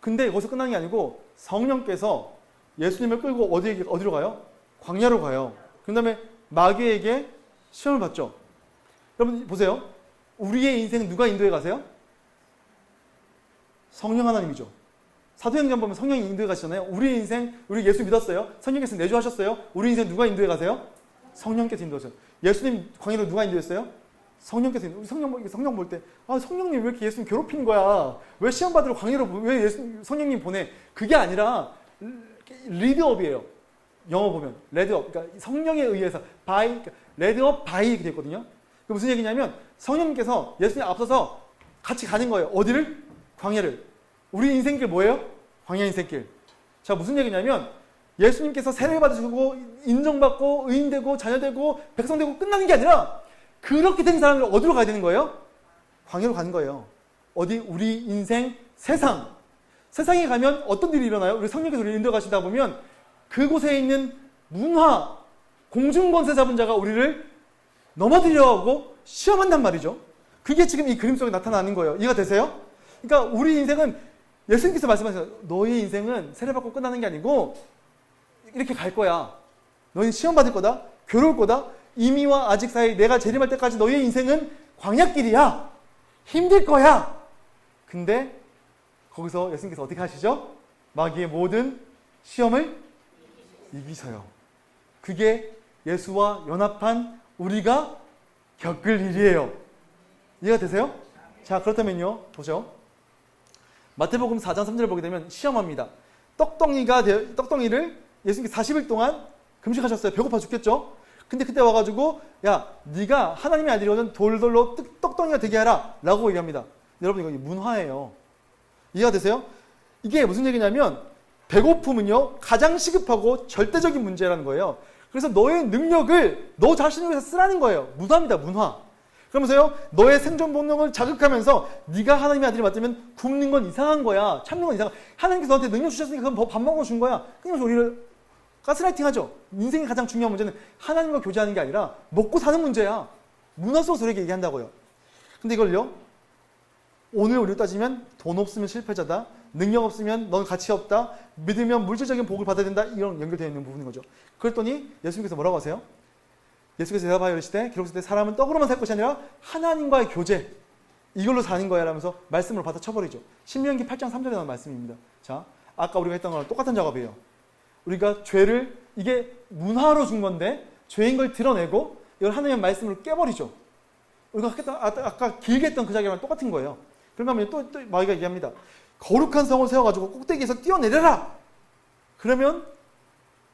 근데 여기서 끝나는 게 아니고 성령께서 예수님을 끌고 어디로 가요? 광야로 가요. 그 다음에 마귀에게 시험을 받죠. 여러분 보세요. 우리의 인생 누가 인도해 가세요? 성령 하나님이죠. 사도행전 보면 성령이 인도해 가시잖아요. 우리 인생, 우리 예수 믿었어요. 성령께서 내주하셨어요. 우리 인생 누가 인도해 가세요? 성령께서 인도하세요. 예수님 광야로 누가 인도했어요? 성령께서 인도했어요. 성령 볼 때, 아, 성령님 왜 이렇게 예수님 괴롭히는 거야? 왜 시험 받으러 광야로 왜 성령님 보내? 그게 아니라 리드업이에요. 영어 보면 레드업, 그러니까 성령에 의해서 레드업 바이 이렇게 됐거든요. 그 무슨 얘기냐면 성령님께서 예수님 앞서서 같이 가는 거예요. 어디를? 광야를. 우리 인생길 뭐예요? 광야 인생길. 자, 무슨 얘기냐면 예수님께서 세례 받으시고 인정받고 의인되고 자녀되고 백성되고 끝나는 게 아니라 그렇게 된 사람들 어디로 가야 되는 거예요? 광야로 가는 거예요. 어디? 우리 인생 세상. 세상에 가면 어떤 일이 일어나요? 우리 성령께서 우리를 인도해 가시다 보면 그곳에 있는 문화, 공중권세 잡은 자가 우리를 넘어뜨려 하고 시험한단 말이죠. 그게 지금 이 그림 속에 나타나는 거예요. 이해가 되세요? 그러니까 우리 인생은 예수님께서 말씀하셨어요. 너의 인생은 세례받고 끝나는 게 아니고 이렇게 갈 거야. 너희는 시험 받을 거다. 괴로울 거다. 이미와 아직 사이 내가 재림할 때까지 너희의 인생은 광야길이야. 힘들 거야. 근데 거기서 예수님께서 어떻게 하시죠? 마귀의 모든 시험을 이기셔요. 그게 예수와 연합한 우리가 겪을 일이에요. 이해가 되세요? 자, 그렇다면요. 보죠. 마태복음 4장 3절을 보게 되면 시험합니다. 떡덩이를 예수님께서 40일 동안 금식하셨어요. 배고파 죽겠죠? 근데 그때 와가지고 야, 네가 하나님의 아들이거든 돌돌로 떡덩이가 되게 하라 라고 얘기합니다. 여러분, 이거 문화예요. 이해가 되세요? 이게 무슨 얘기냐면 배고픔은요 가장 시급하고 절대적인 문제라는 거예요. 그래서 너의 능력을 너 자신을 위해서 쓰라는 거예요. 문화입니다. 문화. 그러면서요 너의 생존 본능을 자극하면서 네가 하나님의 아들이 맞다면 굶는 건 이상한 거야. 참는 건 이상한 거야. 하나님께서 너한테 능력 주셨으니까 그럼 밥 먹어준 거야. 끊임없이 우리를 가스라이팅 하죠. 인생의 가장 중요한 문제는 하나님과 교제하는 게 아니라 먹고 사는 문제야. 문화 속에서 우리에게 얘기한다고요. 근데 이걸요 오늘 우리로 따지면 돈 없으면 실패자다. 능력 없으면 넌 가치 없다. 믿으면 물질적인 복을 받아야 된다. 이런 연결되어 있는 부분인 거죠. 그랬더니 예수님께서 뭐라고 하세요? 예수께서 대답하여 이르시되 기록된 사람은 떡으로만 살 것이 아니라 하나님과의 교제 이걸로 사는 거야 라면서 말씀으로 받아쳐버리죠. 신명기 8장 3절에 나온 말씀입니다. 자, 아까 우리가 했던 거랑 똑같은 작업이에요. 우리가 죄를 이게 문화로 준 건데 죄인 걸 드러내고 이걸 하나님의 말씀으로 깨버리죠. 우리가 아까 길게 했던 그 작업이랑 똑같은 거예요. 그러면 또 마귀가 얘기합니다. 거룩한 성을 세워가지고 꼭대기에서 뛰어내려라. 그러면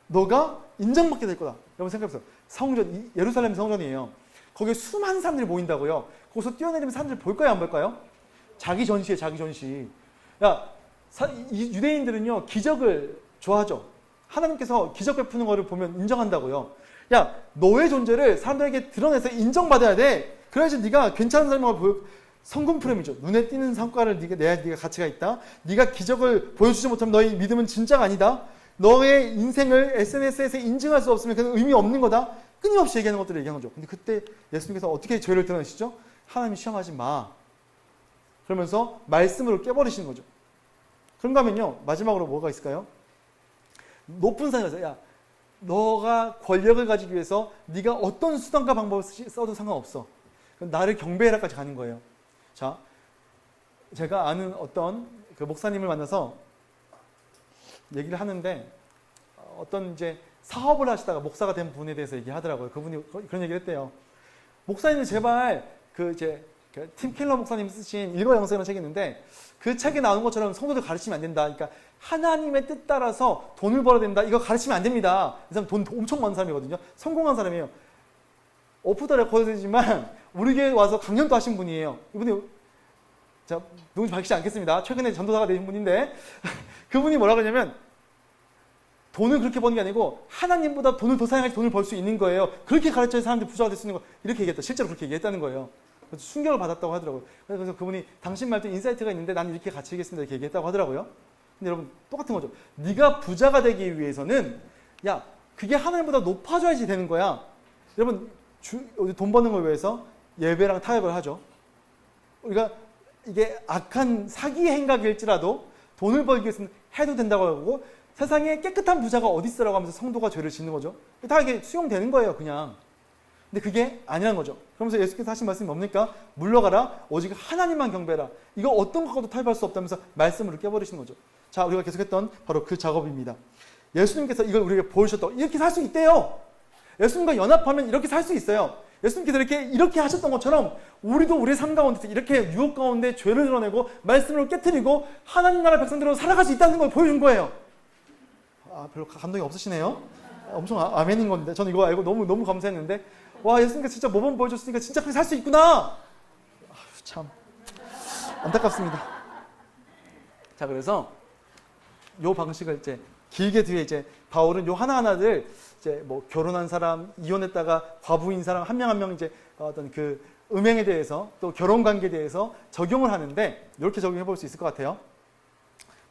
너가 인정받게 될 거다. 여러분 생각해보세요. 성전, 예루살렘 성전이에요. 거기에 수많은 사람들이 모인다고요. 거기서 뛰어내리면 사람들이 볼까요, 안 볼까요? 자기 전시에 자기 전시. 야, 유대인들은요 기적을 좋아하죠. 하나님께서 기적 베푸는 거를 보면 인정한다고요. 야, 너의 존재를 사람들에게 드러내서 인정받아야 돼. 그래야지 네가 괜찮은 삶을 보여. 성공 프레임이죠. 눈에 띄는 성과를 네가 가치가 있다. 네가 기적을 보여주지 못하면 너의 믿음은 진짜가 아니다. 너의 인생을 SNS에서 인증할 수 없으면 그건 의미 없는 거다. 끊임없이 얘기하는 것들을 얘기하는 거죠. 근데 그때 예수님께서 어떻게 죄를 드러내시죠? 하나님이 시험하지 마. 그러면서 말씀으로 깨버리시는 거죠. 그런가 하면요. 마지막으로 뭐가 있을까요? 높은 산에서 야, 너가 권력을 가지기 위해서 네가 어떤 수단과 방법을 써도 상관없어. 나를 경배해라까지 가는 거예요. 자, 제가 아는 어떤 그 목사님을 만나서 얘기를 하는데 어떤 이제 사업을 하시다가 목사가 된 분에 대해서 얘기하더라고요. 그분이 그런 얘기를 했대요. 목사님은 제발 팀 켈러 목사님 쓰신 일거 영성이라는 책이 있는데 그 책에 나오는 것처럼 성도들 가르치면 안 된다. 그러니까 하나님의 뜻 따라서 돈을 벌어야 된다. 이거 가르치면 안 됩니다. 이 사람 돈 엄청 많은 사람이거든요. 성공한 사람이에요. 오프 더 레코드지만 우리 교회 와서 강연도 하신 분이에요. 이분이 자, 누군지 밝히지 않겠습니다. 최근에 전도사가 되신 분인데 그분이 뭐라고 하냐면 돈을 그렇게 버는 게 아니고 하나님보다 돈을 더 사용해서 돈을 벌 수 있는 거예요. 그렇게 가르쳐야 사람들이 부자가 될 수 있는 거 이렇게 얘기했다. 실제로 그렇게 얘기했다는 거예요. 그래서 충격을 받았다고 하더라고요. 그래서 그분이 당신 말도 인사이트가 있는데 나는 이렇게 가르치겠습니다. 이렇게 얘기했다고 하더라고요. 근데 여러분 똑같은 거죠. 네가 부자가 되기 위해서는 야 그게 하나님보다 높아져야지 되는 거야. 여러분 돈 버는 걸 위해서 예배랑 타협을 하죠. 우리가 이게 악한 사기 행각일지라도 돈을 벌기 위해서는 해도 된다고 하고 세상에 깨끗한 부자가 어디 있어라고 하면서 성도가 죄를 짓는 거죠. 다 이게 수용되는 거예요, 그냥. 근데 그게 아니라는 거죠. 그러면서 예수께서 하신 말씀이 뭡니까? 물러가라. 오직 하나님만 경배해라. 이거 어떤 것과도 타협할 수 없다면서 말씀으로 깨버리시는 거죠. 자, 우리가 계속했던 바로 그 작업입니다. 예수님께서 이걸 우리에게 보여주셨다고. 이렇게 살 수 있대요. 예수님과 연합하면 이렇게 살 수 있어요. 예수님께서 이렇게 하셨던 것처럼 우리도 우리의 삶 가운데서 이렇게 유혹 가운데 죄를 드러내고 말씀으로 깨트리고 하나님 나라 백성들로 살아갈 수 있다는 걸 보여준 거예요. 별로 감동이 없으시네요. 엄청 아멘인 건데 저는 이거 알고 너무 감사했는데 와, 예수님께서 진짜 모범 보여줬으니까 진짜 그렇게 살 수 있구나. 참 안타깝습니다. 자, 그래서 요 방식을 이제 길게 뒤에 이제 바울은 요 하나하나들 이제 뭐 결혼한 사람, 이혼했다가 과부인 사람 한 명 한 명 이제 어떤 그 음행에 대해서 또 결혼 관계에 대해서 적용을 하는데 이렇게 적용해 볼 수 있을 것 같아요.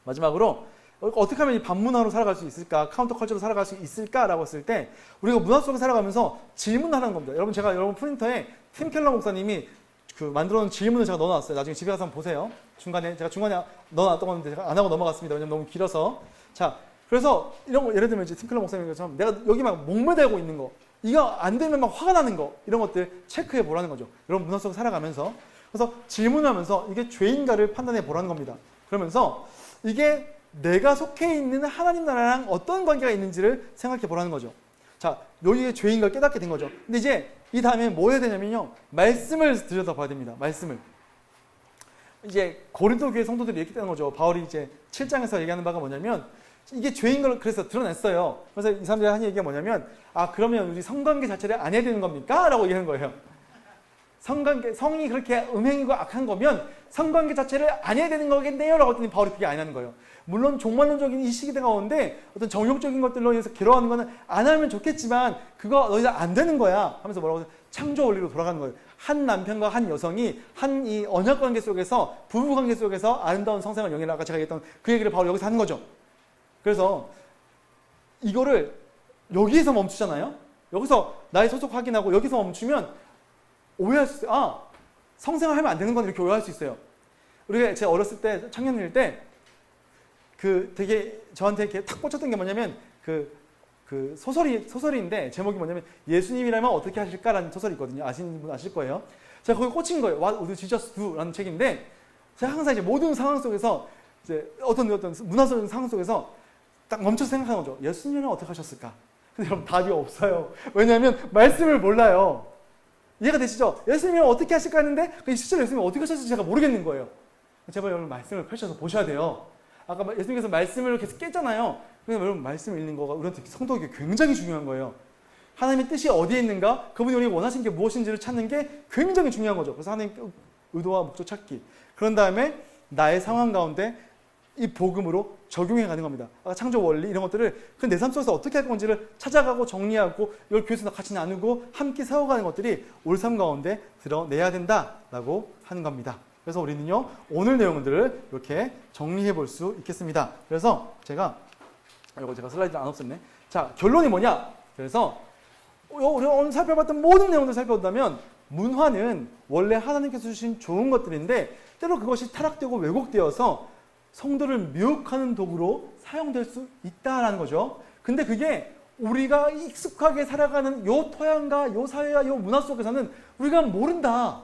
마지막으로 어떻게 하면 이 반문화로 살아갈 수 있을까, 카운터 컬처로 살아갈 수 있을까라고 했을 때 우리가 문화 속에 살아가면서 질문하는 겁니다. 여러분, 제가 여러분 프린터에 팀 켈러 목사님이 그 만들어놓은 질문을 제가 넣어놨어요. 나중에 집에 가서 한번 보세요. 제가 중간에 넣어놨던 건데 제가 안 하고 넘어갔습니다. 왜냐면 너무 길어서. 자, 그래서 이런 거 예를 들면 이제 팀 켈러 목사님처럼 내가 여기 막 목매달고 있는 거, 이거 안 되면 막 화가 나는 거, 이런 것들 체크해 보라는 거죠. 여러분 문화 속에 살아가면서. 그래서 질문하면서 이게 죄인가를 판단해 보라는 겁니다. 그러면서 이게 내가 속해 있는 하나님 나라랑 어떤 관계가 있는지를 생각해 보라는 거죠. 자, 여기에 죄인가를 깨닫게 된 거죠. 근데 이제 이 다음에 뭐 해야 되냐면요, 말씀을 들여다봐야 됩니다. 말씀을. 이제 고린도 교회 성도들이 이렇게 되는 거죠. 바울이 이제 7장에서 얘기하는 바가 뭐냐면 이게 죄인 걸 그래서 드러냈어요. 그래서 이 사람들이 하는 얘기가 뭐냐면 그러면 우리 성관계 자체를 안 해야 되는 겁니까? 라고 얘기하는 거예요. 성이 그렇게 음행이고 악한 거면 성관계 자체를 안 해야 되는 거겠네요? 라고 했더니 바울이 그게 아니라는 거예요. 물론 종말론적인 이 시기대 가운데 어떤 정욕적인 것들로 인해서 괴로워하는 거는 안 하면 좋겠지만 그거 너희들 안 되는 거야 하면서 뭐라고 해서 창조 원리로 돌아가는 거예요. 한 남편과 한 여성이 한 이 언약 관계 속에서 부부 관계 속에서 아름다운 성생활 영위를 아까 제가 얘기했던 그 얘기를 바로 여기서 하는 거죠. 그래서 이거를 여기에서 멈추잖아요. 여기서 나의 소속 확인하고 여기서 멈추면 오해할 수 있어요. 성생활 하면 안 되는 건 이렇게 오해할 수 있어요. 제가 어렸을 때 청년일 때 되게 저한테 이렇게 탁 꽂혔던 게 뭐냐면 소설인데 제목이 뭐냐면 예수님이라면 어떻게 하실까라는 소설이 있거든요. 아시는 분 아실 거예요. 제가 거기 꽂힌 거예요. What would Jesus do라는 책인데 제가 항상 이제 모든 상황 속에서 이제 어떤 문화적인 상황 속에서 딱 멈춰서 생각하는 거죠. 예수님이라면 어떻게 하셨을까? 근데 여러분 답이 없어요. 왜냐하면 말씀을 몰라요. 이해가 되시죠? 예수님이라면 어떻게 하실까 했는데 실제로 예수님이 어떻게 하셨을지 제가 모르겠는 거예요. 제발 여러분 말씀을 펼쳐서 보셔야 돼요. 아까 예수님께서 말씀을 계속 깼잖아요. 그래서 여러분 말씀을 읽는 거가 우리한테 성도에게 굉장히 중요한 거예요. 하나님의 뜻이 어디에 있는가? 그분이 우리가 원하시는 게 무엇인지를 찾는 게 굉장히 중요한 거죠. 그래서 하나님의 의도와 목적 찾기. 그런 다음에 나의 상황 가운데 이 복음으로 적용해 가는 겁니다. 아까 창조 원리 이런 것들을 내 삶 속에서 어떻게 할 건지를 찾아가고 정리하고 이걸 교회에서 같이 나누고 함께 세워가는 것들이 우리 삶 가운데 드러내야 된다라고 하는 겁니다. 그래서 우리는요, 오늘 내용들을 이렇게 정리해 볼 수 있겠습니다. 그래서 제가 슬라이드를 안 없앴네. 자, 결론이 뭐냐? 그래서 우리가 오늘 살펴봤던 모든 내용들을 살펴본다면 문화는 원래 하나님께서 주신 좋은 것들인데 때로 그것이 타락되고 왜곡되어서 성도를 미혹하는 도구로 사용될 수 있다라는 거죠. 근데 그게 우리가 익숙하게 살아가는 요 토양과 요 사회와 요 문화 속에서는 우리가 모른다.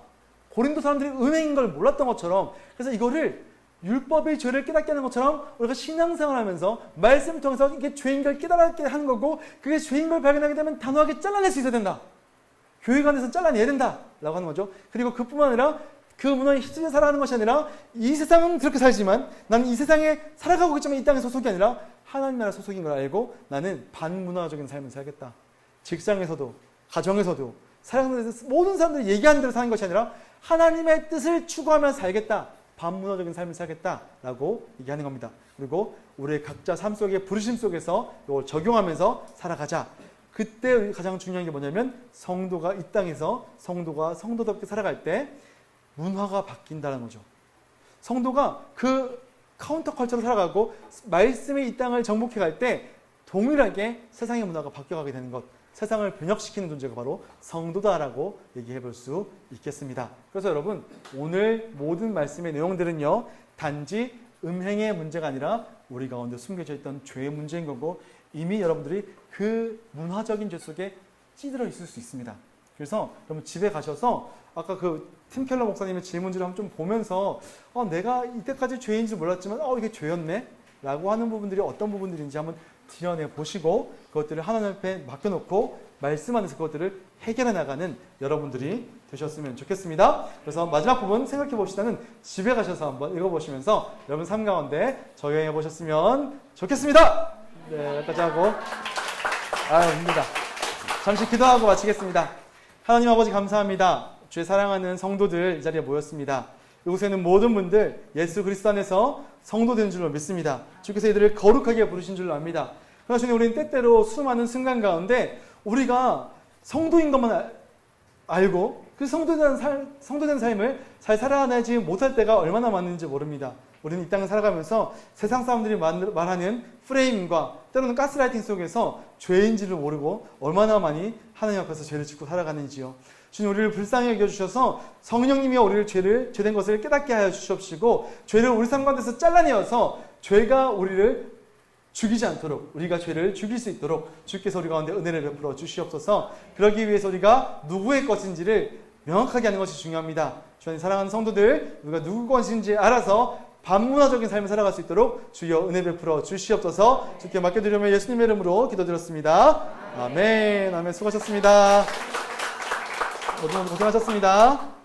고린도 사람들이 음행인 걸 몰랐던 것처럼, 그래서 이거를 율법의 죄를 깨닫게 하는 것처럼 우리가 신앙생활 하면서 말씀을 통해서 이게 죄인 걸 깨달게 하는 거고, 그게 죄인 걸 발견하게 되면 단호하게 잘라낼 수 있어야 된다. 교회가 안에서 잘라내야 된다 라고 하는 거죠. 그리고 그뿐만 아니라 그 문화에 휩쓸려 살아가는 것이 아니라 이 세상은 그렇게 살지만 나는 이 세상에 살아가고 있지만 이 땅의 소속이 아니라 하나님 나라 소속인 걸 알고 나는 반문화적인 삶을 살겠다. 직장에서도 가정에서도 살아가는 데서 모든 사람들이 얘기하는 대로 사는 것이 아니라 하나님의 뜻을 추구하며 살겠다. 반문화적인 삶을 살겠다라고 얘기하는 겁니다. 그리고 우리의 각자 삶 속의 부르심 속에서 이걸 적용하면서 살아가자. 그때 가장 중요한 게 뭐냐면 성도가 이 땅에서 성도가 성도답게 살아갈 때 문화가 바뀐다는 거죠. 성도가 그 카운터 컬처로 살아가고 말씀의 이 땅을 정복해 갈 때 동일하게 세상의 문화가 바뀌어가게 되는 것, 세상을 변혁시키는 존재가 바로 성도다라고 얘기해 볼 수 있겠습니다. 그래서 여러분, 오늘 모든 말씀의 내용들은요, 단지 음행의 문제가 아니라 우리 가운데 숨겨져 있던 죄의 문제인 거고, 이미 여러분들이 그 문화적인 죄 속에 찌들어 있을 수 있습니다. 그래서 여러분 집에 가셔서 아까 그 팀 켈러 목사님의 질문지를 한번 좀 보면서 내가 이때까지 죄인지 몰랐지만 이게 죄였네 라고 하는 부분들이 어떤 부분들인지 한번 드러내 보시고 그것들을 하나님 앞에 맡겨놓고 말씀 안에서 그것들을 해결해 나가는 여러분들이 되셨으면 좋겠습니다. 그래서 마지막 부분 생각해 봅시다는 집에 가셔서 한번 읽어보시면서 여러분 삶 가운데 적용해 보셨으면 좋겠습니다. 네, 여기까지 하고 힘니다. 잠시 기도하고 마치겠습니다. 하나님 아버지 감사합니다. 주의 사랑하는 성도들 이 자리에 모였습니다. 이곳에는 모든 분들 예수 그리스도 안에서 성도 된 줄로 믿습니다. 주께서 이들을 거룩하게 부르신 줄로 압니다. 그러나 주님 우리는 때때로 수많은 순간 가운데 우리가 성도인 것만 알고 그 성도된 삶을 잘 살아내지 못할 때가 얼마나 많은지 모릅니다. 우리는 이 땅을 살아가면서 세상 사람들이 말하는 프레임과 때로는 가스라이팅 속에서 죄인지를 모르고 얼마나 많이 하나님 앞에서 죄를 짓고 살아가는지요. 주님 우리를 불쌍히 여겨주셔서 성령님이 우리를 죄된 것을 깨닫게 하여 주시옵시고 죄를 우리 삶 가운데서 잘라내어서 죄가 우리를 죽이지 않도록 우리가 죄를 죽일 수 있도록 주께서 우리 가운데 은혜를 베풀어 주시옵소서. 그러기 위해서 우리가 누구의 것인지를 명확하게 하는 것이 중요합니다. 주님 사랑하는 성도들 우리가 누구 것인지 알아서 반문화적인 삶을 살아갈 수 있도록 주여 은혜 베풀어 주시옵소서. 주께 맡겨드리며 예수님의 이름으로 기도드렸습니다. 아멘. 아멘. 수고하셨습니다. 모두 고생하셨습니다.